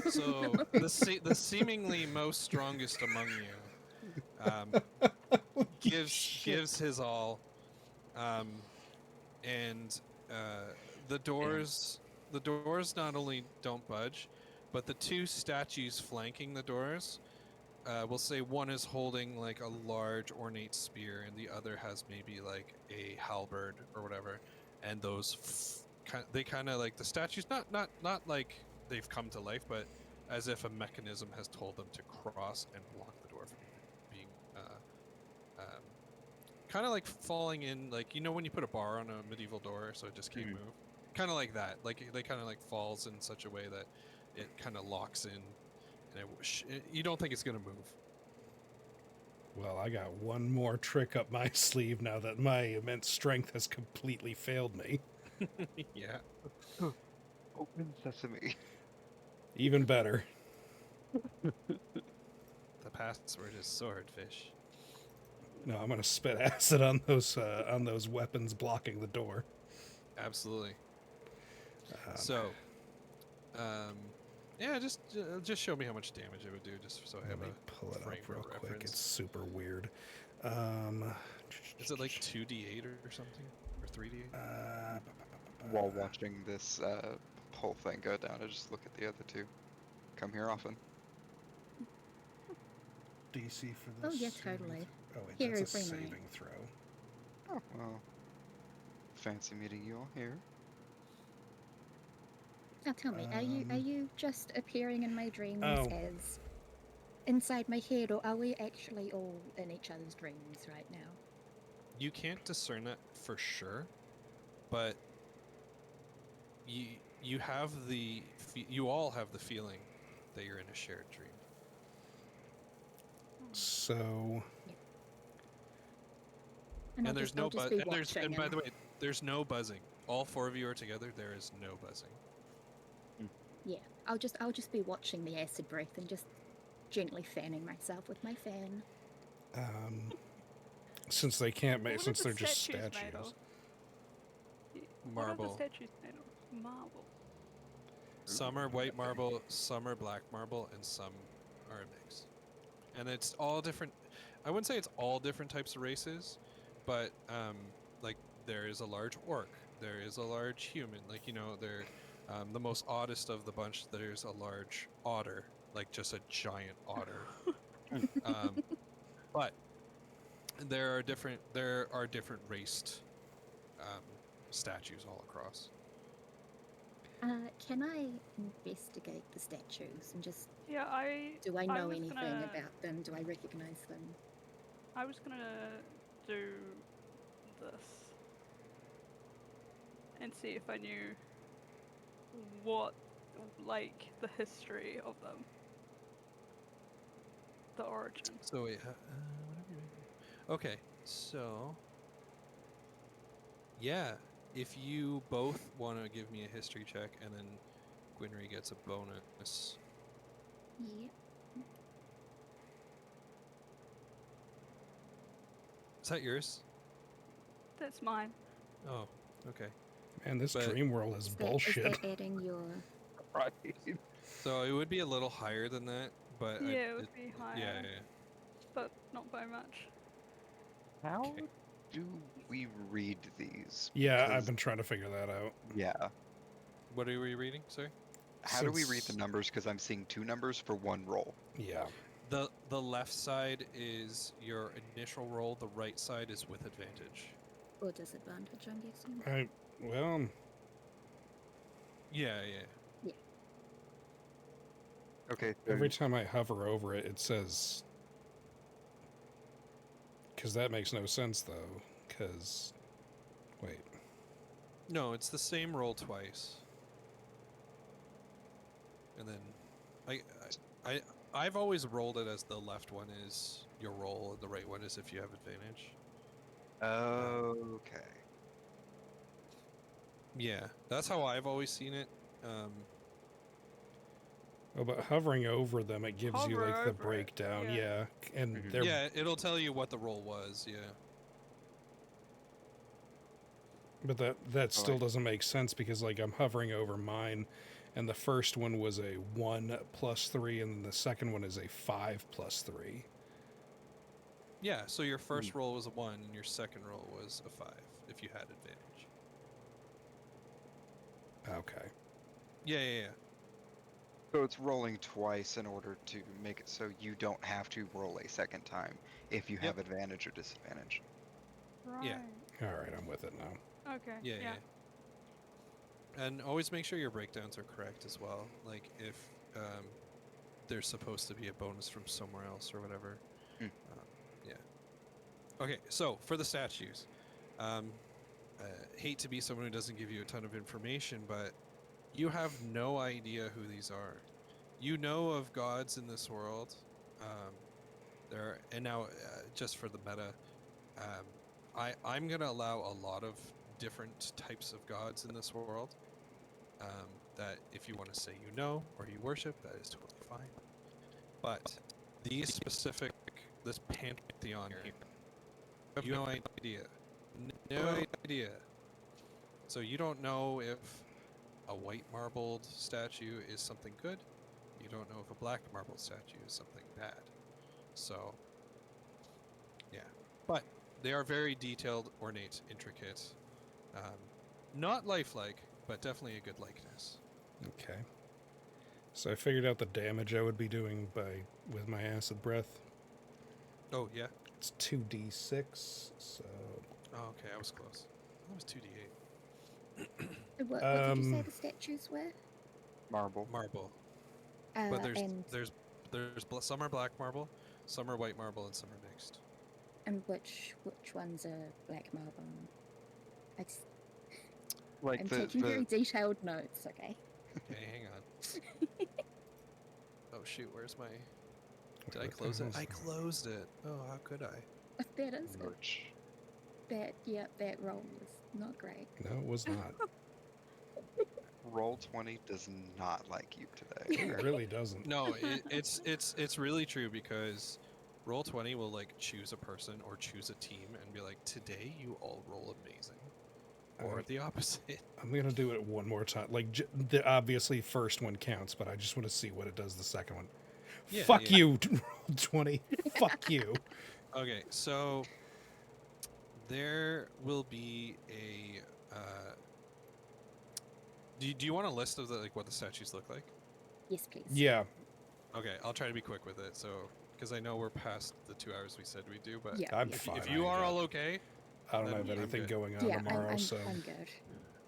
So the seemingly most strongest among you gives his all, and the doors not only don't budge, but the two statues flanking the doors, we'll say one is holding like a large ornate spear and the other has maybe like a halberd or whatever, and those they kind of like the statues not like they've come to life, but as if a mechanism has told them to cross and block the door from being um, kind of like falling in, like, you know, when you put a bar on a medieval door so it just can't move, kind of like that, like they kind of like falls in such a way that it kind of locks in, and you don't think it's gonna move. Well, I got one more trick up my sleeve now that my immense strength has completely failed me. Yeah. Open sesame. Even better. The password is swordfish. No, I'm going to spit acid on those weapons blocking the door. Absolutely. So, yeah, just show me how much damage it would do, just so I have Let me a pull it frame up for real quick. reference. It's super weird. Is it like 2d8 or something, or 3d8? While watching this whole thing go down, I just look at the other two. Come here often. DC for Oh, this? yeah, totally. Oh, wait, Here that's a every night. saving throw. Oh, well. Fancy meeting you all here. Now tell me, are you just appearing in my dreams Oh. as inside my head, or are we actually all in each other's dreams right now? You can't discern that for sure, but you have you all have the feeling that you're in a shared dream. So, And I'll And there's just, no I'll just buzz. be And watching. and by the way, there's no buzzing. All four of you are together. There is no buzzing. Yeah, I'll just be watching the acid breath and just gently fanning myself with my fan. since they can't make, What are since the they're just statues made statues. of? What are the Marble. statues made of? Marble. Some are white marble, some are black marble, and some are a mix. And it's all different. I wouldn't say it's all different types of races, but like there is a large orc, there is a large human. Like, you know, they're the most oddest of the bunch. There's a large otter, like just a giant otter. But there are different raced statues all across. Can I investigate the statues and just Yeah, do I I know was anything gonna- about them? Do I recognize them? I was gonna do this and see if I knew what, like, the history of them, the origin. So wait, whatever you make. Okay, so yeah, if you both want to give me a history check, and then Gwynry gets a bonus. Yeah. Is that yours? That's mine. Oh, okay. Man, this But- dream world is bullshit. Is that adding your? Right. So it would be a little higher than that, but Yeah, it would be higher, yeah. but not by much. How Okay. do we read these? Yeah, I've Because- been trying to figure that out. Yeah. What are we reading? Sorry. How do we read the Since- numbers? Because I'm seeing two numbers for one roll. Yeah. The left side is your initial roll. The right side is with advantage. Or disadvantage, I'm guessing. Well, Yeah. Okay. So every time I hover over it, it says. Because that makes no sense, though. Because. Wait. No, it's the same roll twice. And then I've always rolled it as the left one is your roll and the right one is if you have advantage. Okay. Yeah, that's how I've always seen it. Oh, but hovering over them, it gives you Hover like the over it, breakdown. yeah. Yeah, and Mhm. they're Yeah, it'll tell you what the roll was. Yeah. but that Oh, still doesn't make sense because like I'm hovering over mine, and the first one was a 1+3, and then the second one is a 5+3. Yeah. So your first roll was a 1, and your second roll was a 5 if you had advantage. Okay. Yeah. So it's rolling twice in order to make it so you don't have to roll a second time if you have advantage or disadvantage. Right. All right, I'm with it now. Okay. Yeah. And always make sure your breakdowns are correct as well. Like if there's supposed to be a bonus from somewhere else or whatever. Hmm. Yeah. Okay, so for the statues, hate to be someone who doesn't give you a ton of information, but you have no idea who these are. You know of gods in this world. There and now just for the meta, I'm gonna allow a lot of different types of gods in this world. That if you want to say you know or you worship, that is totally fine. But this pantheon here, you have no idea. No idea. So you don't know if a white marbled statue is something good. You don't know if a black marbled statue is something bad. So, yeah. But they are very detailed, ornate, intricate. Not lifelike, but definitely a good likeness. Okay. So I figured out the damage I would be doing with my acid breath. Oh, yeah? It's 2d6. So Oh, okay, I was close. That was 2d8. What did you say the statues were? Marble. Marble. But And some are black marble, some are white marble, and some are mixed. which ones are black marble? I just, Like I'm the taking very detailed notes. Okay. Okay, hang on. Oh shoot, where's my? Did I what the close it? hell's I that? closed it. Oh, how could I? That is merch. that roll was not great. No, it was not. Roll 20 does not like you today. It really doesn't. No, it's really true because Roll20 will like choose a person or choose a team and be like, today you all roll amazing, or the opposite. I'm gonna do it one more time. Like the obviously first one counts, but I just want to see what it does the second one. Yeah, Fuck yeah. you, Roll20. Fuck you. Okay, so there will be a. Do you want a list of what the statues look like? Yes, please. Yeah. Okay, I'll try to be quick with it. So because I know we're past the 2 hours we said we'd do, but Yeah. I'm yeah. fine. if you are all okay, I don't then have I'm anything good. going on Yeah, tomorrow, so I'm good.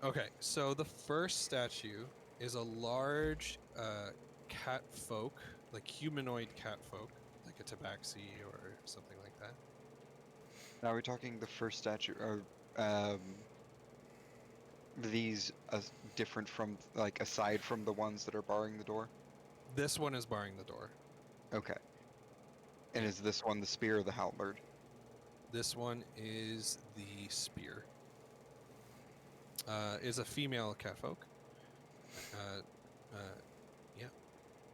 Okay, so the first statue is a large cat folk, like humanoid cat folk, like a tabaxi or something like that. Now, are we talking the first statue, or these different from, like, aside from the ones that are barring the door? This one is barring the door. Okay. And is this one the spear or the halberd? This one is the spear. Is a female catfolk. Yeah.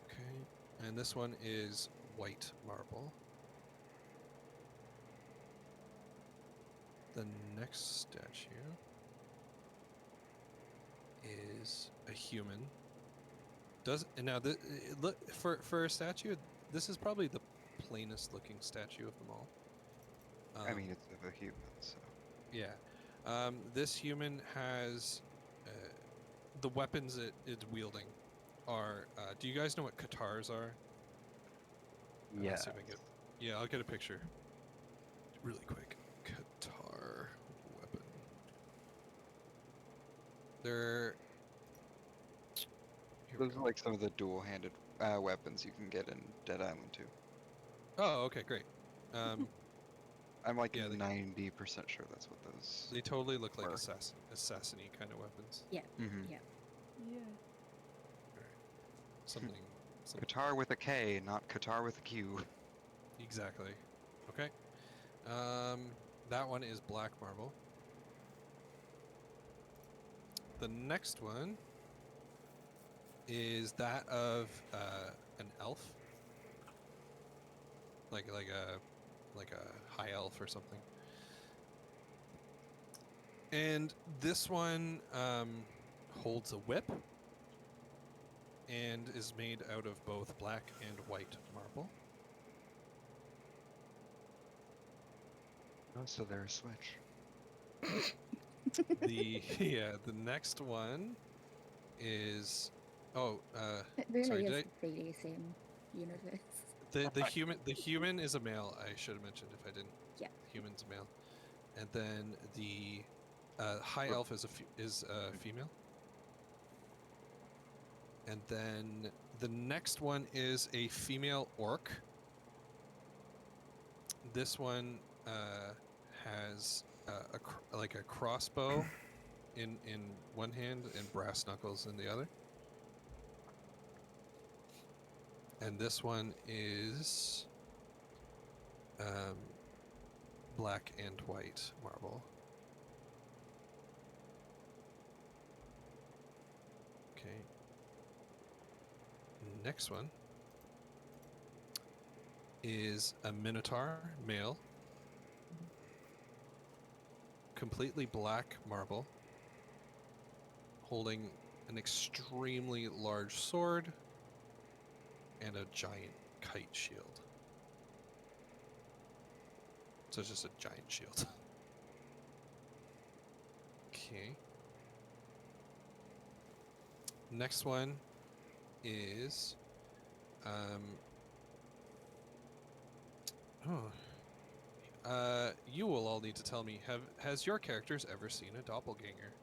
Okay. And this one is white marble. The next statue is a human. Look for a statue. This is probably the plainest looking statue of them all. I mean, it's of a human, so. Yeah. This human has the weapons it's wielding are. Do you guys know what katars are? Yeah. Let's see if I get. Yeah, I'll get a picture. Really quick. Katar weapon. They're. Here we Those go. are like some of the dual-handed weapons you can get in Dead Island 2. Oh, okay, great. I'm like Yeah, 90% sure that's what those. they totally look like Were. assassin-y kind of weapons. Yeah. Mm-hmm. Yeah. Yeah. Something, something Qatar with a K, not Qatar with a Q. exactly. Okay. That one is black marble. The next one is that of an elf, like a high elf or something. And this one holds a whip and is made out of both black and white marble. Oh, so they're a switch. The next one is It really sorry, is did the 3D same universe. the human is a male. I should have mentioned if I didn't. Yeah. The human's a male, and then the high elf is a female, and then the next one is a female orc. This one has like a crossbow in one hand and brass knuckles in the other. And this one is black and white marble. Okay. Next one is a minotaur male, completely black marble, holding an extremely large sword and a giant kite shield. So it's just a giant shield. Okay. Next one is you will all need to tell me, has your characters ever seen a doppelganger?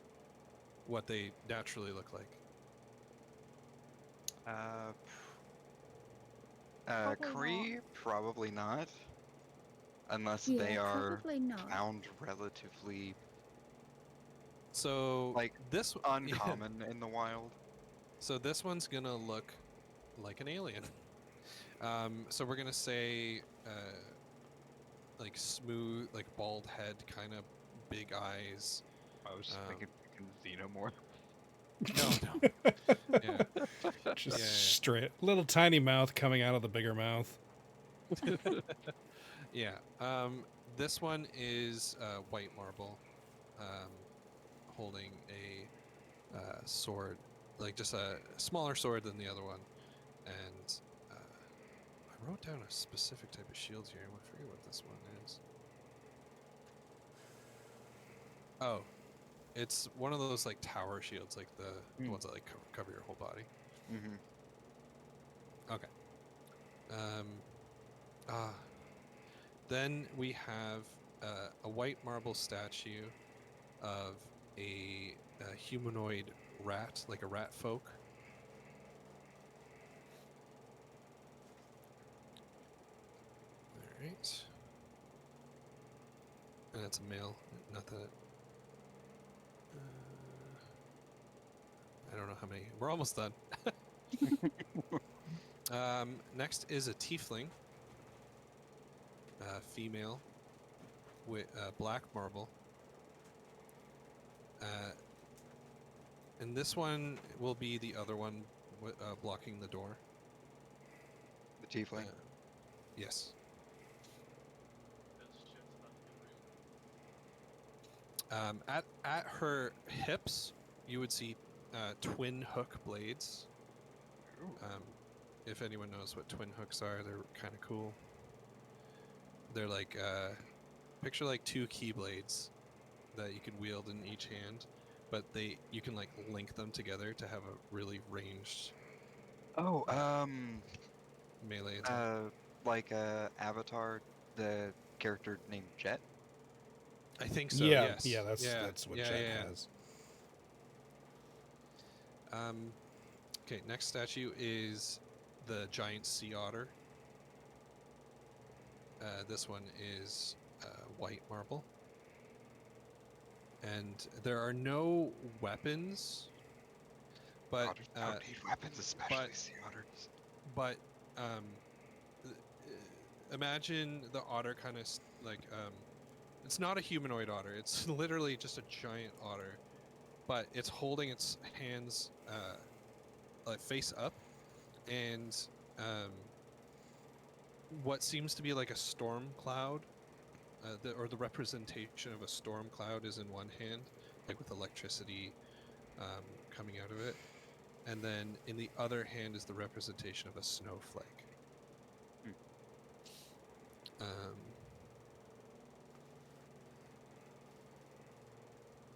What they naturally look like? Probably Kree, probably not. Unless Yeah, they are probably not. found relatively, So like, this uncommon in the wild. So this one's gonna look like an alien. So we're gonna say like smooth, like bald head, kind of big eyes. I was just Um, thinking Xenomorph. No. Yeah. Just Yeah. straight, little tiny mouth coming out of the bigger mouth. Yeah. This one is white marble, holding a sword, like just a smaller sword than the other one, and I wrote down a specific type of shield here. I forget what this one is. Oh, it's one of those like tower shields, like the ones that like cover your whole body. Mm-hmm. Okay. Then we have a white marble statue of a humanoid rat, like a rat folk. All right. And it's a male, not that. I don't know how many. We're almost done. Next is a tiefling, female, with black marble. And this one will be the other one blocking the door. The tiefling. Yes. At her hips, you would see twin hook blades. If anyone knows what twin hooks are, they're kind of cool. They're like picture like two keyblades that you can wield in each hand, but you can like link them together to have a really ranged Oh, melee attack. like Avatar, the character named Jet. I think so. Yeah, Yes. yeah, that's what Jet has. Okay, next statue is the giant sea otter. This one is white marble. And there are no weapons, but Otters don't need weapons, especially sea otters. but um, uh, imagine the otter kind of it's not a humanoid otter. It's literally just a giant otter, but it's holding its hands like face up, and um, what seems to be like a storm cloud, or the representation of a storm cloud is in one hand, like with electricity coming out of it, and then in the other hand is the representation of a snowflake. Um,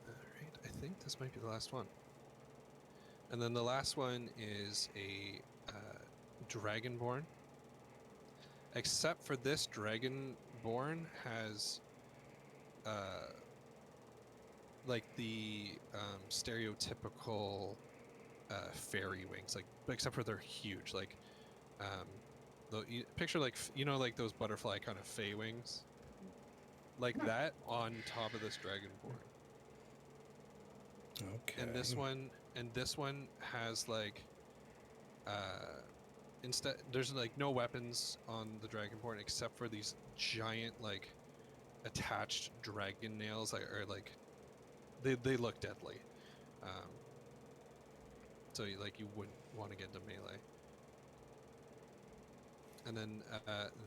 all right, I think this might be the last one. And then the last one is a dragonborn. Except for this dragonborn has like the stereotypical fairy wings, like except for they're huge. Like picture like like those butterfly kind of fey wings, like that on top of this dragonborn. Okay. And this one has like instead there's like no weapons on the dragonborn except for these giant like attached dragon nails, are like they look deadly. Um, so you wouldn't want to get into melee. And then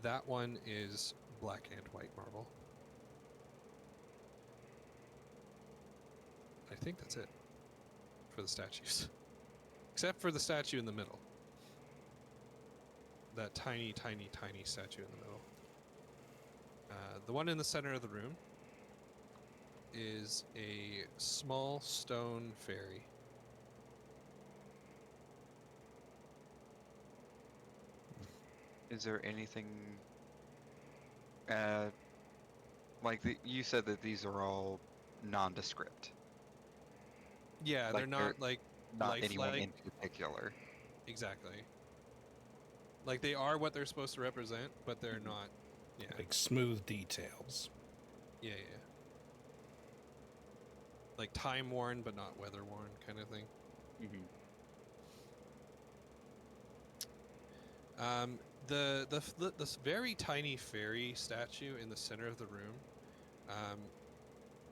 that one is black and white marble. I think that's it for the statues. Except for the statue in the middle. That tiny, tiny, tiny statue in the middle. The one in the center of the room is a small stone fairy. Is there anything, like you said that these are all nondescript, Yeah, like they're not like not anyone lifelike. in particular. Exactly. Like they are what they're supposed to represent, but they're not. Yeah. Like smooth details. Yeah. Like time worn, but not weather worn, kind of thing. This very tiny fairy statue in the center of the room,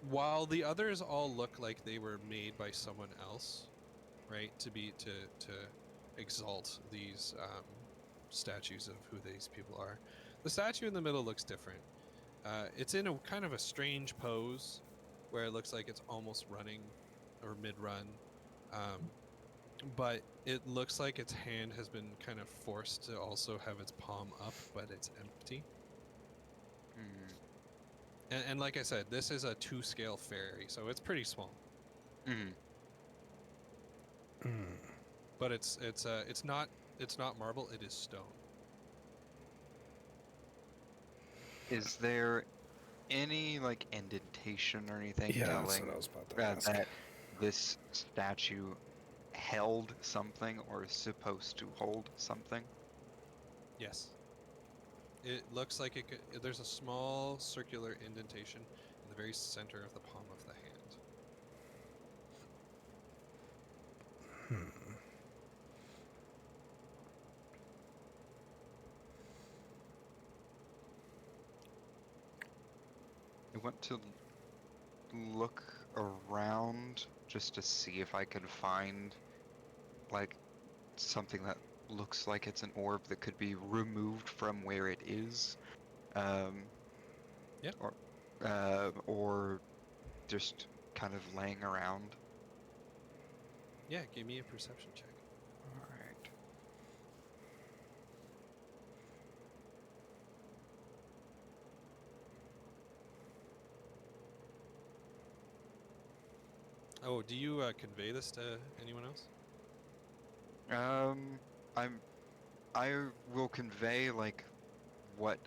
while the others all look like they were made by someone else, right? To exalt these statues of who these people are. The statue in the middle looks different. It's in a kind of a strange pose, where it looks like it's almost running, or mid-run. But it looks like its hand has been kind of forced to also have its palm up, but it's empty. And like I said, this is a 2-scale fairy, so it's pretty small. But it's not marble, it is stone. Is there any like indentation or anything Yeah, that's telling what I was about to ask. that this statue held something or is supposed to hold something? Yes. It looks like it could, there's a small circular indentation in the very center of the palm of the hand. I want to look around just to see if I could find like something that looks like it's an orb that could be removed from where it is. Yeah. Or just kind of laying around. Yeah, give me a perception check. Alright. Oh, do you convey this to anyone else? I will convey like what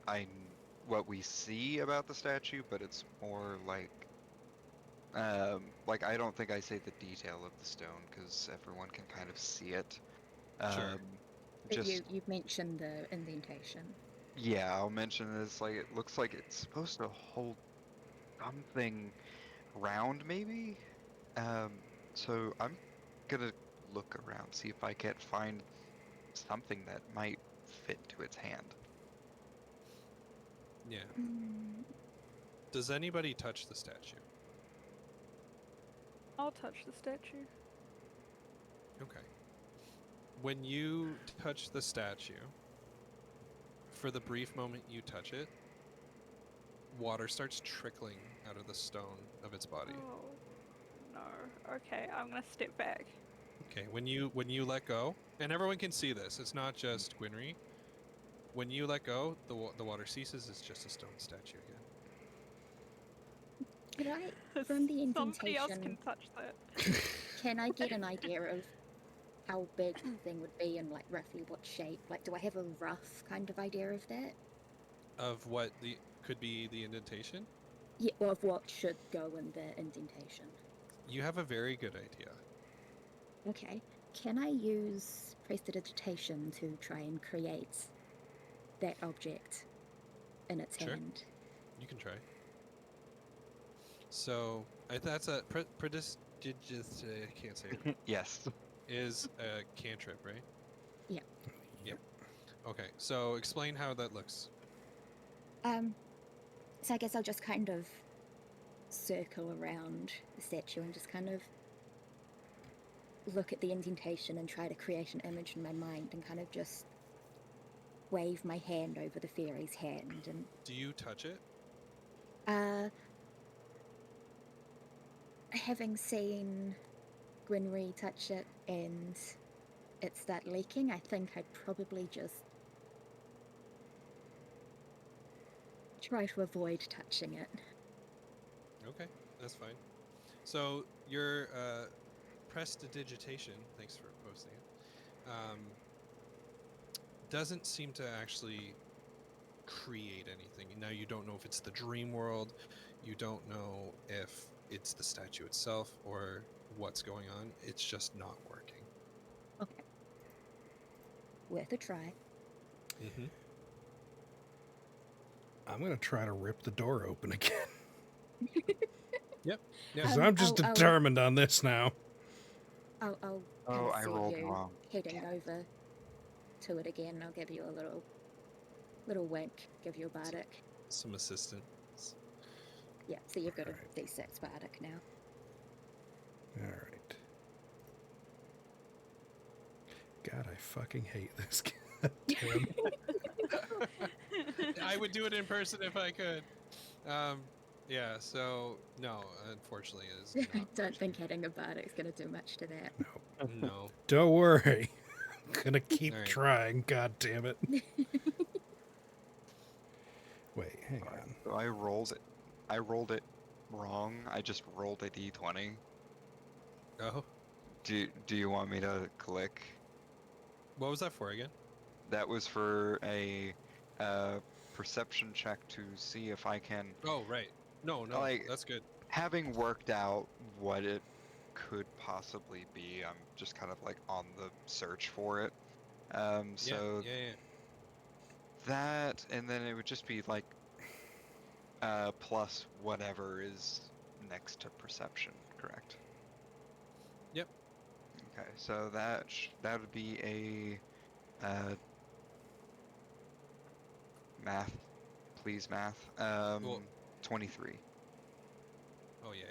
what we see about the statue, but it's more like I don't think I say the detail of the stone because everyone can kind of see it. Sure. But Just you've mentioned the indentation. yeah, I'll mention this. Like it looks like it's supposed to hold something round, maybe. So I'm gonna look around, see if I can't find something that might fit into its hand. Yeah. Mm, Does anybody touch the statue? I'll touch the statue. Okay. When you touch the statue, for the brief moment you touch it, water starts trickling out of the stone of its body. Oh no. Okay, I'm gonna step back. Okay, when you let go, and everyone can see this. It's not just Gwynry. When you let go, the water ceases. It's just a stone statue again. could I, from the Somebody else can indentation, touch that. can I get an idea of how big the thing would be and like roughly what shape? Like, do I have a rough kind of idea of that? Of what the could be the indentation. Yeah, well, of what should go in the indentation. You have a very good idea. Okay. Can I use prestidigitation to try and create that object in its Sure. hand? You can try. So that's a prestidigious. I can't say it. Yes. Is a cantrip, right? Yeah. Yep. Okay. So explain how that looks. So I guess I'll just kind of circle around the statue and just kind of look at the indentation and try to create an image in my mind and kind of just wave my hand over the fairy's hand and Do you touch it? having seen Gwynry touch it and it start leaking, I think I'd probably just try to avoid touching it. Okay, that's fine. So your prestidigitation, thanks for posting it, doesn't seem to actually create anything. Now you don't know if it's the dream world, you don't know if it's the statue itself or what's going on. It's just not working. Okay. Worth a try. Mm-hmm. I'm going to try to rip the door open again. Yeah. Because I'm just I'll- determined on this now. I'll kind Oh, of I see rolled you wrong. heading Damn it. over to it again. I'll give you a little wink, give you a bardic. Some assistance. Yeah, so you've got a Alright. D6 bardic now. All right. God, I fucking hate this. Damn. I would do it in person if I could. Yeah, so no, unfortunately it is I not. don't think adding a bardic's going to do much to that. No. Don't worry. I'm going to keep All right. trying. God damn it. Wait, hang on. So I rolled it. I rolled it wrong. I just rolled a d20. Oh, Do you want me to click? what was that for again? That was for a perception check to see if I can, Oh, right. No, Like- that's good. having worked out what it could possibly be. I'm just kind of like on the search for it. So Yeah. that, and then it would just be like plus whatever is next to perception, correct? Yep. Okay, so that would be a math, please math. Well- 23. Oh, yeah.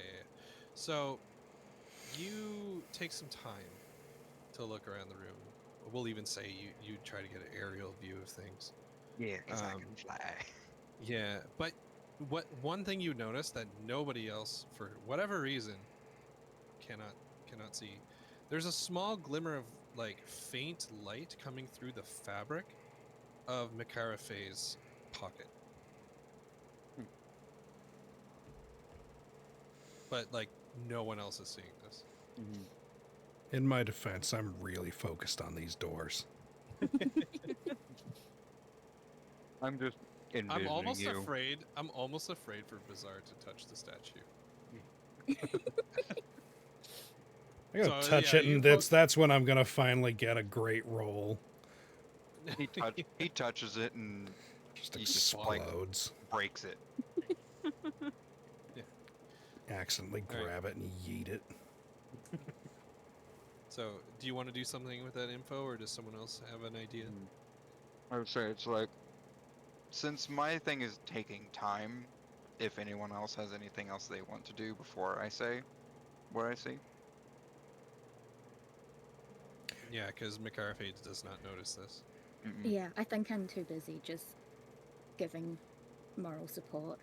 So, you take some time to look around the room. We'll even say you try to get an aerial view of things. Yeah, because I Um, can fly. Yeah, but one thing you notice that nobody else, for whatever reason, cannot see. There's a small glimmer of like faint light coming through the fabric of Mikara Faye's pocket. But like no one else is seeing this. In my defense, I'm really focused on these doors. I'm just envisioning I'm almost you. afraid for Bizarre to touch the statue. I gotta So, touch yeah, it, you and both- that's when I'm gonna finally get a great roll. He touches it and Just He just, like, explodes. breaks it. Yeah. accidentally All right. grab it and yeet it. So, do you want to do something with that info, or does someone else have an idea? I would say it's like, since my thing is taking time, if anyone else has anything else they want to do before I say what I see. Yeah, because McCarthy does not notice this. Mm-mm. Yeah, I think I'm too busy just giving moral support.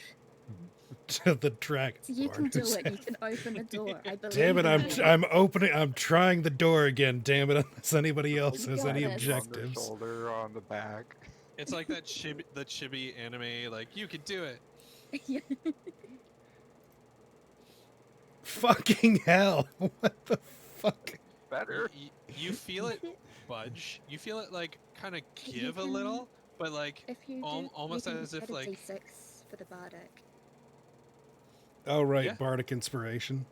To the dragon. You can do it. You can open the door. I believe Damn it! in you. I'm opening. I'm trying the door again. Damn it! Unless anybody else You has got any this. On the objectives. shoulder, on the back. It's like that the chibi anime, like, you can do it. Yeah. Fucking hell! What the fuck? Better. You feel it budge. You feel it, like, kind of You give a can- little, but, like, If you do, almost you can as if, add a like... D6 for the bardic. Oh right, Yeah. bardic inspiration.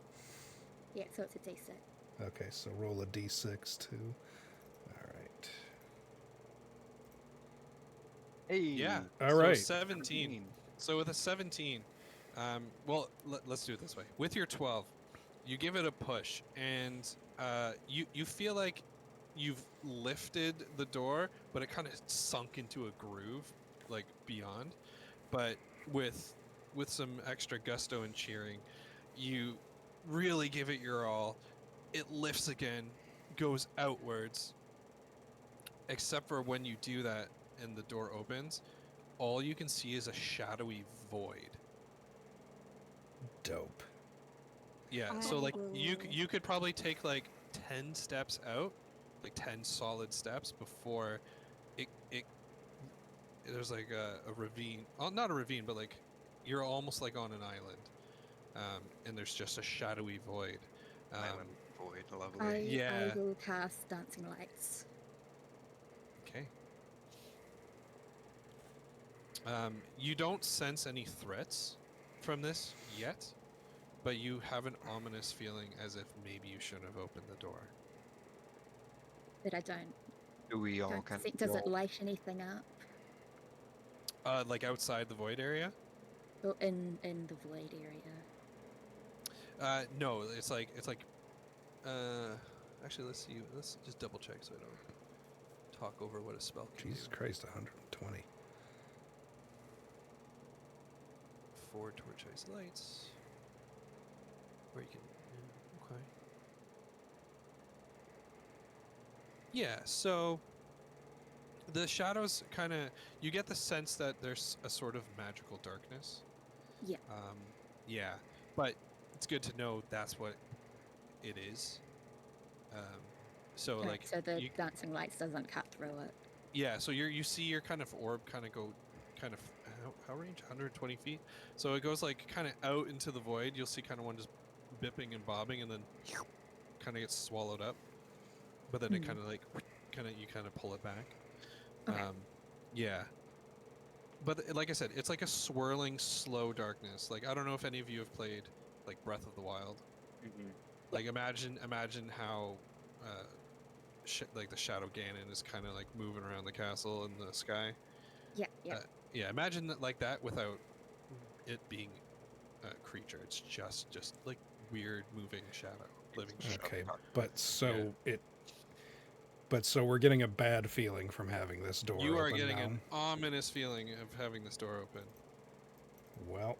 Yeah, so it's a D6. Okay, so roll a d6 too. All right. Hey. Yeah. All so right. 17. So with a 17, well, let's do it this way. With your 12, you give it a push, and you feel like you've lifted the door, but it kind of sunk into a groove, like, beyond. But with some extra gusto and cheering, you really give it your all. It lifts again, goes outwards. Except for when you do that and the door opens, all you can see is a shadowy void. Dope. Yeah, I so like will- you could probably take like 10 steps out, like 10 solid steps before it there's like a ravine. Oh, not a ravine, but like you're almost like on an island. And there's just a shadowy void. Island void, lovely. I Yeah. will cast Dancing Lights. Okay. You don't sense any threats from this yet, but you have an ominous feeling as if maybe you shouldn't have opened the door. But I don't. Do we all don't kind see, of does it roll? light anything up? Like outside the void area? Or in the void area? No, it's like actually let's see. Let's just double check so I don't talk over what a spell can Jesus do. Christ, 120. 4 torch-eyes lights. Or you can okay. Yeah, so the shadows kind of, you get the sense that there's a sort of magical darkness. Yeah. Yeah, but it's good to know that's what it is. So Okay, like so the you, Dancing Lights doesn't cut through it. yeah, so you see your kind of orb kind of go, kind of how range 120 feet. So it goes like kind of out into the void. You'll see kind of one just bipping and bobbing, and then kind of gets swallowed up. But then it kind of like you kind of pull it back. Okay. Yeah. But like I said, it's like a swirling, slow darkness. Like I don't know if any of you have played like Breath of the Wild. Mhm. Like imagine how like the Shadow Ganon is kind of like moving around the castle in the sky. Yeah, yeah. Yeah, imagine that like that without it being a creature. It's just like weird moving shadow, living shadow. Okay, but so we're getting a bad feeling from having this door You are open getting now. an ominous feeling of having this door open. Well,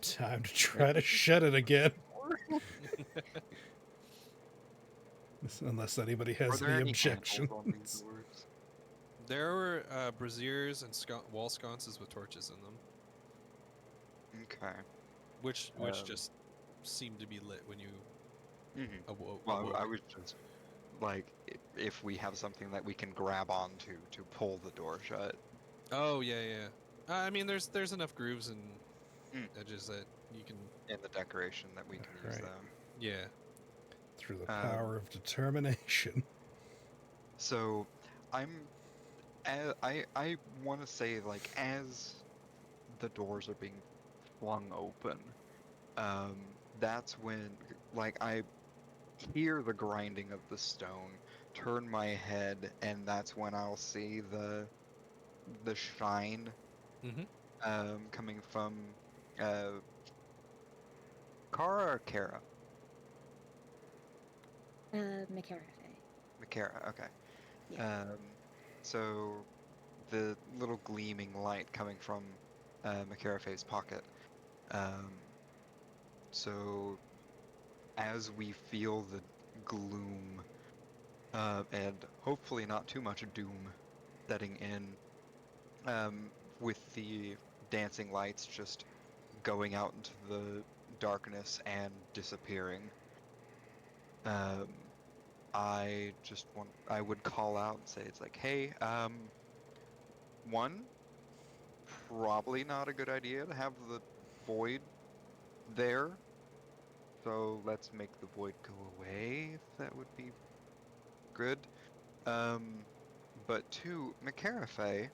time to try to shut it again. Unless anybody Are has there any any handles objections. on these doors? There were braziers and wall sconces with torches in them, Okay. which Um, just seemed to be lit when you Mhm. awoke. Well, I was just like, if we have something that we can grab onto to pull the door shut. Oh yeah. I mean, there's enough grooves and Mm. edges that you can. In the decoration that we can use Right. them. Yeah. Through the power of determination. So, I want to say, like, as the doors are being flung open, that's when, like, I hear the grinding of the stone, turn my head, and that's when I'll see the shine Mm-hmm. coming from uh Kara or Kara? Macarafe. Makara, okay. Yeah. So the little gleaming light coming from Makarafe's pocket. Um, so as we feel the gloom and hopefully not too much doom setting in, with the dancing lights just going out into the darkness and disappearing, um, I would call out and say, it's like, hey, one, probably not a good idea to have the void there. So let's make the void go away, if that would be good. But two, Macarafe,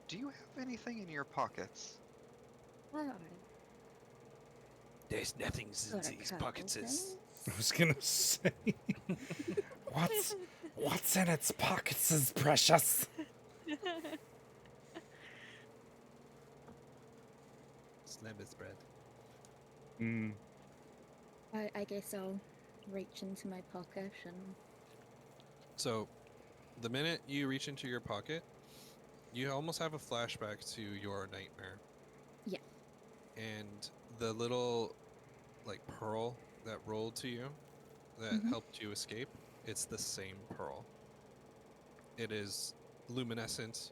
do you have anything in your pockets? Oh, There's nothing got a in these couple pockets. things. I was gonna say, what's in its pockets is precious. Slam is bread. I guess I'll reach into my pocket and So, the minute you reach into your pocket, you almost have a flashback to your nightmare. Yeah. And the little, like, pearl that rolled to you that Mhm. helped you escape, it's the same pearl. It is luminescent,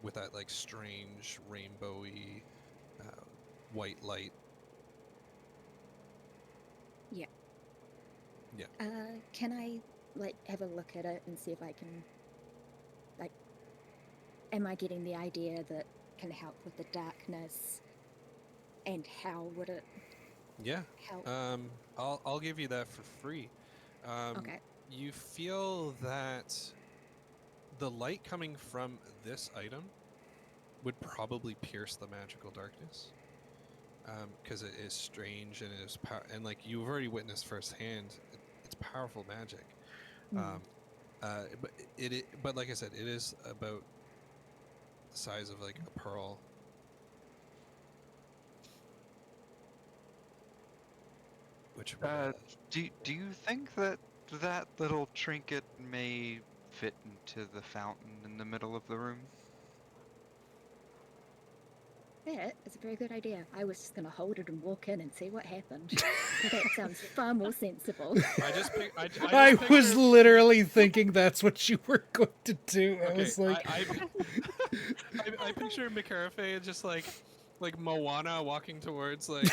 with that, like, strange rainbowy white light. can I like have a look at it and see if I can like am I getting the idea that can help with the darkness and how would it Yeah. help? I'll give you that for free. Okay. You feel that the light coming from this item would probably pierce the magical darkness, because it is strange and it is and like you've already witnessed firsthand, it's powerful magic. Mm. But like I said, it is about the size of like a pearl. Which would, Do you think that that little trinket may fit into the fountain in the middle of the room? That is a very good idea. I was just gonna hold it and walk in and see what happened. But that sounds far more sensible. I just I was picture- literally thinking that's what you were going to do. I Okay, was like, I picture Macarafe just like Moana walking towards like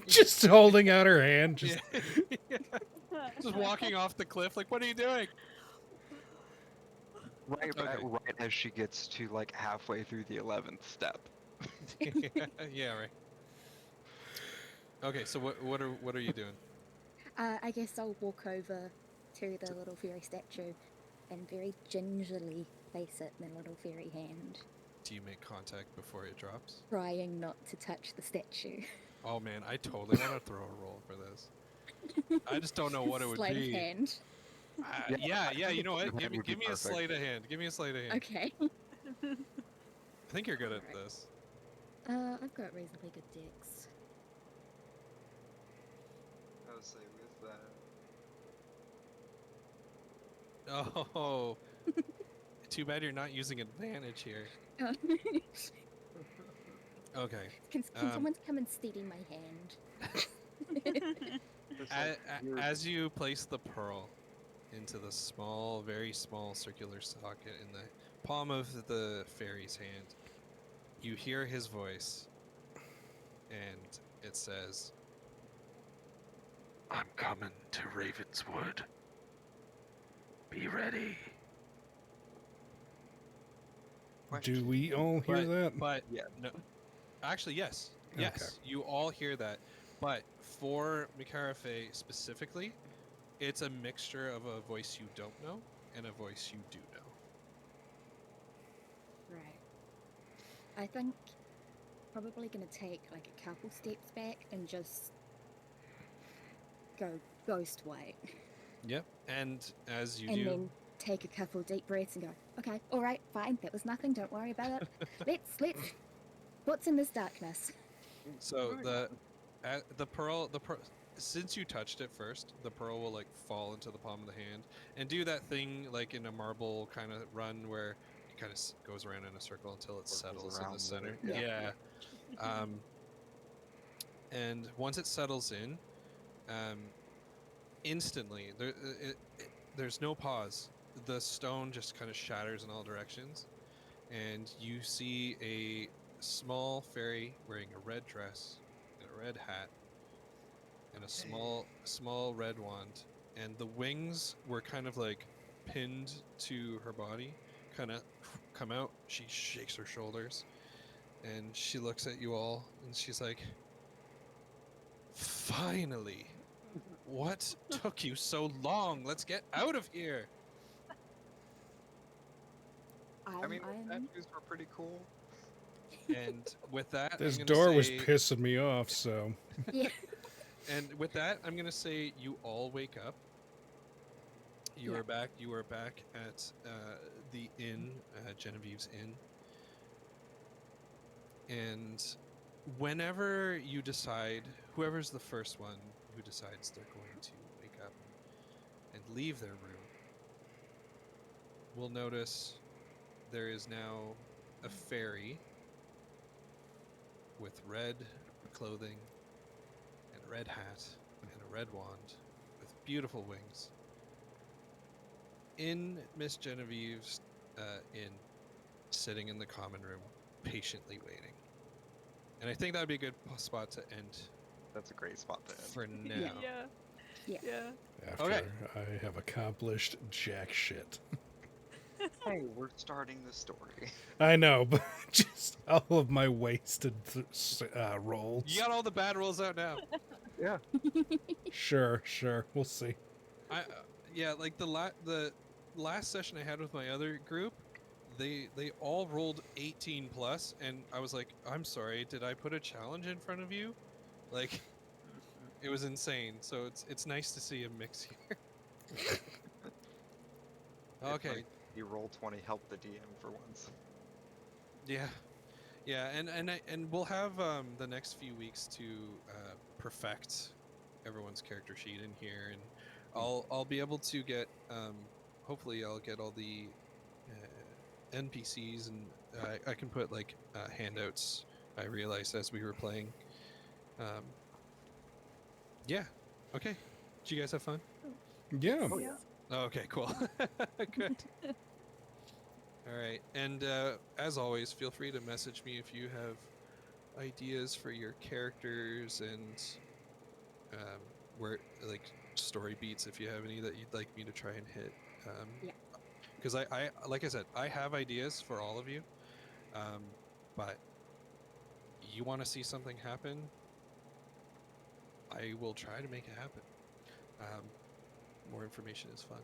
just holding out her hand. Just, yeah, just walking off the cliff. Like, what are you doing? Right, Okay. right as she gets to like halfway through the 11th step. Yeah, right. Okay, so what are you doing? I guess I'll walk over to the little fairy statue and very gingerly place it in the little fairy hand, Do you make contact before it drops? trying not to touch the statue. Oh man, I totally want to throw a roll for this. I just don't know what it would Sleight of be. hand. Yeah. You know what? That would be Give me a perfect. sleight of hand. Give me a sleight of hand. Okay. I think you're good at Alright. this. I've got reasonably good decks. I would say with that. Oh, too bad you're not using advantage here. Oh. Okay. Can Um, someone come and steady my hand? As you place the pearl into the small, very small circular socket in the palm of the fairy's hand, you hear his voice, and it says, "I'm coming to Ravenswood. Be ready." do we all hear that? But Yeah. no, actually, yes, Okay. yes, you all hear that. But for Macarafe specifically, it's a mixture of a voice you don't know and a voice you do know. Right. I think probably gonna take like a couple steps back and just go ghost white. Yep. And as you And do, then take a couple deep breaths and go, okay, all right, fine, that was nothing, don't worry about it. Let's what's in this darkness? so the pearl, since you touched it first, the pearl will like fall into the palm of the hand and do that thing like in a marble kind of run where it kind of goes around in a circle until it Circles settles in around the the- center. yeah. Um, and once it settles in, instantly there's no pause. The stone just kind of shatters in all directions, and you see a small fairy wearing a red dress and a red hat and a small red wand, and the wings were kind of like pinned to her body, kind of come out. She shakes her shoulders and she looks at you all and she's like, finally, what took you so long? Let's get out of here. I mean, the I'm statues were pretty cool. And with that, This I'm gonna door was say, pissing me off, so yeah. and with that, I'm gonna say you all wake up. You Yeah. are back. You are back at the inn, Genevieve's Inn. And whenever you decide, whoever's the first one who decides they're going to wake up and leave their room, will notice there is now a fairy with red clothing and a red hat and a red wand with beautiful wings in Miss Genevieve's inn, sitting in the common room, patiently waiting. And I think that would be a good spot to end That's a great spot to end. for now. Yeah. Yeah. Yeah. after Okay. I have accomplished jack shit. Hey, we're starting the story. I know, but just all of my wasted rolls. You got all the bad rolls out now. Yeah. Sure, we'll see. Yeah, like the last session I had with my other group, they all rolled 18 plus, and I was like, I'm sorry, did I put a challenge in front of you? Like, it was insane. So it's nice to see a mix here. It's Okay. like you roll 20, help the DM for once. Yeah, and we'll have the next few weeks to perfect everyone's character sheet in here, and I'll be able to get hopefully I'll get all the NPCs, and I can put like handouts. I realized as we were playing. Yeah. Okay. Did you guys have fun? Yeah. Oh, yeah. Oh, okay. Cool. Good. All right, and as always, feel free to message me if you have ideas for your characters and where like story beats, if you have any that you'd like me to try and hit. Yeah. Because I like I said, I have ideas for all of you, but you want to see something happen, I will try to make it happen. More information is fun.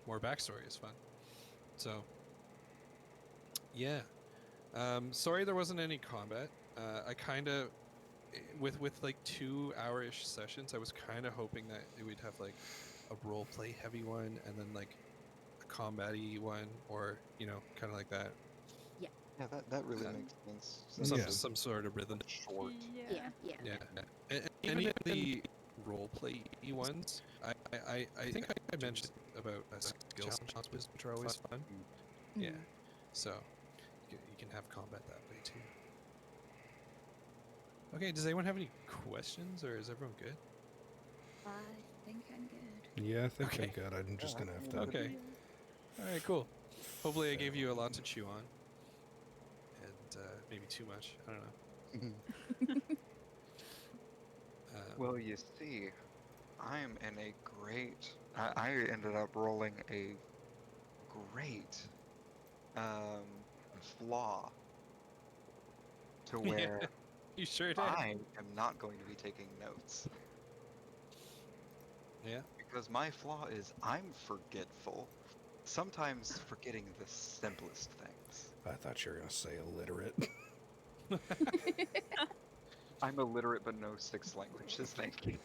More backstory is fun. So. Yeah. Sorry there wasn't any combat. I kind of, with like 2-hour-ish sessions, I was kind of hoping that we'd have like a role play heavy one and then like a combat-y one, or kind of like that. Yeah, that really makes sense. Yeah. Some sort of rhythm. Short. Yeah. Yeah. And any of the role play ones, I think I mentioned about skills challenges, which are always fun. Yeah. So you can have combat that way too. Okay, does anyone have any questions, or is everyone good? I think I'm good. Yeah, I think Okay. I'm good. I'm just gonna have to. Okay. All right, cool. Hopefully I gave you a lot to chew on, and maybe too much. I don't know. Well, you see, I'm in a great. I ended up rolling a great flaw to Yeah. where You sure did. I am not going to be taking notes. Yeah. Because my flaw is I'm forgetful. Sometimes forgetting the simplest things. I thought you were gonna say illiterate. I'm illiterate but know 6 languages, thank you.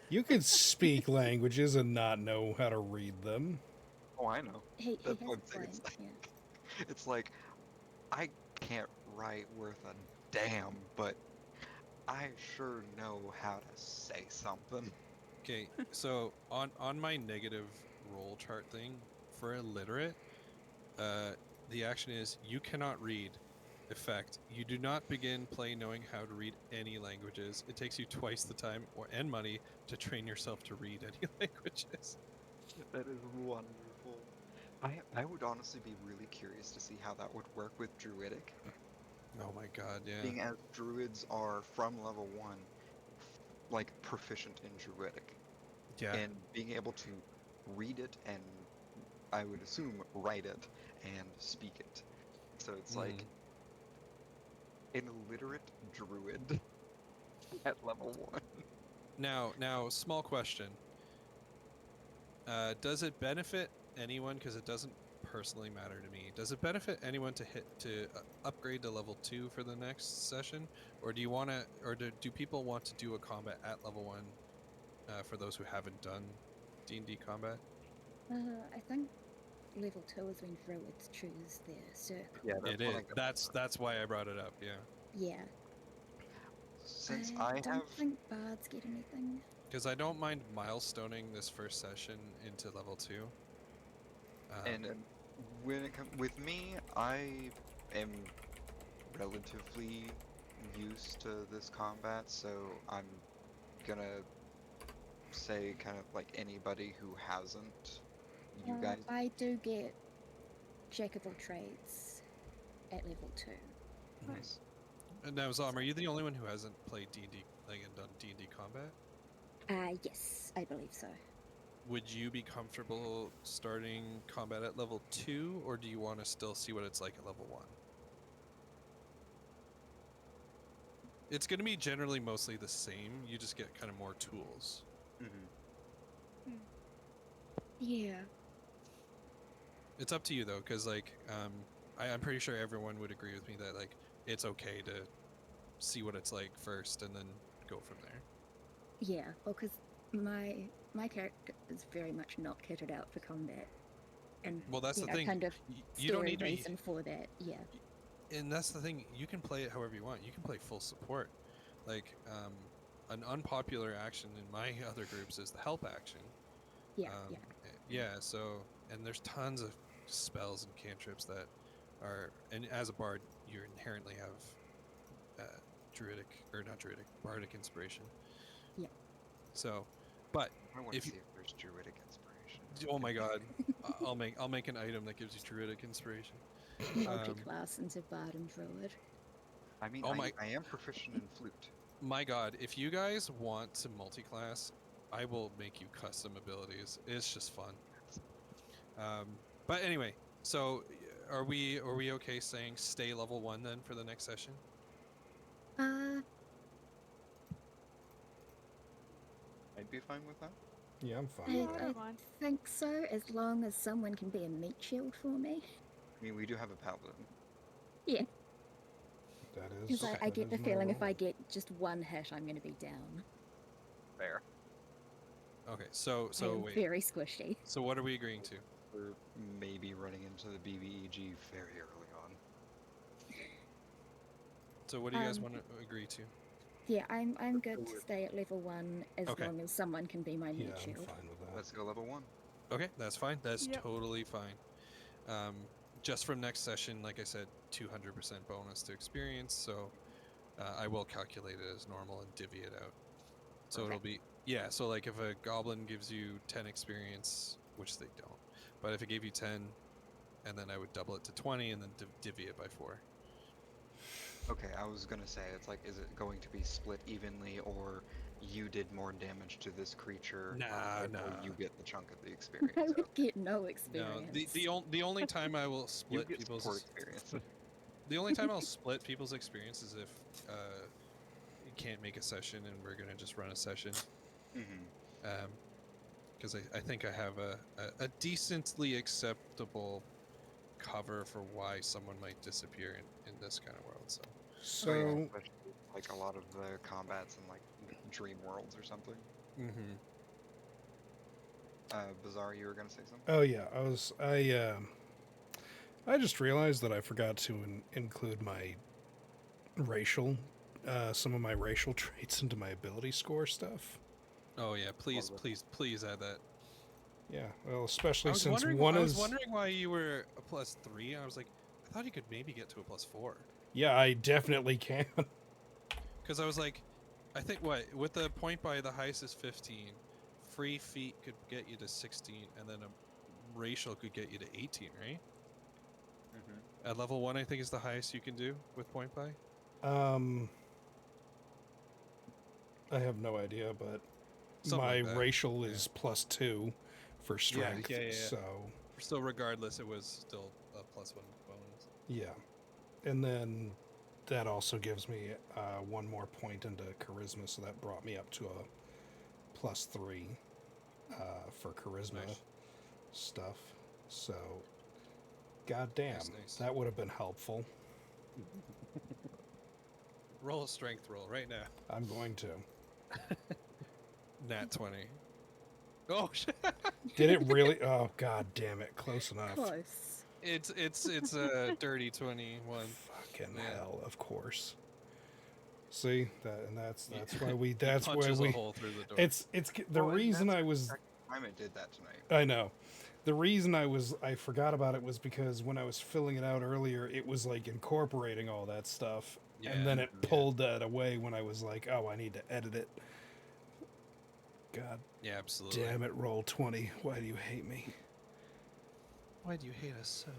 You can speak languages and not know how to read them. Oh, I know. He That's has what a I'm saying. point. It's like I can't write worth a damn, but I sure know how to say something. Okay, so on my negative roll chart thing for illiterate, the action is you cannot read. Effect: you do not begin play knowing how to read any languages. It takes you twice the time and money to train yourself to read any languages. That is wonderful. I would honestly be really curious to see how that would work with Druidic, Oh my god, yeah. being as Druids are from level 1, like proficient in Druidic, Yeah. and being able to read it and I would assume write it and speak it. So it's like an illiterate Druid at level 1. Now, small question. Does it benefit anyone? Because it doesn't personally matter to me. Does it benefit anyone to upgrade to level 2 for the next session, or do you want to, or do people want to do a combat at level 1 for those who haven't done D&D combat? I think level 2 is when druids choose their circle. Yeah, that's It what is. I got. That's why I brought it up. Yeah. Yeah. Since I I don't have think bards get anything. Because I don't mind milestoning this first session into level 2. and when it comes with me, I am relatively used to this combat, so I'm gonna say kind of like anybody who hasn't. You guys, I do get jack of all trades at level 2. nice. Now, Zom, are you the only one who hasn't played D&D, like, and done D&D combat? Yes, I believe so. Would you be comfortable starting combat at level 2, or do you want to still see what it's like at level 1? It's going to be generally mostly the same. You just get kind of more tools. Mm-hmm. Yeah. It's up to you, though, because, like, I'm pretty sure everyone would agree with me that, like, it's okay to see what it's like first and then go from there. Yeah, well, because my character is very much not kitted out for combat, and Well, that's the thing. kind of You don't story need to be, reason for that. Yeah, and that's the thing. You can play it however you want. You can play full support. Like, an unpopular action in my other groups is the help action. yeah. Yeah. So, and there's tons of spells and cantrips that are, and as a bard, you inherently have druidic, or not druidic, bardic inspiration. Yeah. So, but I want if to you, see if there's druidic inspiration. oh my god, I'll make an item that gives you druidic inspiration. Multi-class into bard and druid. I mean, Oh my, I am proficient in flute. my god, if you guys want to multi-class, I will make you custom abilities. It's just fun. But anyway, so are we okay saying stay level 1 then for the next session? I'd be fine with that. Yeah, I'm fine I, with I that. don't mind. think so, as long as someone can be a meat shield for me. I mean, we do have a paladin. Yeah, That is. because I that get the is my feeling if role. I get just one hit, I'm going to be down. Fair. Okay, so I am wait. very squishy. So what are we agreeing to? We're maybe running into the BBEG very early on. So what do you guys want to agree to? Yeah, I'm good go to with- stay at level 1 as Okay. long as someone can be my Yeah, meat I'm shield. fine with that. Let's go level 1. Okay, that's fine. That's Yep. totally fine. Just from next session, like I said, 200% bonus to experience, so I will calculate it as normal and divvy it out. So it'll be, yeah, so like if a goblin gives you 10 experience, which they don't, but if it gave you 10, and then I would double it to 20 and then divvy it by 4. Okay, I was gonna say, it's like, is it going to be split evenly, or you did more damage to this creature, Nah, or nah. you get the chunk of the experience? I would Okay. get no No, experience. the only time I will You split get people's support experience. the only time I'll split people's experience is if you can't make a session and we're gonna just run a session. Mm-hmm. Because I think I have a decently acceptable cover for why someone might disappear in this kind of world. So So, Especially, like a lot of the combats in like dream worlds or something. mm-hmm. Bizarre, you were gonna say something? oh yeah, I just realized that I forgot to include my racial some of my racial traits into my ability score stuff. Oh yeah, please, Lovely. please, please add that. Yeah, well, especially I was since wondering. one I was is. wondering why you were a +3. I was like, I thought you could maybe get to a +4. Yeah, I definitely can. Because I was like, I think what with the point by the highest is 15, free feet could get you to 16, and then a racial could get you to 18, right? Mm-hmm. At level 1, I think is the highest you can do with point by. I have no idea, but Something my like that. racial Yeah. is +2 for strength. yeah. So So regardless, it was still a +1 bonus. yeah, and then that also gives me one more point into charisma, so that brought me up to a +3 for charisma Nice. stuff. So, goddamn, Nice. that would have been helpful. Roll a strength roll right now. I'm going to. Nat 20. Oh shit! Did it really? Oh, god damn it! Close enough. Close. It's a dirty 21. Fucking Yeah. hell! Of course. See that, and that's Yeah. why we. It That's why punches a we. hole through the door. It's the Well, and reason that's I was. the time it did that tonight. I know. The reason I forgot about it was because when I was filling it out earlier, it was like incorporating all that stuff, and then it Yeah. pulled that away when I was like, oh, I need to edit it. God Yeah, absolutely. damn it, Roll20. Why do you hate me? Why do you hate us so?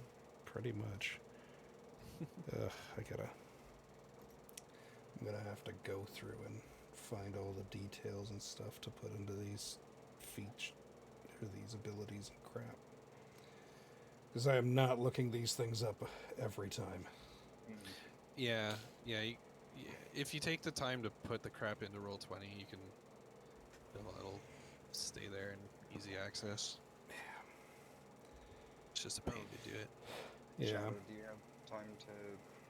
Pretty much. Ugh, I'm gonna have to go through and find all the details and stuff to put into these feats or these abilities and crap. Because I am not looking these things up every time. Yeah. If you take the time to put the crap into Roll20, you can. It'll stay there in easy access. It's just a pain to do it. Yeah. Shadow, do you have time to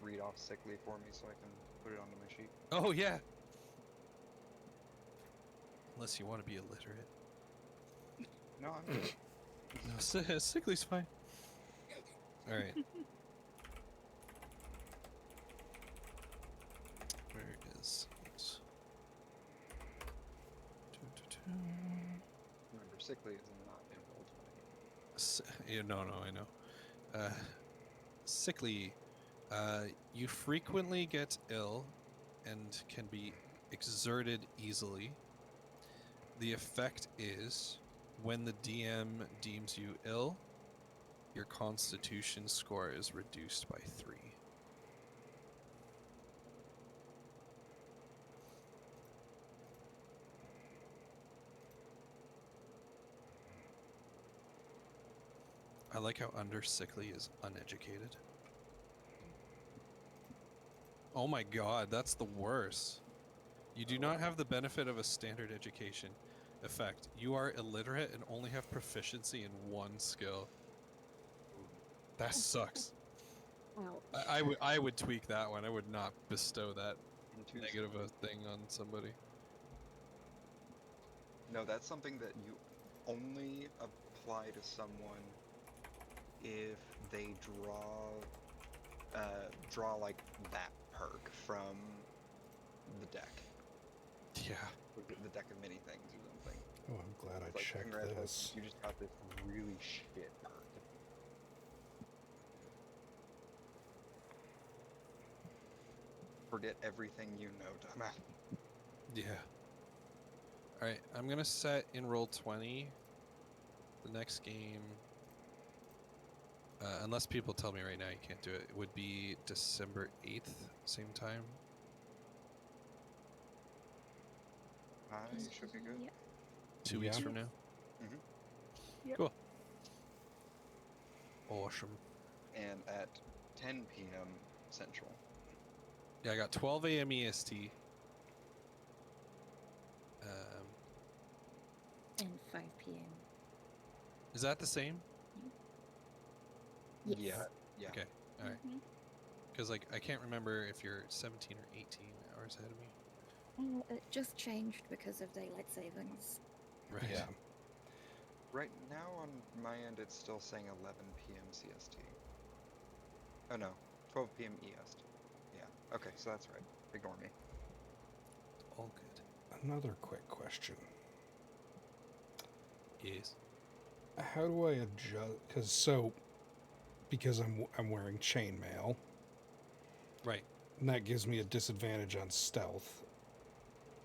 read off sickly for me so I can put it onto my sheet? Oh yeah. Unless you want to be illiterate. No, I'm good. No, sickly's fine. All right. Where is it? Remember, sickly is not in roll 20. Yeah, no, I know. Sickly. You frequently get ill and can be exerted easily. The effect is when the DM deems you ill, your constitution score is reduced by 3. I like how under sickly is uneducated. Oh my god, that's the worst. You do not have the benefit of a standard education effect. You are illiterate and only have proficiency in 1 skill. That sucks. Well, I would tweak that one. I would not bestow that And two negative a thing on somebody. No, that's something that you only apply to someone if they draw like that perk from the deck, Yeah. the deck of many things or something. Oh, I'm glad I It's like, checked congratulations, this. you just got this really shit perk. Forget everything you know, dumbass. Yeah. Alright, I'm gonna set in Roll20 the next game. Unless people tell me right now you can't do it, it would be December 8th, same time. Should be good. yeah. 2 weeks Yeah. from now. Mhm. Yep. Cool. Awesome. And at 10 p.m. Central. Yeah, I got 12 a.m. EST. And 5 p.m. Is that the same? Yes. Yeah. Okay. All right. Mhm. Because like I can't remember if you're 17 or 18 hours ahead of me. It just changed because of daylight savings. Right. Yeah. Right now on my end, it's still saying 11 p.m. CST. Oh no, 12 p.m. EST. Yeah. Okay, so that's right. Ignore me. All good. Another quick question. Yes. How do I adjust? Because I'm wearing chainmail, Right. and that gives me a disadvantage on stealth.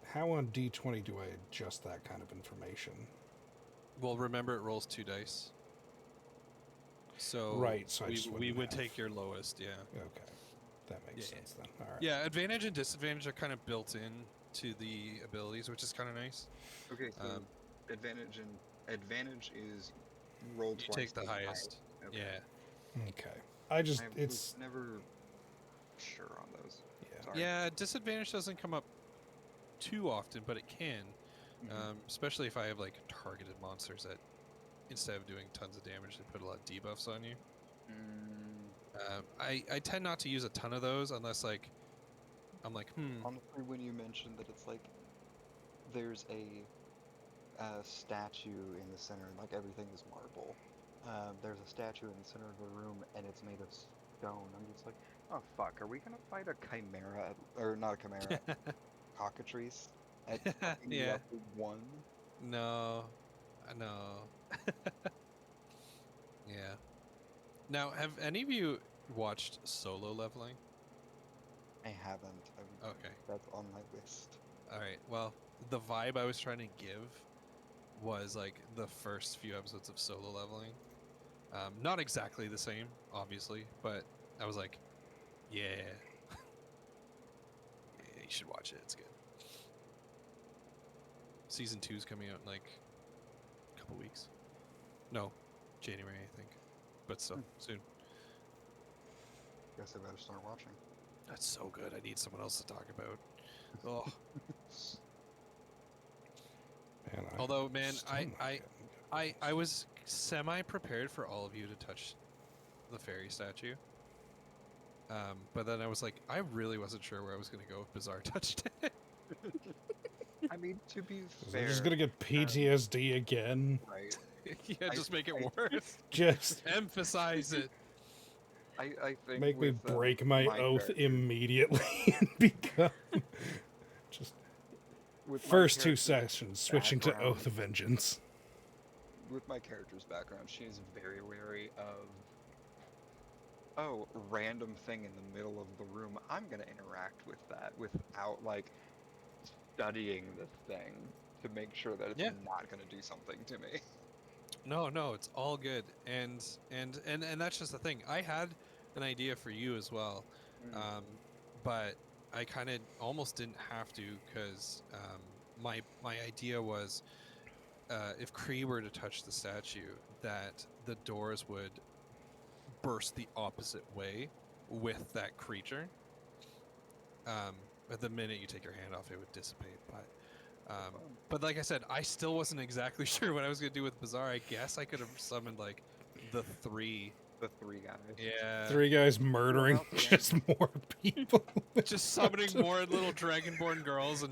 How on D20 do I adjust that kind of information? Well, remember it rolls 2 dice. So Right, so I just we wouldn't would have- take your lowest, yeah. Okay, that makes Yeah. sense then. All right. Yeah, advantage and disadvantage are kind of built in to the abilities, which is kind of nice. Okay, so advantage is roll You twice. take the the highest. Okay. Yeah. Okay. I just I was it's never sure on those. yeah. Sorry. Yeah, disadvantage doesn't come up too often, but it can. Mhm. Especially if I have like targeted monsters that instead of doing tons of damage, they put a lot of debuffs on you. I tend not to use a ton of those unless like I'm like, Honestly, when you mentioned that it's like there's a statue in the center, and like everything is marble. There's a statue in the center of the room, and it's made of stone. I'm just like, oh fuck, are we gonna fight a chimera, or not a chimera, cockatrice at fucking Yeah. level 1? no, no. Yeah. Now, have any of you watched Solo Leveling? I haven't. Okay. That's on my list. All right. Well, the vibe I was trying to give was like the first few episodes of Solo Leveling. Not exactly the same, obviously, but I was like, yeah, yeah, you should watch it. It's good. Season 2's coming out in like a couple weeks. No, January, I think. But still, soon. Guess I better start watching. That's so good. I need someone else to talk about. Oh, Man, although, man, still not getting good. I was semi prepared for all of you to touch the fairy statue. But then I was like, I really wasn't sure where I was going to go if Bizarre touched it. I mean, to be I'm fair, just gonna get PTSD again. right? Yeah, just make it I- worse. Just Emphasize it. I think make me with, break my oath character- immediately and become just with my first 2 character's sessions switching to background- Oath of Vengeance. With my character's background, she is very wary of, oh, random thing in the middle of the room. I'm gonna interact with that without like studying the thing to make sure that it's Yeah. not gonna do something to me. No, it's all good. And that's just the thing. I had an idea for you as well. But I kind of almost didn't have to because my idea was if Kree were to touch the statue, that the doors would burst the opposite way with that creature. At the minute you take your hand off, it would dissipate. But like I said, I still wasn't exactly sure what I was gonna do with Bizarre. I guess I could have summoned like the 3. The 3 guys. Yeah. 3 guys murdering else again? just more people. Just summoning more little dragonborn girls and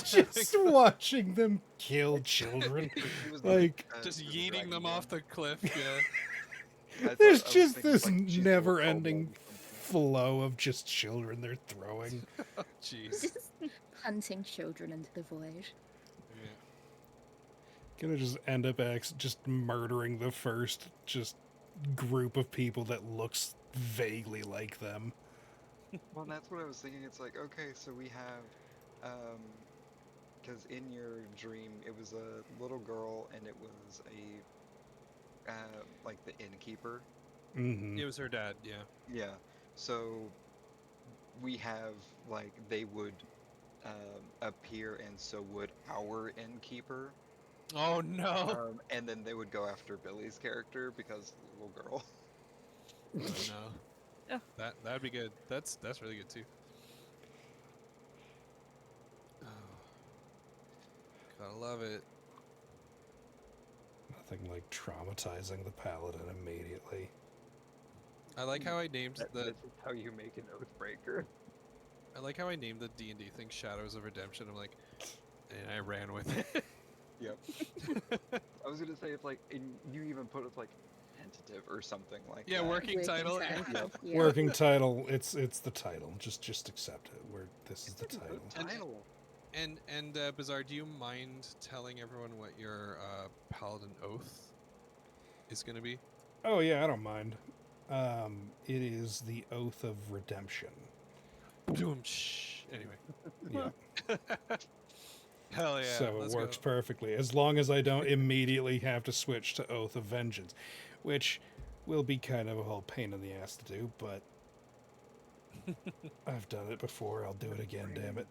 Just watching them kill children. He was Like, just the yeeting them off the cliff. Yeah. there's I was just thinking, this like, she's a little never-ending kobold or something. flow of just children they're throwing. Jeez. Just hunting children into the void. Yeah. Gonna just end up just murdering the first just group of people that looks vaguely like them. Well, that's what I was thinking. It's like, okay, so we have, because in your dream it was a little girl and it was a, like the innkeeper. Mm-hmm. It was her dad. Yeah. Yeah. So we have like they would appear, and so would our innkeeper. Oh no. And then they would go after Billy's character because little girl. No. Yeah. That'd be good. That's really good too. Oh. Gotta love it. Nothing like traumatizing the paladin immediately. I like how I named This is how you make an Oathbreaker. I like how I named the D&D thing Shadows of Redemption. I'm like, and I ran with it. Yep. I was gonna say it's like, you even put it like tentative or something like Yeah, that. working title. Yep. Yeah. Working title, it's the title. Just accept it. This is the title. Title. And Bizarre, do you mind telling everyone what your paladin oath is going to be? Oh yeah, I don't mind. It is the Oath of Redemption. Anyway, Yeah. hell yeah, So it let's works go. perfectly, as long as I don't immediately have to switch to Oath of Vengeance, which will be kind of a whole pain in the ass to do, but I've done it before. I'll do it again, damn it.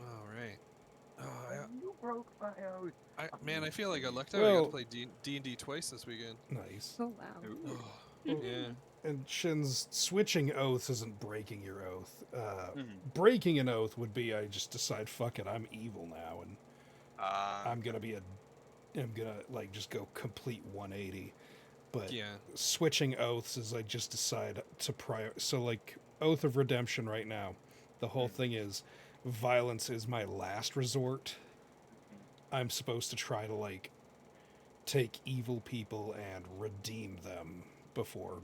All right. You broke my oath. Man, I feel like I lucked out. I got Well- to play D&D twice this weekend. Nice. Oh wow. Ooh. Oh, yeah. And Shin's switching oaths isn't breaking your oath. Mhm. Breaking an oath would be I just decide, fuck it, I'm evil now, and I'm gonna like just go complete 180. But Yeah. switching oaths is I just decide to so like Oath of Redemption right now, the whole thing is violence is my last resort. I'm supposed to try to like take evil people and redeem them before,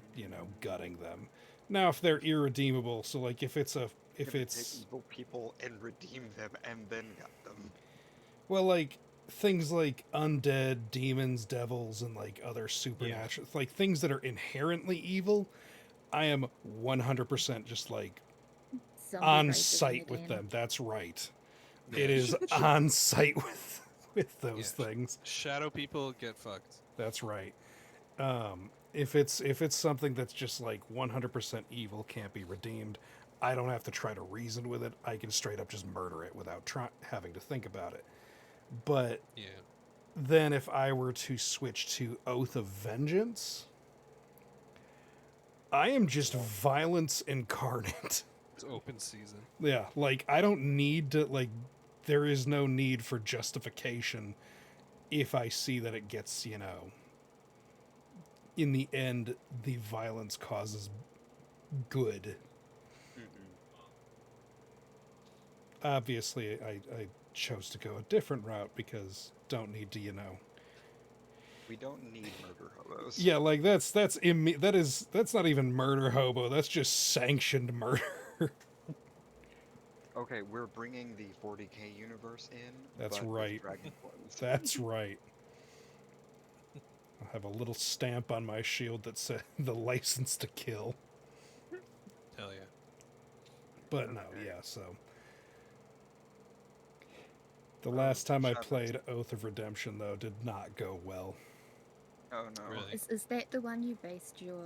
gutting them. Now if they're irredeemable, so like if it's Take evil people and redeem them and then gut them. well, like things like undead, demons, devils, and like other supernatural, like things that are inherently evil, I am 100% just like Zombie on races in site the with den. them. That's right. Yeah, It is on site with those Yeah. things. Shadow people get fucked. That's right. If it's something that's just like 100% evil, can't be redeemed, I don't have to try to reason with it. I can straight up just murder it without having to think about it. But Yeah. then if I were to switch to Oath of Vengeance, I am just violence incarnate. It's open season. Yeah, like I don't need to, like, there is no need for justification if I see that it gets, in the end, the violence causes good. Obviously, I chose to go a different route because don't need to, We don't need murder hobos. Yeah, like that's not even murder hobo. That's just sanctioned murder. Okay, we're bringing the 40k universe in. That's but with right. dragonborns. That's right. I have a little stamp on my shield that says the license to kill. Hell yeah. But no, Okay. yeah, so the last time I Shadows. played Oath of Redemption though did not go well. Oh no. Really? Is that the one you based your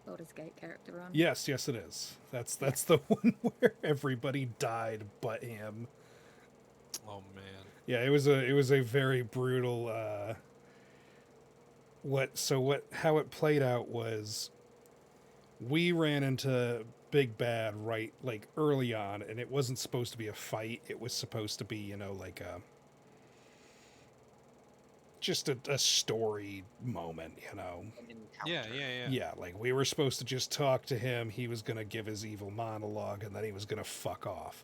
Baldur's Gate character on? Yes, yes it is. That's the one where everybody died but him. Oh man. Yeah, it was a very brutal how it played out was we ran into Big Bad right like early on, and it wasn't supposed to be a fight. It was supposed to be, like just a story moment, An Yeah, encounter. yeah. Yeah, like we were supposed to just talk to him. He was going to give his evil monologue, and then he was going to fuck off.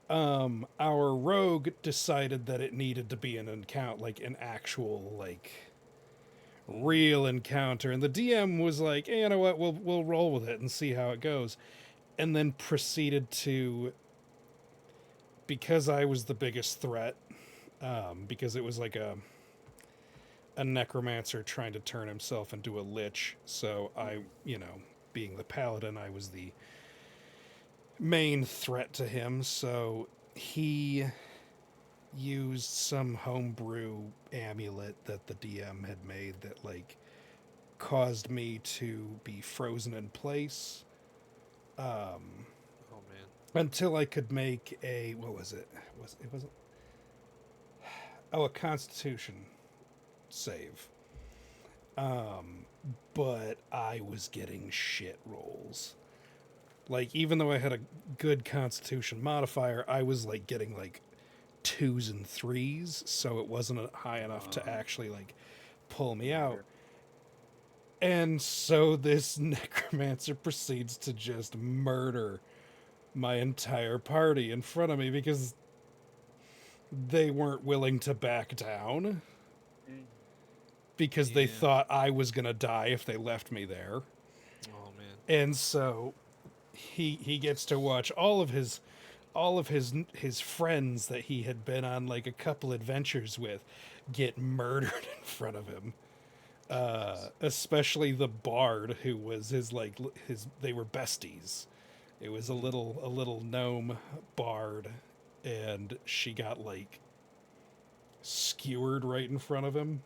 Our rogue decided that it needed to be an encounter, like an actual, like, real encounter, and the DM was like, hey, you know what, we'll roll with it and see how it goes, and then proceeded to, because I was the biggest threat, because it was like a necromancer trying to turn himself into a lich, so I, being the paladin, I was the main threat to him, so he used some homebrew amulet that the DM had made that like caused me to be frozen in place Oh man. until I could make a it wasn't a constitution save, but I was getting shit rolls. Like, even though I had a good constitution modifier, I was like getting like 2s and 3s, so it wasn't high enough to actually like pull me out. And so this necromancer proceeds to just murder my entire party in front of me because they weren't willing to back down, because they Yeah. thought I was gonna die if they left me there. Oh man. And so he gets to watch all of his friends that he had been on like a couple adventures with get murdered in front of him. Especially the bard who was his like his they were besties. It was a little gnome bard, and she got like skewered right in front of him.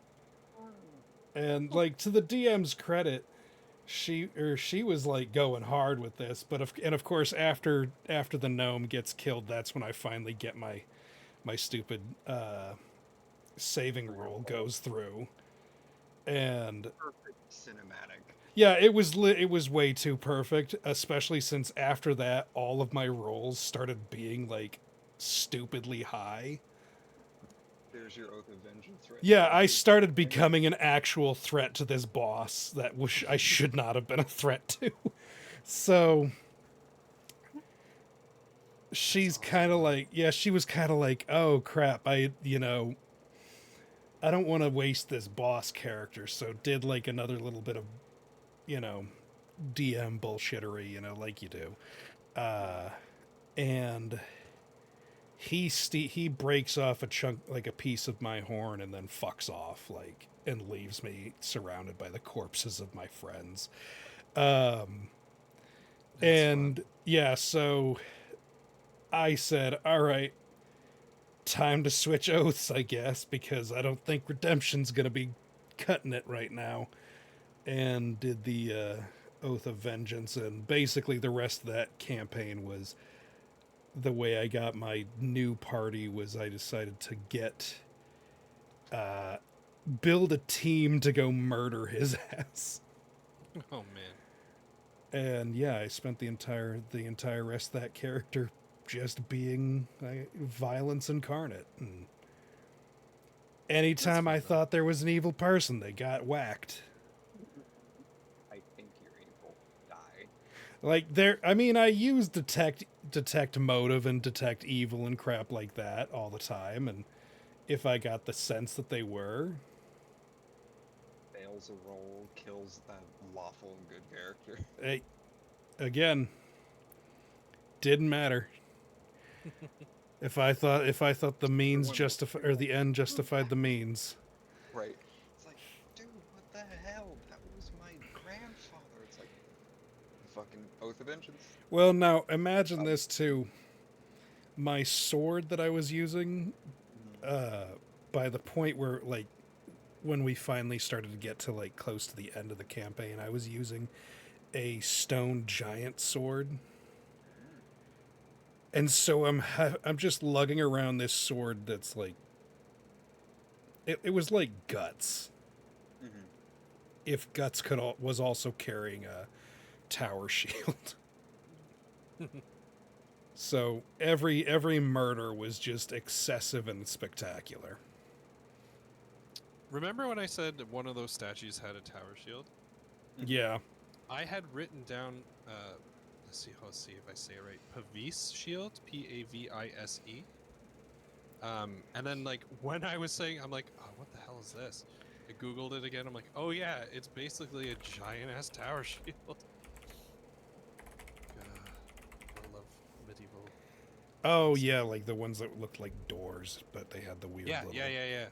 And like to the DM's credit, she was like going hard with this, but of course after the gnome gets killed, that's when I finally get my stupid saving roll goes through. And Perfect cinematic. yeah, it was way too perfect, especially since after that all of my rolls started being like stupidly high. There's your oath of vengeance, right? Yeah, there. I There's- started becoming an actual threat to this boss that I should not have been a threat to. So she's kind of like, yeah, she was kind of like, oh crap, I don't want to waste this boss character, so did like another little bit of, you know, DM bullshittery, like you do. And he breaks off a chunk, like a piece of my horn, and then fucks off, like, and leaves me surrounded by the corpses of my friends. Um, That's and fun. yeah, so I said, all right, time to switch oaths, I guess, because I don't think Redemption's gonna be cutting it right now. And did the oath of vengeance, and basically the rest of that campaign was the way I got my new party was I decided to uh, build a team to go murder his ass. Oh man. And yeah, I spent the entire rest of that character just being violence incarnate. And anytime I thought there was an evil person, they got whacked. I think you're evil. Die. Like there, I mean, I use detect motive and detect evil and crap like that all the time, and if I got the sense that they were, Fails a roll, kills that lawful and good character. hey, again, didn't matter. If I thought the means Everyone justify else or feel the like, end justified the means. right. It's like, dude, what the hell? That was my grandfather. It's like, fucking oath of vengeance. Well, now imagine this too. My sword that I was using, by the point where like when we finally started to get to like close to the end of the campaign, I was using a stone giant sword. And so I'm just lugging around this sword that's like it was like Guts. Mm-hmm. If Guts was also carrying a tower shield. So every murder was just excessive and spectacular. Remember when I said that one of those statues had a tower shield? Yeah. I had written down, let's see if I say it right. Pavise shield, Pavise. And then like when I was saying, I'm like, oh, what the hell is this? I googled it again. I'm like, oh yeah, it's basically a giant ass tower shield. I love medieval. Oh yeah, like the ones that looked like doors, but they had the weird Yeah, little yeah.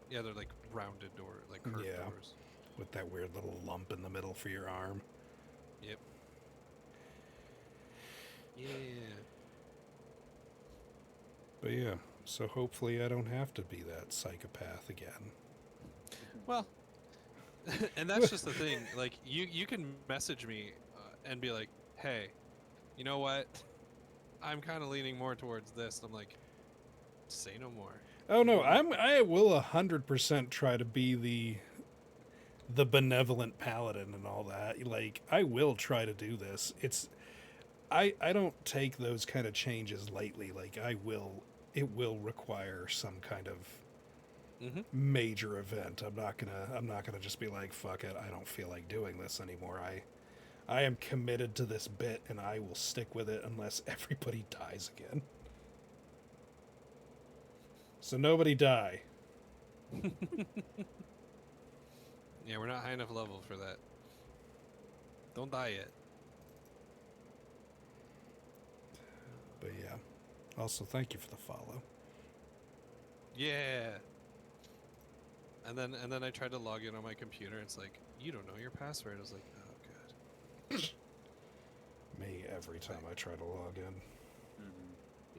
Yeah, they're like rounded door, like curved Yeah. doors. with that weird little lump in the middle for your arm. Yep. Yeah. But yeah, so hopefully I don't have to be that psychopath again. Well, and that's just the thing. Like, you can message me and be like, "Hey, you know what? I'm kind of leaning more towards this." I'm like, "Say no more." Oh no, I will 100% try to be the benevolent paladin and all that. Like I will try to do this. I don't take those kind of changes lightly. Like it will require some kind of major event. I'm not gonna just be like, fuck it, I don't feel like doing this anymore. I am committed to this bit and I will stick with it unless everybody dies again. So nobody die. Yeah, we're not high enough level for that. Don't die yet. But yeah. Also, thank you for the follow. Yeah. And then I tried to log in on my computer. It's like, you don't know your password. I was like, oh god. Me every time I try to log in. Mm-hmm.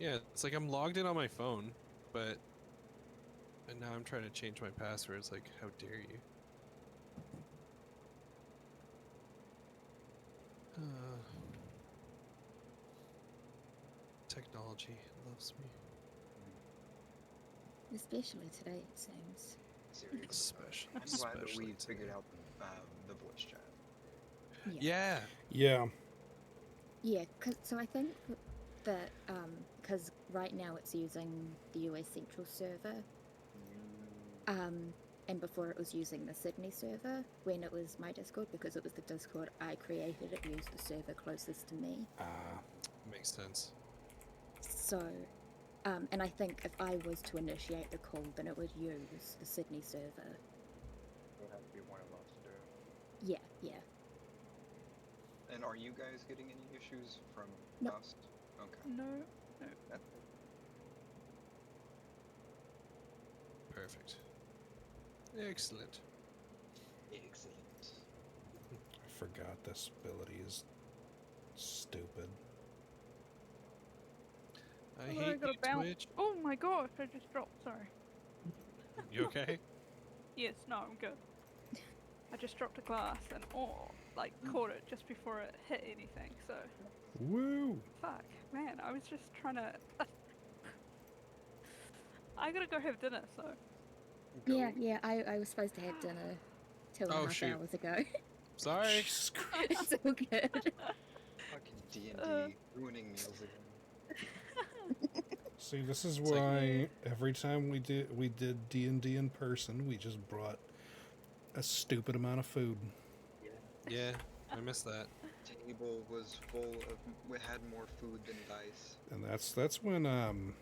Yeah, it's like I'm logged in on my phone, but and now I'm trying to change my password. It's like, how dare you? Technology loves me. Especially today, it seems. Seriously. Especially, I'm glad that especially we today. figured out the voice chat. Yeah. Yeah. Yeah. Yeah, so I think that because right now it's using the US Central server, and before it was using the Sydney server when it was my Discord, because it was the Discord I created, it used the server closest to me. Makes sense. So, and I think if I was to initiate the call, then it would use the Sydney server. It would have to be one of us to do it. Yeah, yeah. And are you guys getting any issues from Nope. us? Okay. No. That's good. Perfect. Excellent. Excellent. I forgot this ability is stupid. I Oh, hate got you, a bounce. Twitch. Oh my gosh, I just dropped. Sorry. You okay? Yes, no, I'm good. I just dropped a glass and caught it just before it hit anything. So Woo! fuck, man. I was just trying to. I gotta go have dinner. So Yeah, yeah, I was supposed to have dinner 2.5 shoot. hours ago. Sorry. Jesus Christ. It's all good. Fucking D&D ruining meals again. See, this is It's like- why every time we did D&D in person, we just brought a stupid amount of food. Yeah, I missed that. Table was full of. We had more food than dice. And that's when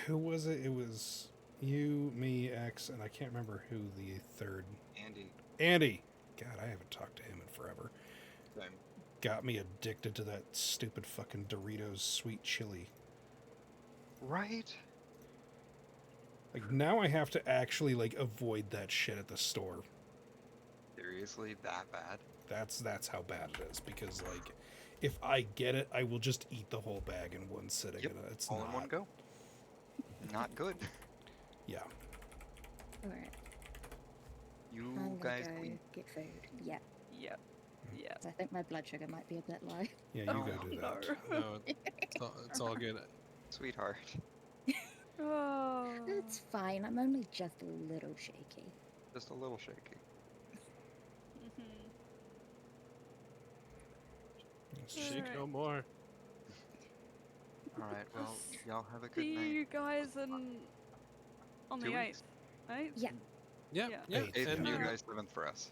who was it? It was you, me, X, and I can't remember who the third. Andy. God, I haven't talked to him in forever. Same. Got me addicted to that stupid fucking Doritos sweet chili. Right? Like now I have to actually like avoid that shit at the store. Seriously, that bad? That's how bad it is because like if I get it, I will just eat the whole bag in one sitting. Yep, And it's all not in one go. Not good. Yeah. Alright, You I'm gonna guys go clean. get food. Yeah, yep, yep. I think my blood sugar might be a bit low. Yeah, you Oh, go do that. no. No, it's all good. Sweetheart. Oh. It's fine, I'm only just a little shaky. Just a little shaky. Mhm. It's just- Shake Alright. no more. Alright, well, y'all have a good See night. you guys on 2 the weeks. 8th. 8th? Yeah, Yeah, Yeah. yeah. 8th, 8th And for you Alright. guys, 7th for us.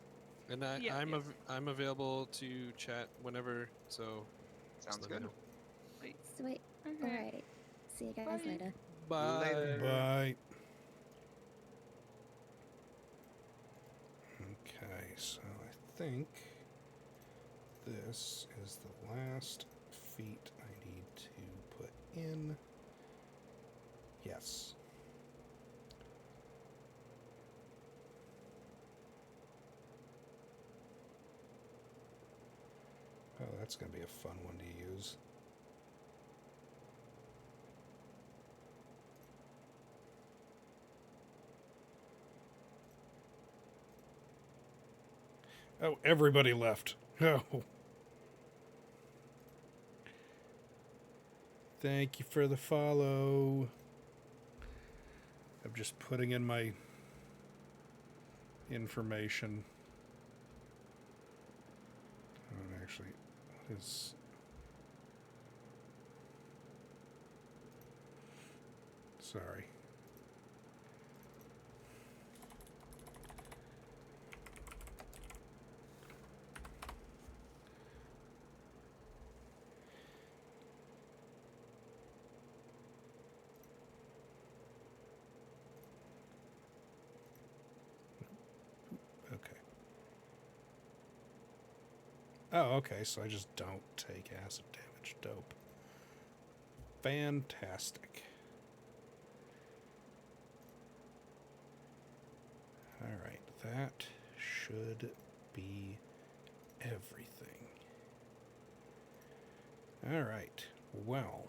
Yeah, I'm yeah. I'm available to chat whenever. So just Sounds let me good. know. Sweet. sweet. Okay. Alright, see you guys Bye. later. Bye. Later. Bye. Okay, so I think this is the last feat I need to put in. Yes. Oh, that's going to be a fun one to use. Oh, everybody left. Oh. Thank you for the follow. I'm just putting in my information. Oh, actually, what is... Sorry. Okay. Oh, okay, so I just don't take acid damage. Dope. Fantastic. Alright, that should be everything. Alright, well,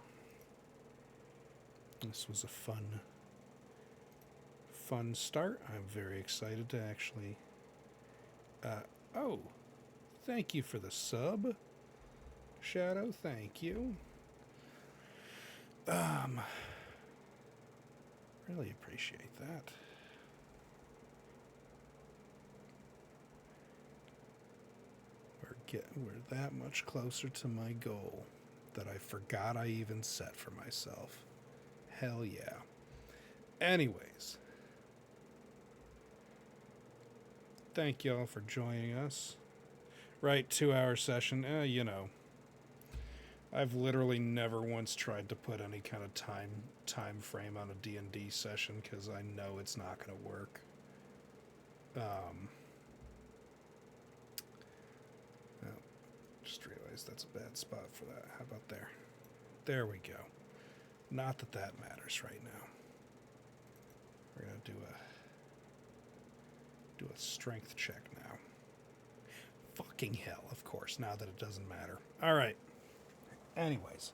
this was a fun start. I'm very excited to actually... oh, thank you for the sub, Shadow, thank you. Really appreciate that. We're that much closer to my goal that I forgot I even set for myself. Hell yeah. Anyways, thank y'all for joining us. Right, 2-hour session. You know, I've literally never once tried to put any kind of time frame on a D&D session because I know it's not going to work. Just realized that's a bad spot for that. How about there? There we go. Not that that matters right now. We're going to do a strength check now. Fucking hell, of course, now that it doesn't matter. All right. Anyways,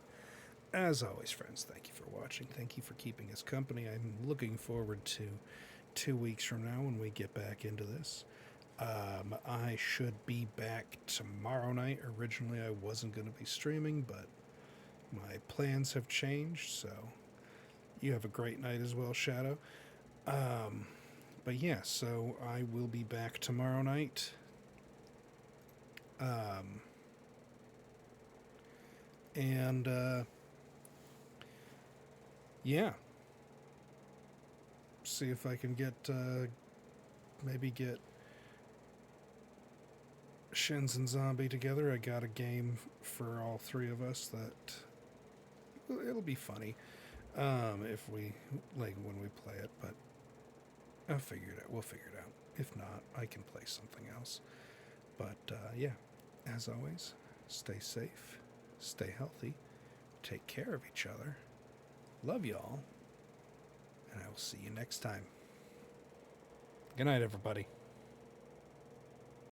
as always, friends, thank you for watching. Thank you for keeping us company. I'm looking forward to 2 weeks from now when we get back into this. I should be back tomorrow night. Originally, I wasn't going to be streaming, but my plans have changed, so you have a great night as well, Shadow. But yeah, so I will be back tomorrow night. Yeah. See if I can maybe get Shins and Zombie together. I got a game for all three of us that it'll be funny if we when we play it, but I'll figure it out. We'll figure it out. If not, I can play something else. But yeah, as always, stay safe, stay healthy, take care of each other. Love y'all, and I will see you next time. Good night, everybody.